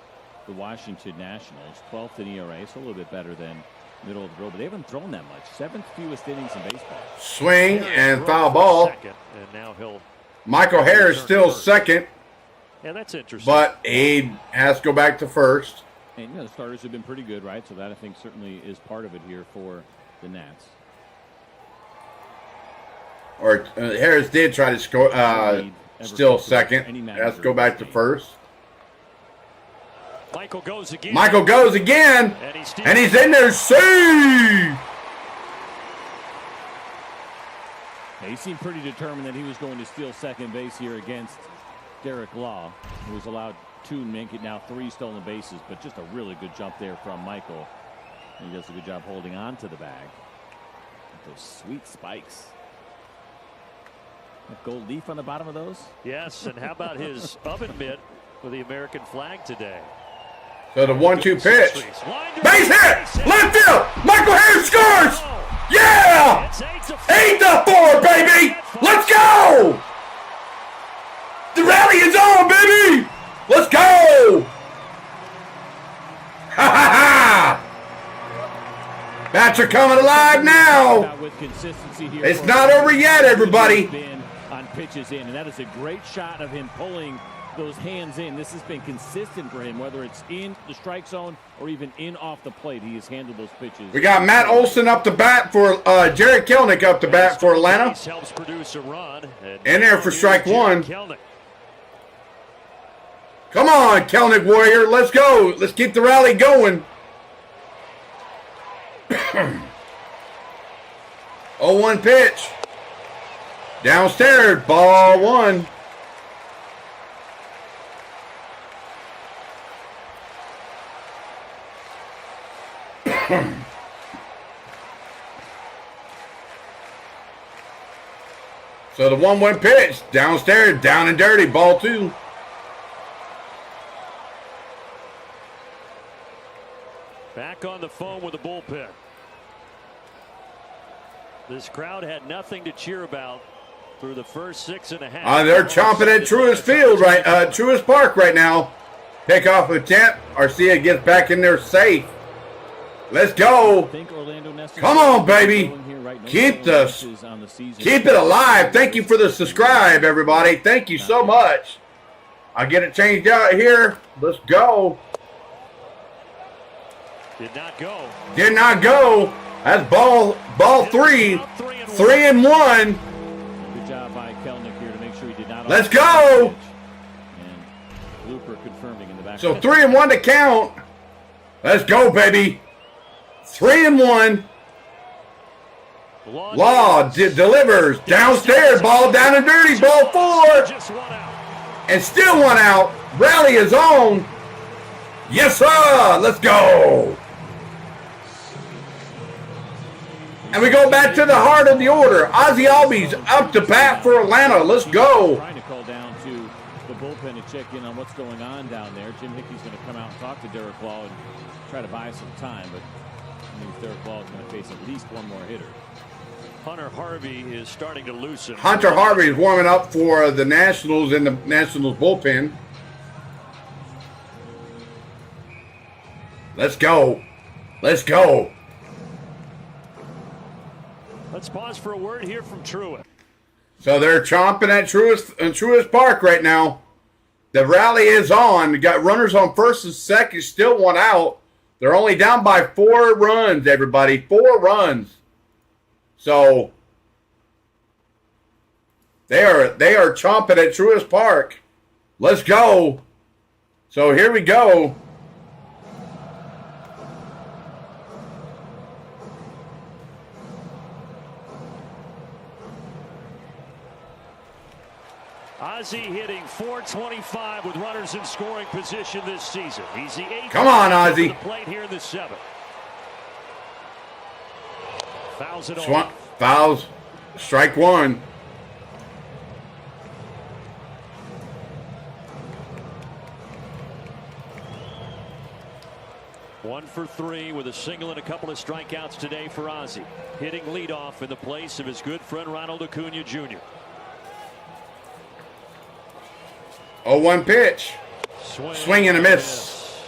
the Washington Nationals. 12th in ERA, so a little bit better than middle of the road, but they haven't thrown that much. 7th fewest innings in baseball. Swing and foul ball. Second, and now he'll Michael Harris still second. Yeah, that's interesting. But he has to go back to first. And the starters have been pretty good, right? So that I think certainly is part of it here for the Nats. Or Harris did try to score. Still second. Has to go back to first. Michael goes again. Michael goes again. And he's in there. See! He seemed pretty determined that he was going to steal second base here against Derek Law, who was allowed 2 and make it now 3 stolen bases. But just a really good jump there from Michael. And he does a good job holding on to the bag. With those sweet spikes. That gold leaf on the bottom of those? Yes, and how about his oven mitt with the American flag today? So the 1-2 pitch. Base hit! Left field! Michael Harris scores! Yeah! 8-4, baby! Let's go! The rally is on, baby! Let's go! Ha ha ha! Bats are coming alive now. With consistency here. It's not over yet, everybody. On pitches in, and that is a great shot of him pulling those hands in. This has been consistent for him, whether it's in the strike zone or even in off the plate. He has handled those pitches. We got Matt Olson up to bat for Jared Kelnick up to bat for Atlanta. Helps produce a run. In there for strike one. Come on, Kelnick Warrior. Let's go. Let's keep the rally going. 0-1 pitch. Downstairs, ball one. So the 1-1 pitch, downstairs, down and dirty, ball two. Back on the phone with the bullpen. This crowd had nothing to cheer about through the first 6.5. They're chomping at Truist Field Truist Park right now. Pickoff attempt. Arcia gets back in there safe. Let's go. Come on, baby. Keep it alive. Thank you for the subscribe, everybody. Thank you so much. I'll get it changed out here. Let's go. Did not go. Did not go. That's ball three. 3-1. Good job by Kelnick here to make sure he did not. Let's go. And Looper confirming in the back. So 3-1 to count. Let's go, baby. 3-1. Law delivers. Downstairs, ball down and dirty. Ball four. And still one out. Rally is on. Yes, sir. Let's go. And we go back to the heart of the order. Ozzie Albies up to bat for Atlanta. Let's go. Trying to call down to the bullpen to check in on what's going on down there. Jim Hickey's going to come out and talk to Derek Law and try to buy some time, but I mean, Derek Law is going to face at least one more hitter. Hunter Harvey is starting to loosen. Hunter Harvey is warming up for the Nationals in the Nationals bullpen. Let's go. Let's go. Let's pause for a word here from Truist. So they're chomping at Truist Park right now. The rally is on. We got runners on first and second, still one out. They're only down by 4 runs, everybody. 4 runs. So they are chomping at Truist Park. Let's go. So here we go. Ozzie hitting .425 with runners in scoring position this season. He's the 8th. Come on, Ozzie. The plate here in the 7th. Fouls it off. Fouls. Strike one. One for 3 with a single and a couple of strikeouts today for Ozzie. Hitting leadoff in the place of his good friend Ronald Acuna Jr. 0-1 pitch. Swing and a miss.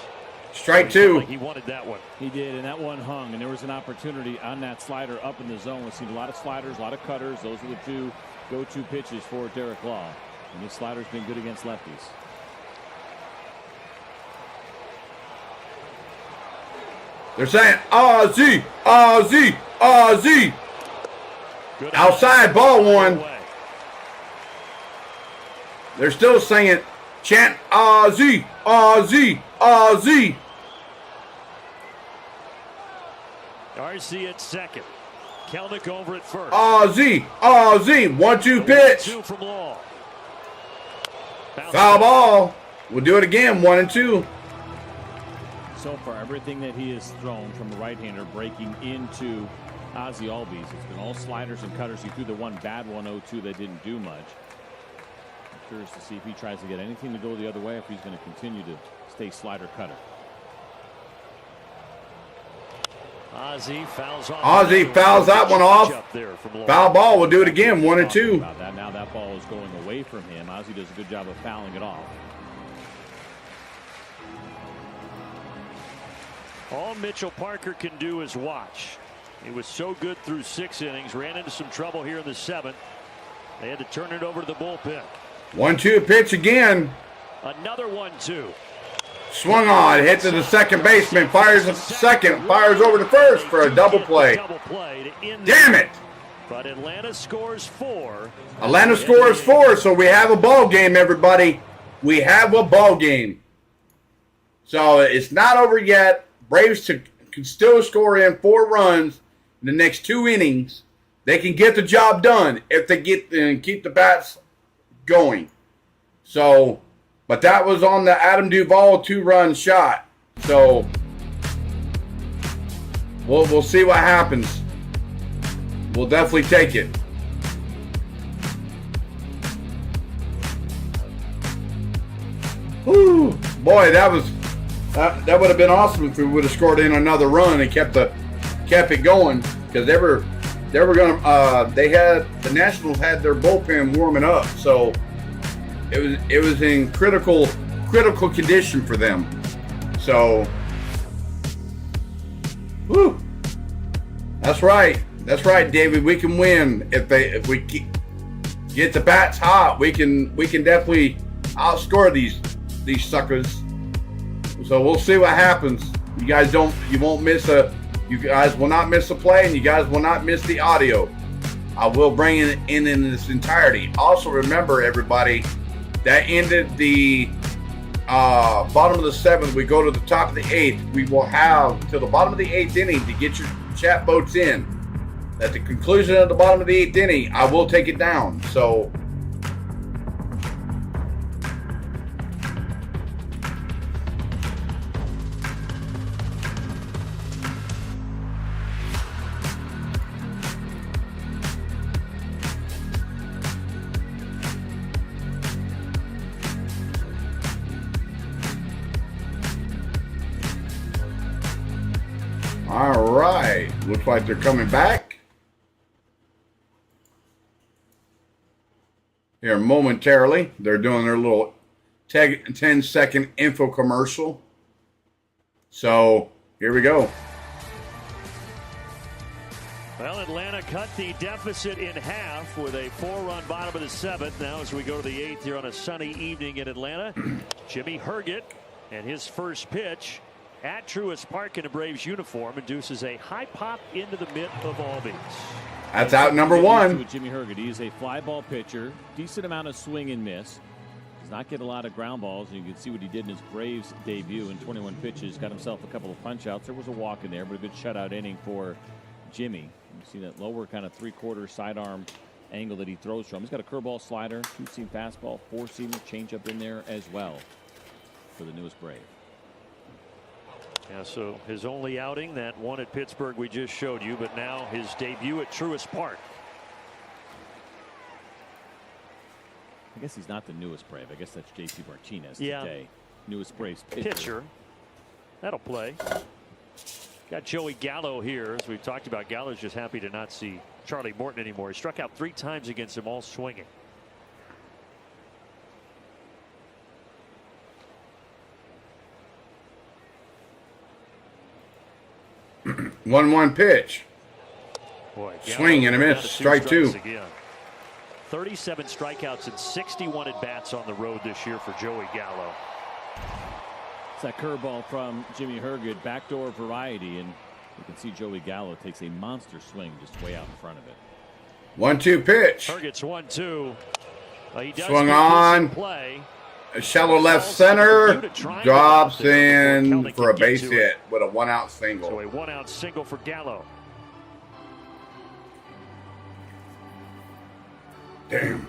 Strike two. He wanted that one. He did, and that one hung, and there was an opportunity on that slider up in the zone. We've seen a lot of sliders, a lot of cutters. Those are the 2 go-to pitches for Derek Law. And this slider's been good against lefties. They're saying, Ozzie, Ozzie, Ozzie. Outside, ball one. They're still saying, chant Ozzie, Ozzie, Ozzie. RC at second. Kelnick over at first. Ozzie, Ozzie. 1-2 pitch. 1-2 from Law. Foul ball. We'll do it again. 1-2. So far, everything that he has thrown from the right-hander breaking into Ozzie Albies, it's been all sliders and cutters. He threw the one bad 1-0-2 that didn't do much. I'm curious to see if he tries to get anything to go the other way, if he's going to continue to stay slider cutter. Ozzie fouls off. Ozzie fouls that one off. Foul ball. We'll do it again. 1-2. Now that ball is going away from him. Ozzie does a good job of fouling it off. All Mitchell Parker can do is watch. He was so good through 6 innings, ran into some trouble here in the 7th. They had to turn it over to the bullpen. 1-2 pitch again. Another 1-2. Swung on, hit to the second baseman, fires at second, fires over to first for a double play. Damn it! But Atlanta scores 4. Atlanta scores 4, so we have a ball game, everybody. We have a ball game. So it's not over yet. Braves can still score in 4 runs in the next 2 innings. They can get the job done if they keep the bats going. So, but that was on the Adam Duvall 2-run shot. So we'll see what happens. We'll definitely take it. Whew. Boy, that would have been awesome if we would have scored in another run and kept it going, because they were gonna the Nationals had their bullpen warming up, so it was in critical condition for them. So, whew. That's right, David. We can win if we get the bats hot. We can definitely outscore these suckers. So we'll see what happens. You guys will not miss a play, and you guys will not miss the audio. I will bring it in its entirety. Also, remember, everybody, that ended the bottom of the 7th. We go to the top of the 8th. We will have till the bottom of the 8th inning to get your chat votes in. At the conclusion of the bottom of the 8th inning, I will take it down. So, all right. Looks like they're coming back here momentarily. They're doing their little 10-second info commercial. So here we go. Well, Atlanta cut the deficit in half with a 4-run bottom of the 7th. Now as we go to the 8th here on a sunny evening in Atlanta, Jimmy Herget and his first pitch at Truist Park in a Braves uniform induces a high pop into the mid of Albies. That's out number 1. With Jimmy Herget, he is a fly ball pitcher, decent amount of swing and miss. Does not get a lot of ground balls, and you can see what he did in his Braves debut in 21 pitches. Got himself a couple of punch outs. There was a walk in there, but a good shutout inning for Jimmy. You see that lower kind of 3/4 sidearm angle that he throws from. He's got a curveball, slider, 2-seam fastball, 4-seamer, changeup in there as well for the newest Brave. Yeah, so his only outing, that one at Pittsburgh we just showed you, but now his debut at Truist Park. I guess he's not the newest Brave. I guess that's JC Martinez today. Newest Braves pitcher. That'll play. Got Joey Gallo here. As we've talked about, Gallo's just happy to not see Charlie Morton anymore. He struck out 3 times against him, all swinging. One pitch. Boy, swing and a miss. Strike 2. Again. 37 strikeouts and 61 at bats on the road this year for Joey Gallo. It's that curveball from Jimmy Herget, backdoor variety, and you can see Joey Gallo takes a monster swing just way out in front of it. 1-2 pitch. Herget's 1-2. He does swung on. Play. A shallow left center, drops in for a base hit with a 1-out single. So a 1-out single for Gallo. Damn.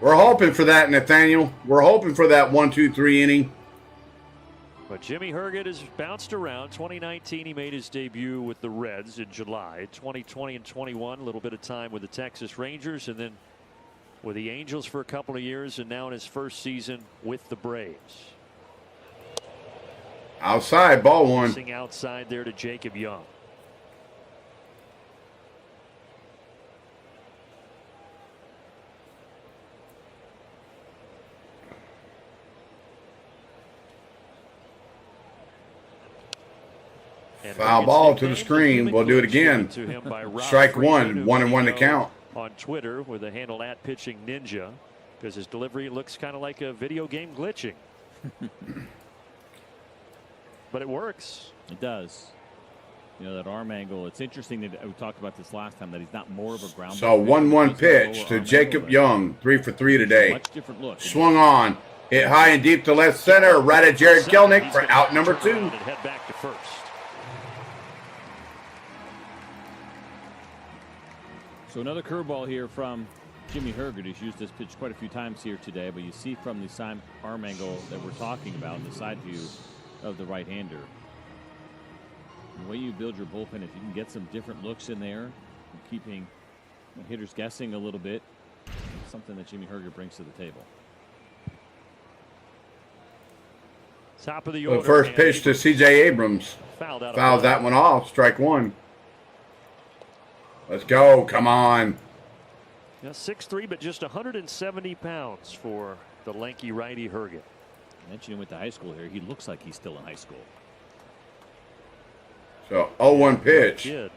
We're hoping for that, Nathaniel. We're hoping for that 1-2-3 inning. But Jimmy Herget has bounced around. 2019, he made his debut with the Reds in July. 2020 and 21, a little bit of time with the Texas Rangers, and then with the Angels for a couple of years, and now in his first season with the Braves. Outside, ball 1. Missing outside there to Jacob Young. And Foul Hurgett's ball to the nickname, screen. human We'll do it glitch, again. given to him by Rob Strike Freeman, one. who 1-1 to we count. know on Twitter with the handle @pitchingninja, because his delivery looks kind of like a video game glitching. But it works. It does. You know, that arm angle. It's interesting that we talked about this last time, that he's not more of a ground. So 1-1 pitch to Jacob Young. 3 for 3 today. Much different look. Swung on. Hit high and deep to left center. Right at Jared Kelnick for out number 2. And head back to first. So another curveball here from Jimmy Herget. He's used this pitch quite a few times here today, but you see from the side arm angle that we're talking about in the side view of the right-hander. The way you build your bullpen, if you can get some different looks in there, and keeping hitters guessing a little bit, it's something that Jimmy Herget brings to the table. Top of the The order. first pitch to C.J. Abrams. Fouled out. Fouls that one off. Strike 1. Let's go. Come on. Yeah, 6'3", but just 170 pounds for the lanky righty Herget. I mentioned him with the high school here. He looks like he's still in high school. So 0-1 pitch. Kid,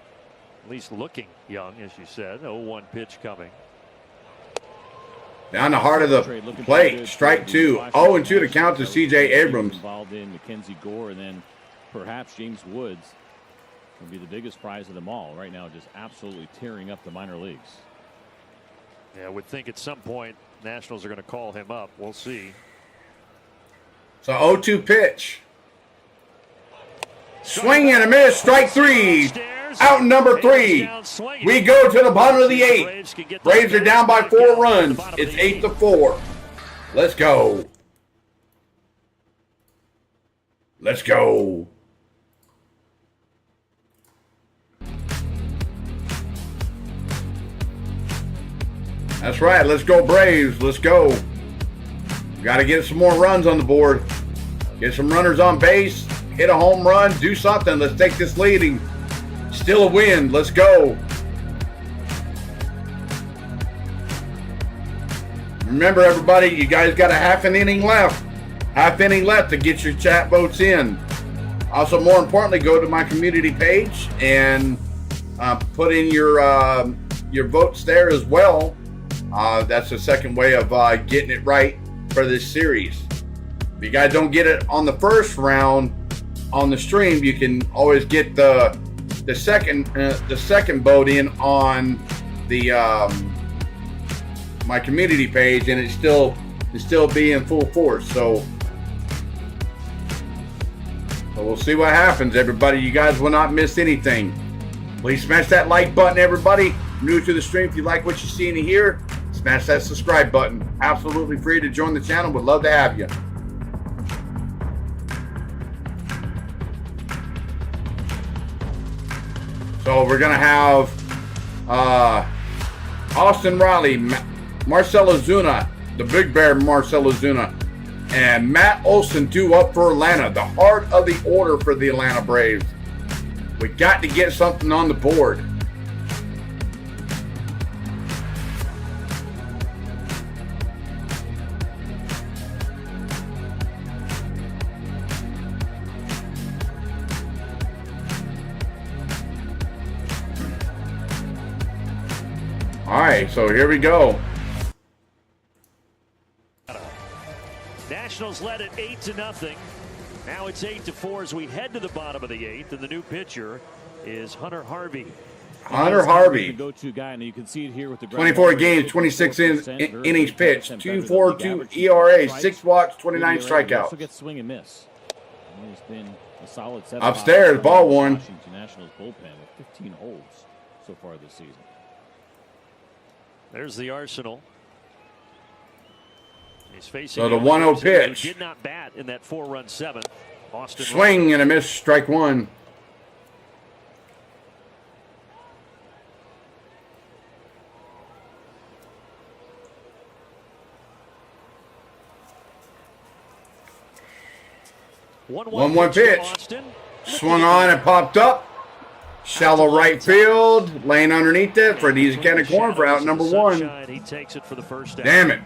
at least looking young, as you said. 0-1 pitch coming. Down the heart of the plate. Strike 2. 0-2 to count to C.J. Abrams. Involved in Mackenzie Gore, and then perhaps James Woods will be the biggest prize of them all. Right now, just absolutely tearing up the minor leagues. Yeah, I would think at some point Nationals are going to call him up. We'll see. So 0-2 pitch. Swing and a miss. Strike 3. Out number 3. We go to the bottom of the 8th. Braves are down by 4 runs. It's 8-4. Let's go. Let's go. That's right. Let's go Braves. Let's go. Got to get some more runs on the board. Get some runners on base. Hit a home run. Do something. Let's take this leading. Still a win. Let's go. Remember, everybody, you guys got a half an inning left. Half inning left to get your chat votes in. Also, more importantly, go to my community page and put in your votes there as well. That's the second way of getting it right for this series. If you guys don't get it on the first round on the stream, you can always get the second vote in on the my community page, and it's still be in full force. So we'll see what happens, everybody. You guys will not miss anything. Please smash that like button, everybody. New to the stream, if you like what you see and hear, smash that subscribe button. Absolutely free to join the channel. Would love to have you. So we're going to have Austin Riley, Marcell Ozuna, the Big Bear Marcell Ozuna, and Matt Olson due up for Atlanta. The heart of the order for the Atlanta Braves. We got to get something on the board. All right, so here we go. Nationals led it 8-0. Now it's 8-4 as we head to the bottom of the 8th, and the new pitcher is Hunter Harvey. Hunter Harvey, The go-to guy, and you can see it here with the 24 games, 26 innings pitched, 2.42 ERA, 6 walks, 29 strikeouts. Also gets swing and miss. And he's been a solid Upstairs, ball one. Washington Nationals bullpen with 15 holds so far this season. There's the arsenal. He's facing So the 1-0 pitch. Did not bat in that 4-run 7th. Austin Swing and a miss, strike 1. One pitch. Swung on and popped up. Shallow right field, laying underneath it for an easy can of corn for out number 1. He takes it for the first down. Damn it.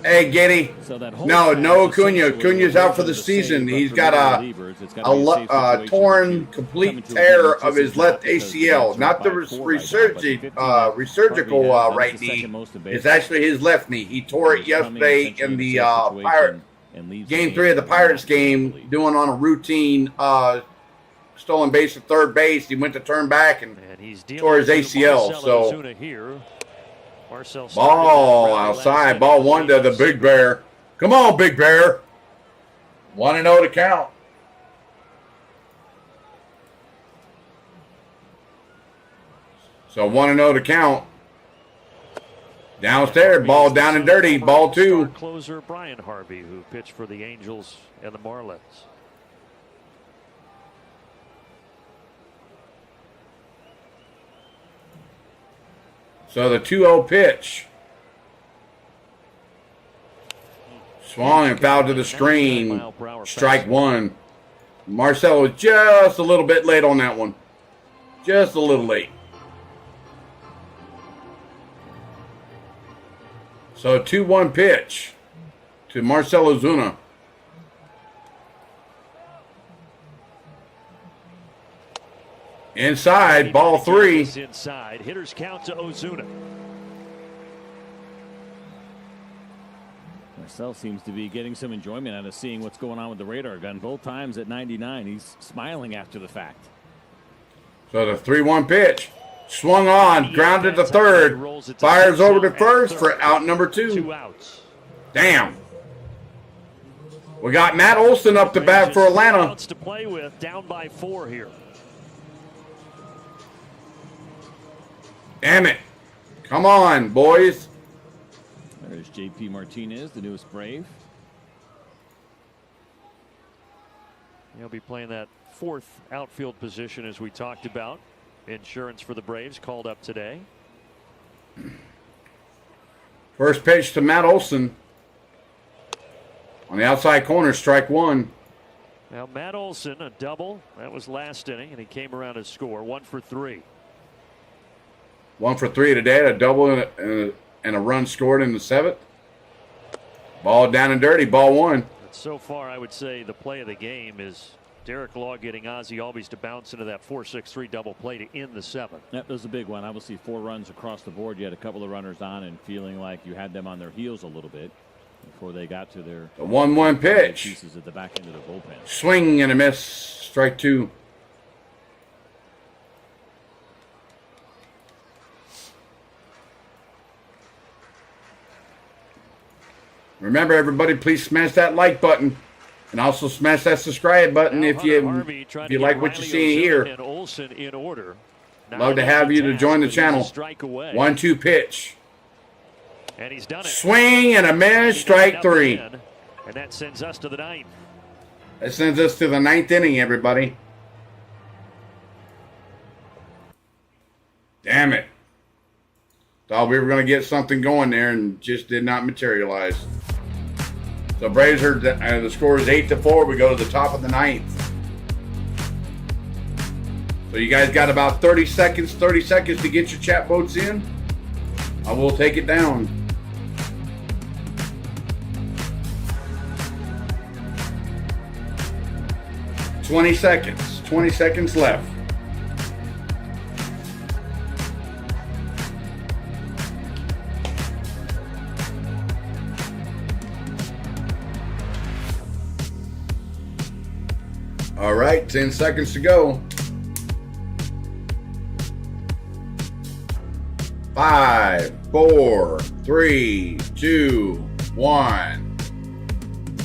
Hey, Giddy. So that whole No Acuna. Acuna's out for the season. He's got a torn, complete tear of his left ACL. Not the resurgical right knee. It's actually his left knee. He tore it yesterday in the Game 3 of the Pirates game, doing on a routine stolen base at third base. He went to turn back and tore his ACL. So ball outside, ball one to the Big Bear. Come on, Big Bear. 1-0 to count. So 1-0 to count. Downstairs, ball down and dirty, ball two. Closer Brian Harvey, who pitched for the Angels and the Marlins. So the 2-0 pitch. Swung and fouled to the screen. Strike one. Marcelo was just a little bit late on that one. Just a little late. So 2-1 pitch to Marcell Ozuna. Inside, ball three. Inside, hitters count to Ozuna. Marcell seems to be getting some enjoyment out of seeing what's going on with the radar gun. Both times at 99, he's smiling after the fact. So the 3-1 pitch. Swung on, grounded to third. Fires over to first for out number 2. 2 outs. Damn. We got Matt Olson up to bat for Atlanta. To play with, down by 4 here. Damn it. Come on, boys. There's JP Martinez, the newest Brave. He'll be playing that 4th outfield position as we talked about. Insurance for the Braves called up today. First pitch to Matt Olson. On the outside corner, strike one. Now Matt Olson, a double. That was last inning, and he came around to score. 1 for 3. 1 for 3 today, a double and a run scored in the 7th. Ball down and dirty, ball one. But so far, I would say the play of the game is Derek Law getting Ozzie Albies to bounce into that 4-6-3 double play to end the 7th. That was a big one. Obviously 4 runs across the board. You had a couple of runners on and feeling like you had them on their heels a little bit before they got to their 1-1 pitch. Pieces at the back end of the bullpen. Swing and a miss. Strike two. Remember, everybody, please smash that like button. And also smash that subscribe button if you like what you're seeing here. And Olsen in order. Love to have you to join the channel. 1-2 pitch. And he's done it. Swing and a miss, strike three. And that sends us to the 9th. That sends us to the 9th inning, everybody. Damn it. Thought we were going to get something going there and just did not materialize. So Braves are, the score is 8-4. We go to the top of the 9th. So you guys got about 30 seconds to get your chat votes in. I will take it down. $20 seconds. 20 seconds left. All right, 10 seconds to go. 5, 4, 3, 2, 1.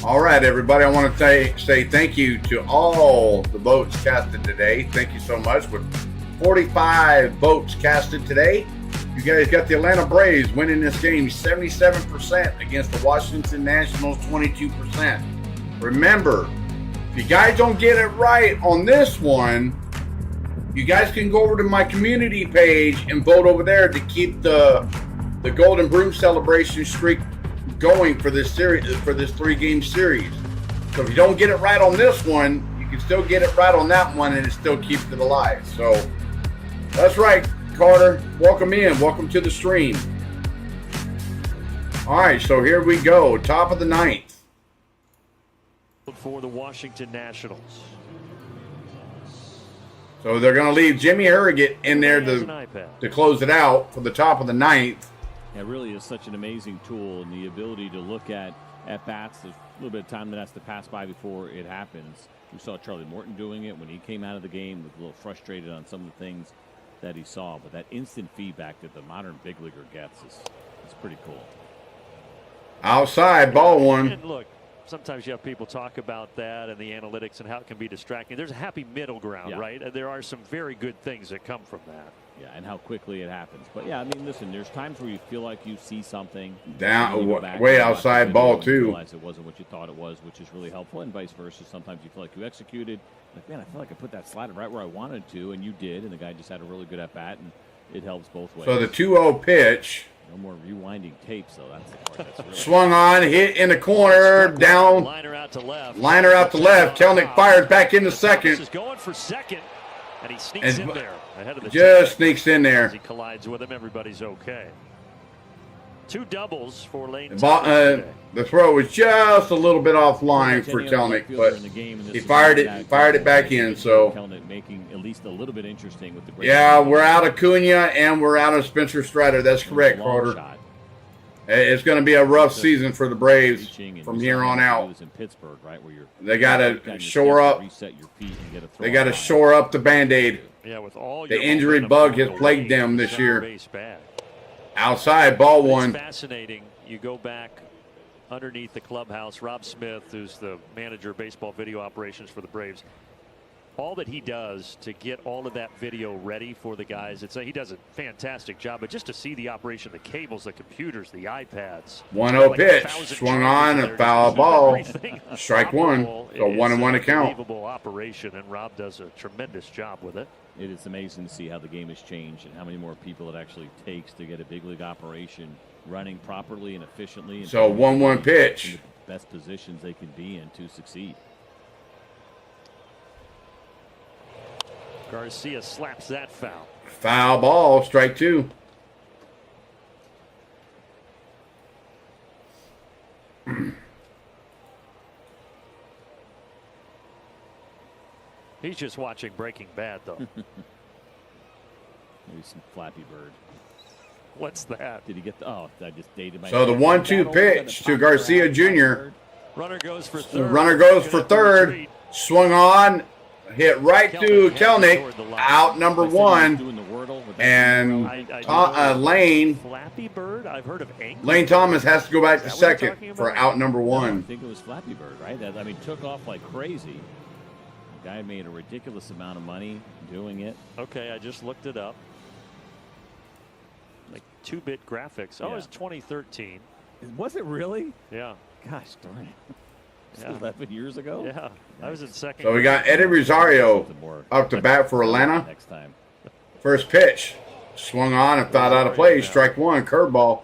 All right, everybody, I want to say thank you to all the votes casted today. Thank you so much. With 45 votes casted today, you guys got the Atlanta Braves winning this game 77% against the Washington Nationals 22%. Remember, if you guys don't get it right on this one, you guys can go over to my community page and vote over there to keep the Golden Broom celebration streak going for this series, for this 3-game series. So if you don't get it right on this one, you can still get it right on that one and it still keeps it alive. So that's right, Carter. Welcome in. Welcome to the stream. All right, so here we go. Top of the ninth. For the Washington Nationals. So they're going to leave Jimmy Herget in there to close it out for the top of the ninth. It really is such an amazing tool, and the ability to look at bats. There's a little bit of time that has to pass by before it happens. We saw Charlie Morton doing it when he came out of the game, looked a little frustrated on some of the things that he saw. But that instant feedback that the modern big leaguer gets is pretty cool. Outside, ball one. And look, sometimes you have people talk about that and the analytics and how it can be distracting. There's a happy middle ground, right? And there are some very good things that come from that. Yeah, and how quickly it happens. But yeah, I mean, listen, there's times where you feel like you see something down way outside ball too. Realize it wasn't what you thought it was, which is really helpful, and vice versa. Sometimes you feel like you executed, like, man, I feel like I put that slider right where I wanted to, and you did, and the guy just had a really good at bat, and it helps both ways. So the 2-0 pitch. No more rewinding tapes, though. That's the part that's really swung on, hit in the corner, down. Liner out to left. Liner out to left. Kelnick fires back into second. Is going for second, and he sneaks in there ahead of the just sneaks in there. As he collides with him, everybody's okay. 2 doubles for Lane. The throw was just a little bit offline for Kelnick, but he fired it back in. So Kelnick making at least a little bit interesting with the. Yeah, we're out of Cunha and we're out of Spencer Strider. That's correct, Carter. It's going to be a rough season for the Braves from here on out. In Pittsburgh, right, where they got to shore up. They got to shore up the Band-Aid. Yeah, with all the injury bug has plagued them this year. Outside, ball one. It's fascinating. You go back underneath the clubhouse. Rob Smith, who's the manager of baseball video operations for the Braves, all that he does to get all of that video ready for the guys, he does a fantastic job. But just to see the operation, the cables, the computers, the iPads. 1-0 pitch, swung on, a foul ball. Strike one. So 1-1 account. Unbelievable operation, and Rob does a tremendous job with it. It is amazing to see how the game has changed and how many more people it actually takes to get a big league operation running properly and efficiently. And so 1-1 pitch. In the best positions they can be in to succeed. Garcia slaps that foul. Foul ball, strike 2. He's just watching Breaking Bad, though. Maybe some Flappy Bird. What's that? Did he get the? Oh, I just dated my. So the 1-2 pitch to Garcia Jr. Runner goes for third. Runner goes for third. Swung on, hit right to Kelnick. Out number 1. And Lane. Flappy Bird. I've heard of Lane Thomas has to go back to second for out number 1. I think it was Flappy Bird, right? That, I mean, took off like crazy. The guy made a ridiculous amount of money doing it. Okay, I just looked it up. Like 2-bit graphics. Oh, it's 2013. Was it really? Yeah. Gosh darn it. 11 years ago? Yeah. I was in second. So we got Eddie Rosario up to bat for Atlanta. Next time. First pitch. Swung on and thought out of play. Strike 1, curveball.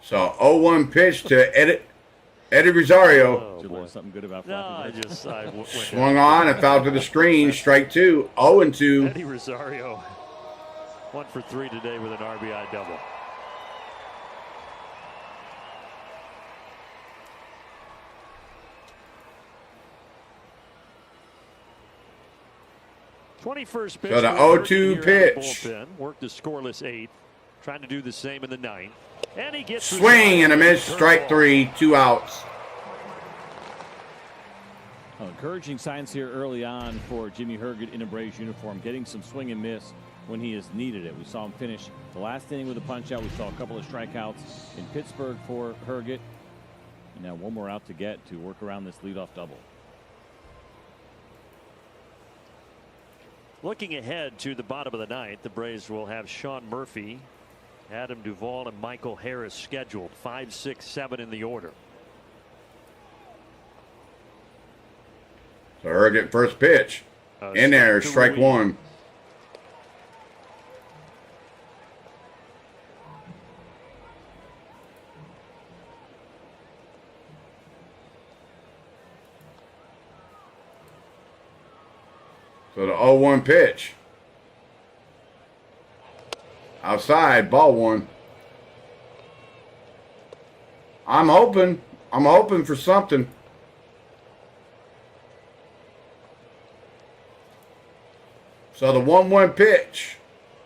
So 0-1 pitch to Eddie Rosario. Did you learn something good about Flappy Bird? No, swung on and fouled to the screen. Strike 2. 0-2. Eddie Rosario 1 for 3 today with an RBI double. '21st pitch. So the 0-2 pitch. Bullpen worked the scoreless 8th. Trying to do the same in the 9th. And he gets swing and a miss. Strike 3. 2 outs. Well, encouraging signs here early on for Jimmy Herget in a Braves uniform, getting some swing and miss when he has needed it. We saw him finish the last inning with a punch out. We saw a couple of strikeouts in Pittsburgh for Herget. And now one more out to get to work around this leadoff double. Looking ahead to the bottom of the 9th, the Braves will have Sean Murphy, Adam Duvall, and Michael Harris scheduled. 5, 6, 7 in the order. So Herget first pitch. In there, strike 1. So the 0-1 pitch. Outside, ball one. I'm hoping for something. So the 1-1 pitch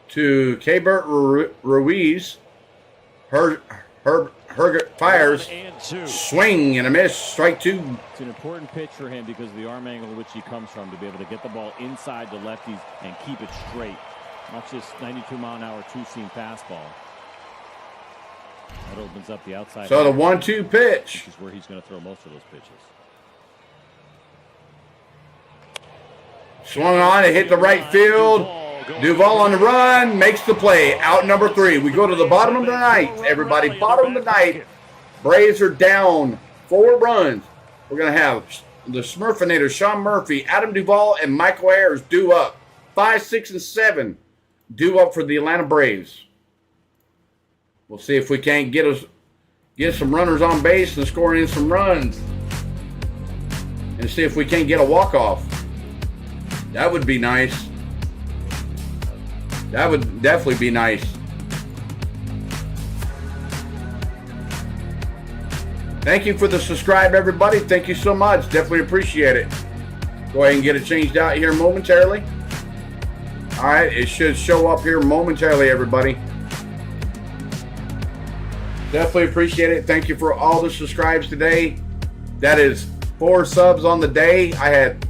to K-Bert Ruiz. Fires. Swing and a miss. Strike two. It's an important pitch for him because of the arm angle in which he comes from, to be able to get the ball inside the lefties and keep it straight. Not just 92-mile-an-hour two-seam fastball. That opens up the outside. So the 1-2 pitch. Which is where he's going to throw most of those pitches. Swung on, it hit the right field. Duvall on the run, makes the play. Out number 3. We go to the bottom of the ninth. Everybody, bottom of the ninth. Braves are down 4 runs. We're going to have the Smurfinator, Sean Murphy, Adam Duvall, and Michael Ayers due up. 5, 6, and 7 due up for the Atlanta Braves. We'll see if we can't get some runners on base and scoring in some runs. And see if we can't get a walk-off. That would be nice. That would definitely be nice. Thank you for the subscribe, everybody. Thank you so much. Definitely appreciate it. Go ahead and get it changed out here momentarily. All right, it should show up here momentarily, everybody. Definitely appreciate it. Thank you for all the subscribes today. That is 4 subs on the day. I had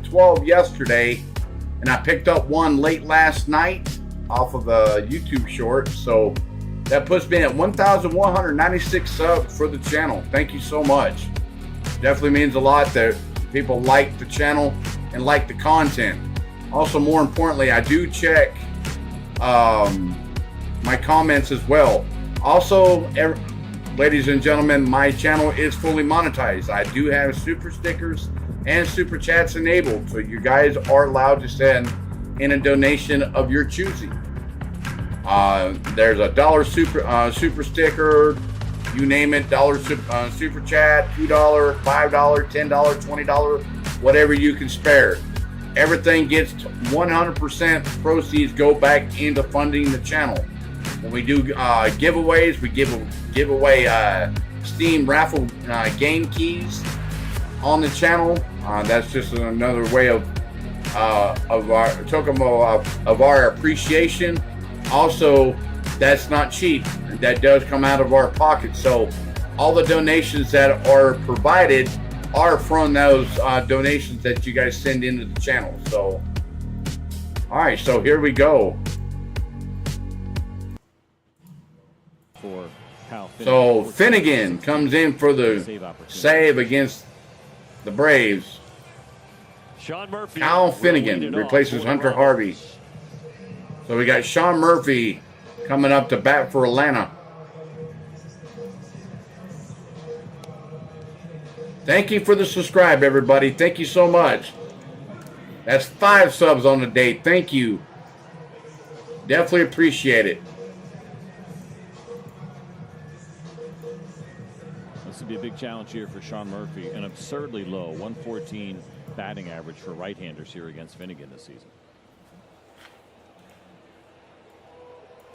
12 yesterday, and I picked up 1 late last night off of a YouTube short. So that puts me at 1,196 subs for the channel. Thank you so much. Definitely means a lot that people like the channel and like the content. Also, more importantly, I do check my comments as well. Also, ladies and gentlemen, my channel is fully monetized. I do have super stickers and super chats enabled, so you guys are allowed to send in a donation of your choosing. There's a $1 super sticker, you name it, super chat, $2, $5, $10, $20, whatever you can spare. Everything gets 100% proceeds go back into funding the channel. When we do giveaways, we give away Steam raffle game keys on the channel. That's just another way of our token of our appreciation. Also, that's not cheap. That does come out of our pocket. So all the donations that are provided are from those donations that you guys send into the channel. So, all right, so here we go. So Finnegan comes in for the save against the Braves. Sean Murphy. Kyle Finnegan replaces Hunter Harvey. So we got Sean Murphy coming up to bat for Atlanta. Thank you for the subscribe, everybody. Thank you so much. That's 5 subs on the day. Thank you. Definitely appreciate it. This would be a big challenge here for Sean Murphy. An absurdly low 114 batting average for right-handers here against Finnegan this season.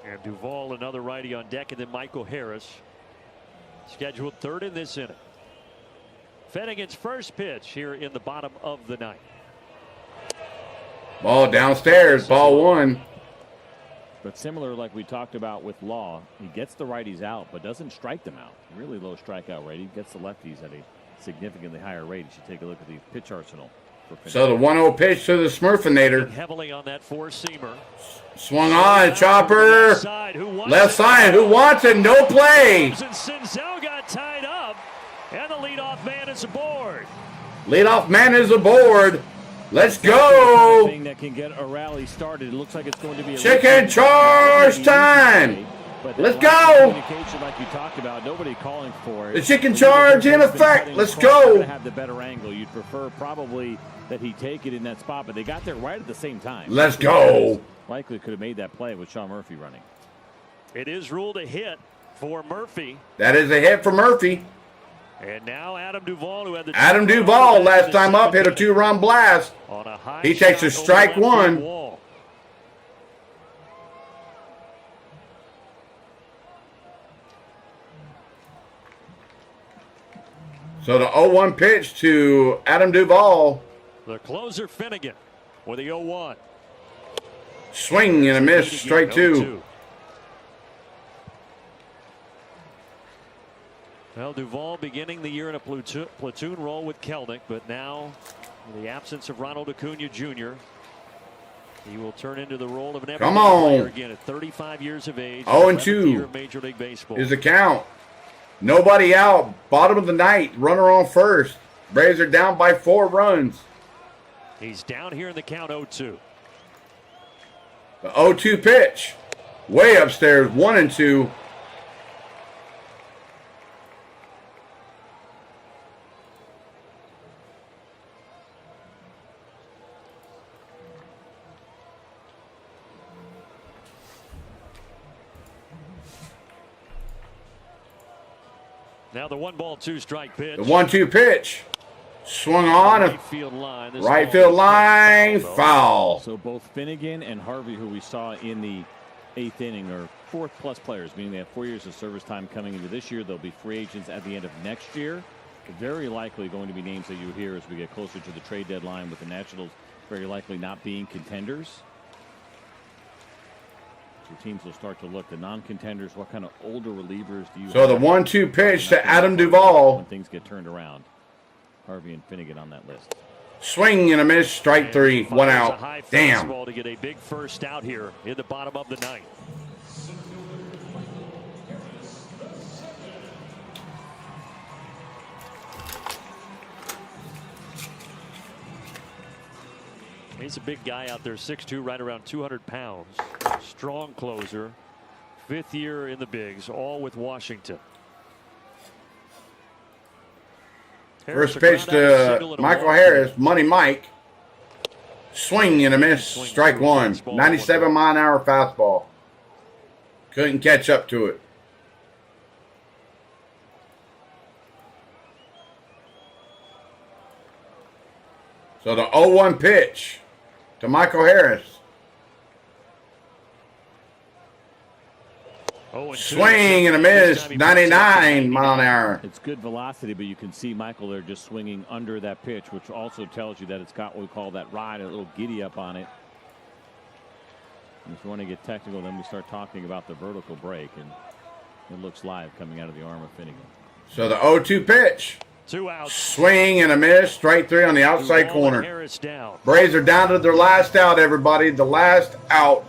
And Duvall, another righty on deck, and then Michael Harris scheduled 3rd in this inning. Finnegan's first pitch here in the bottom of the 9th. Ball downstairs, ball 1. But similar, like we talked about with Law, he gets the righties out, but doesn't strike them out. Really low strikeout rate. He gets the lefties at a significantly higher rate. You should take a look at the pitch arsenal. So the 1-0 pitch to the Smurfinator. Heavily on that 4-seamer. Swung on, chopper. Left side, who wants it? No play. And Senzel got tied up, and the leadoff man is aboard. Leadoff man is aboard. Let's go. Thing that can get a rally started. It looks like it's going to be a chicken charge time. Let's go. Communication, like you talked about, nobody calling for it. The chicken charge in effect. Let's go. Have the better angle. You'd prefer probably that he take it in that spot, but they got there right at the same time. Let's go. Likely could have made that play with Sean Murphy running. It is ruled a hit for Murphy. That is a hit for Murphy. And now Adam Duvall, who had the Adam Duvall last time up hit a 2-run blast. On a high He takes a shot over strike the left field one. wall. So the 0-1 pitch to Adam Duvall. The closer Finnegan with the 0-1. Swing and a miss, strike 2. Well, Duvall beginning the year in a platoon role with Kelnick, but now in the absence of Ronald Acuna Jr., he will turn into the role of an everyday player again at 35 years of age. 0-2 Major League Baseball is the count. Nobody out. Bottom of the ninth. Runner on first. Braves are down by 4 runs. He's down here in the count 0-2. The 0-2 pitch. Way upstairs. 1-2. Now the 1-2 pitch. The 1-2 pitch. Swung on. Right field line. This Right ball field is line. foul. Foul. So both Finnegan and Harvey, who we saw in the 8th inning, are 4+ players, meaning they have 4 years of service time coming into this year. They'll be free agents at the end of next year. Very likely going to be names that you hear as we get closer to the trade deadline, with the Nationals very likely not being contenders. So teams will start to look, the non-contenders, what kind of older relievers do you have? So the 1-2 pitch to Adam Duvall. When things get turned around. Harvey and Finnegan on that list. Swing and a miss, strike 3, 1 out. Damn. To get a big first out here in the bottom of the ninth. He's a big guy out there, 6'2", right around 200 pounds. Strong closer. 5th year in the bigs, all with Washington. First pitch to Michael Harris, Money Mike. Swing and a miss, strike 1. 97-mile-an-hour fastball. Couldn't catch up to it. So the 0-1 pitch to Michael Harris. Swing and a miss, 99-mile-an-hour. It's good velocity, but you can see Michael there just swinging under that pitch, which also tells you that it's got what we call that ride, a little giddy up on it. And if you want to get technical, then we start talking about the vertical break, and it looks live coming out of the arm of Finnegan. So the 0-2 pitch. 2 outs. Swing and a miss, strike 3 on the outside corner. Harris down. Braves are down to their last out, everybody. The last out.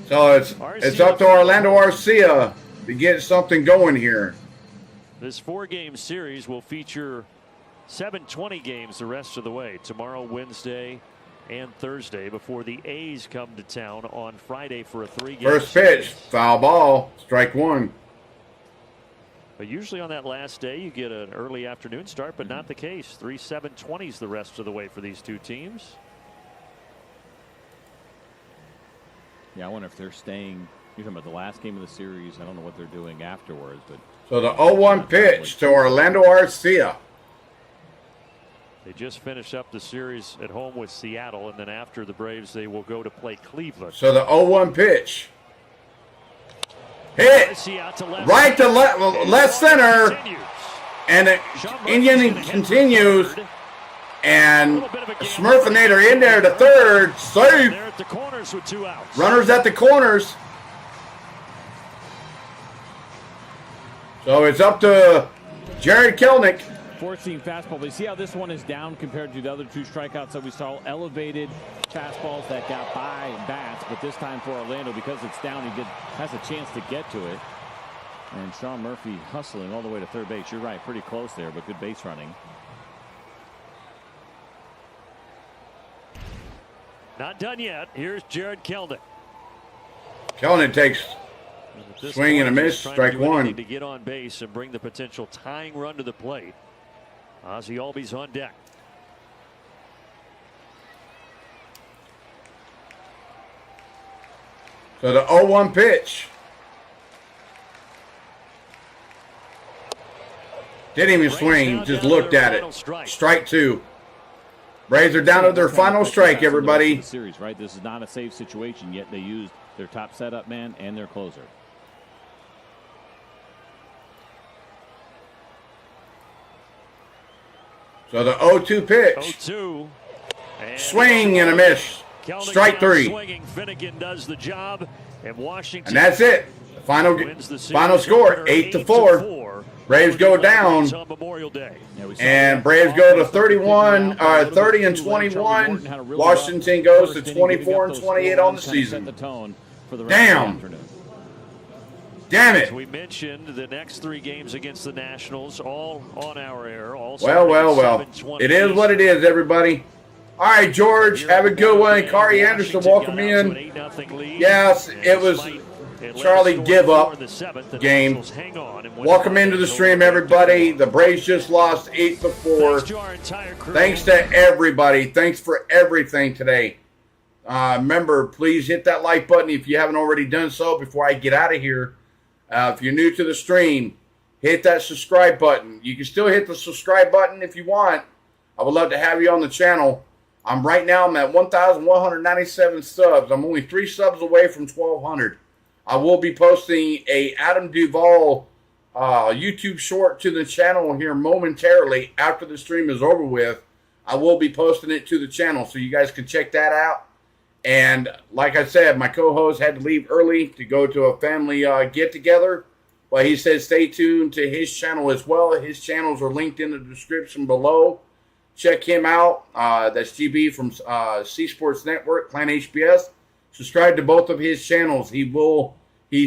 So it's up to Orlando Arcia to get something going here. This 4-game series will feature 720 games the rest of the way. Tomorrow, Wednesday, and Thursday, before the A's come to town on Friday for a 3-game First series. pitch, foul ball, strike 1. But usually on that last day, you get an early afternoon start, but not the case. 3 720s the rest of the way for these two teams. Yeah, I wonder if they're staying. You're talking about the last game of the series. I don't know what they're doing afterwards, but So the 0-1 pitch to Orlando Arcia. They just finished up the series at home with Seattle, and then after the Braves, they will go to play Cleveland. So the 0-1 pitch. Hit right to left center, and the Indian continues, and Smurfinator in there to third, safe. They're at the corners with 2 outs. Runners at the corners. So it's up to Jared Kelnick. 14 fastball. But you see how this one is down compared to the other 2 strikeouts that we saw? Elevated fastballs that got by bats, but this time for Orlando, because it's down, he has a chance to get to it. And Sean Murphy hustling all the way to third base. You're right, pretty close there, but good base running. Not done yet. Here's Jared Kelnick. Kelnick takes swing and a miss, strike 1. To get on base and bring the potential tying run to the plate. Ozzie Albies on deck. So the 0-1 pitch. Didn't even swing, just looked at it. Strike 2. Braves are down to their final strike, everybody. Series, right? This is not a safe situation, yet they used their top setup man and their closer. So the 0-2 pitch. 0-2. Swing and a miss. Strike 3. Swinging. Finnegan does the job, and Washington. And that's it. Final score, 8-4. Braves go down, and Braves go to 30 and 21. Washington goes to 24 and 28 on the season. Damn. Damn it. As we mentioned, the next 3 games against the Nationals, all on our air. All Well. It is what it is, everybody. All right, George, have a good one. Kari Anderson, welcome in. Yes, it was Charlie give up game. Welcome into the stream, everybody. The Braves just lost 8-4. Thanks to everybody. Thanks for everything today. Remember, please hit that like button if you haven't already done so before I get out of here. If you're new to the stream, hit that subscribe button. You can still hit the subscribe button if you want. I would love to have you on the channel. I'm at 1,197 subs. I'm only 3 subs away from 1,200. I will be posting a Adam Duvall YouTube short to the channel here momentarily after the stream is over with. I will be posting it to the channel so you guys can check that out. And like I said, my co-host had to leave early to go to a family get-together. But he said stay tuned to his channel as well. His channels are linked in the description below. Check him out. That's GB from C Sports Network, Clan HBS. Subscribe to both of his channels. He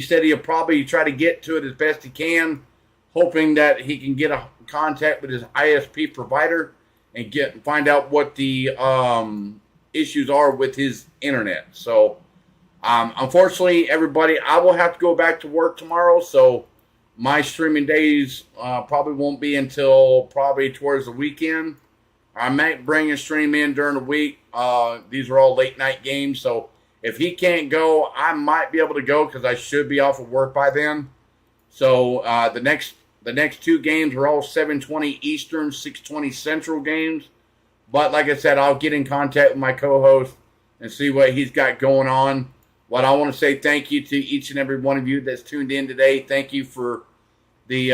said he'll probably try to get to it as best he can, hoping that he can get a contact with his ISP provider and find out what the issues are with his internet. So, unfortunately, everybody, I will have to go back to work tomorrow. So, my streaming days probably won't be until probably towards the weekend. I might bring a stream in during the week. These are all late night games. So, if he can't go, I might be able to go because I should be off of work by then. So, the next 2 games are all 7:20 Eastern, 6:20 Central games. But like I said, I'll get in contact with my co-host and see what he's got going on. But I want to say thank you to each and every one of you that's tuned in today. Thank you for the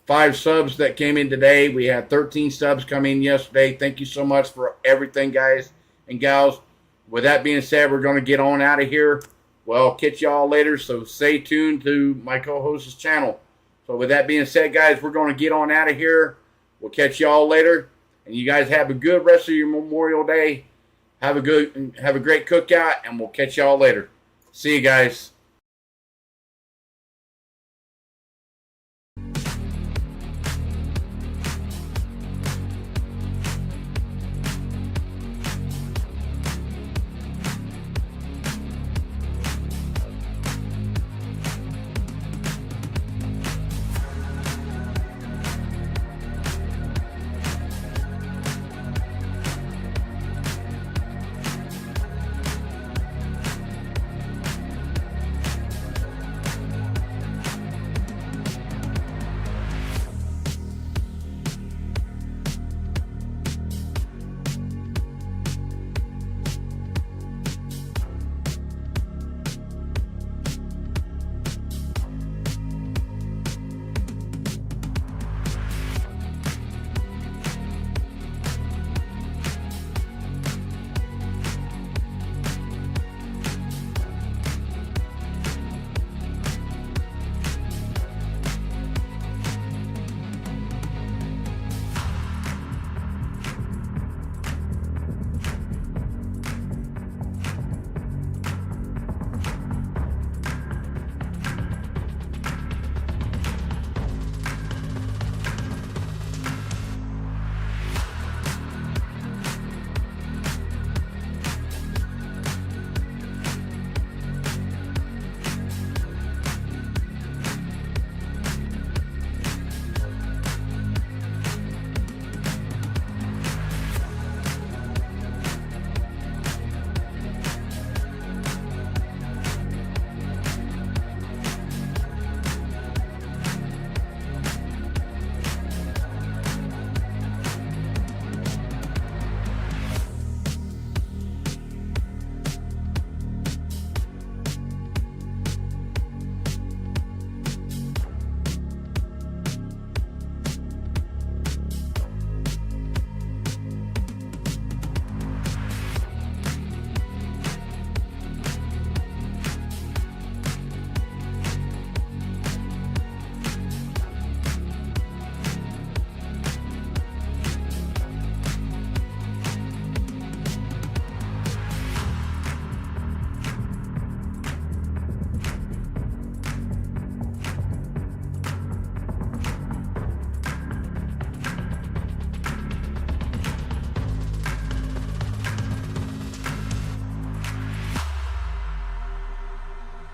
5 subs that came in today. We had 13 subs come in yesterday. Thank you so much for everything, guys and gals. With that being said, we're going to get on out of here. Well, catch y'all later, so stay tuned to my co-host's channel. So with that being said, guys, we're going to get on out of here. We'll catch y'all later. And you guys have a good rest of your Memorial Day. Have a great cookout, and we'll catch y'all later. See you guys.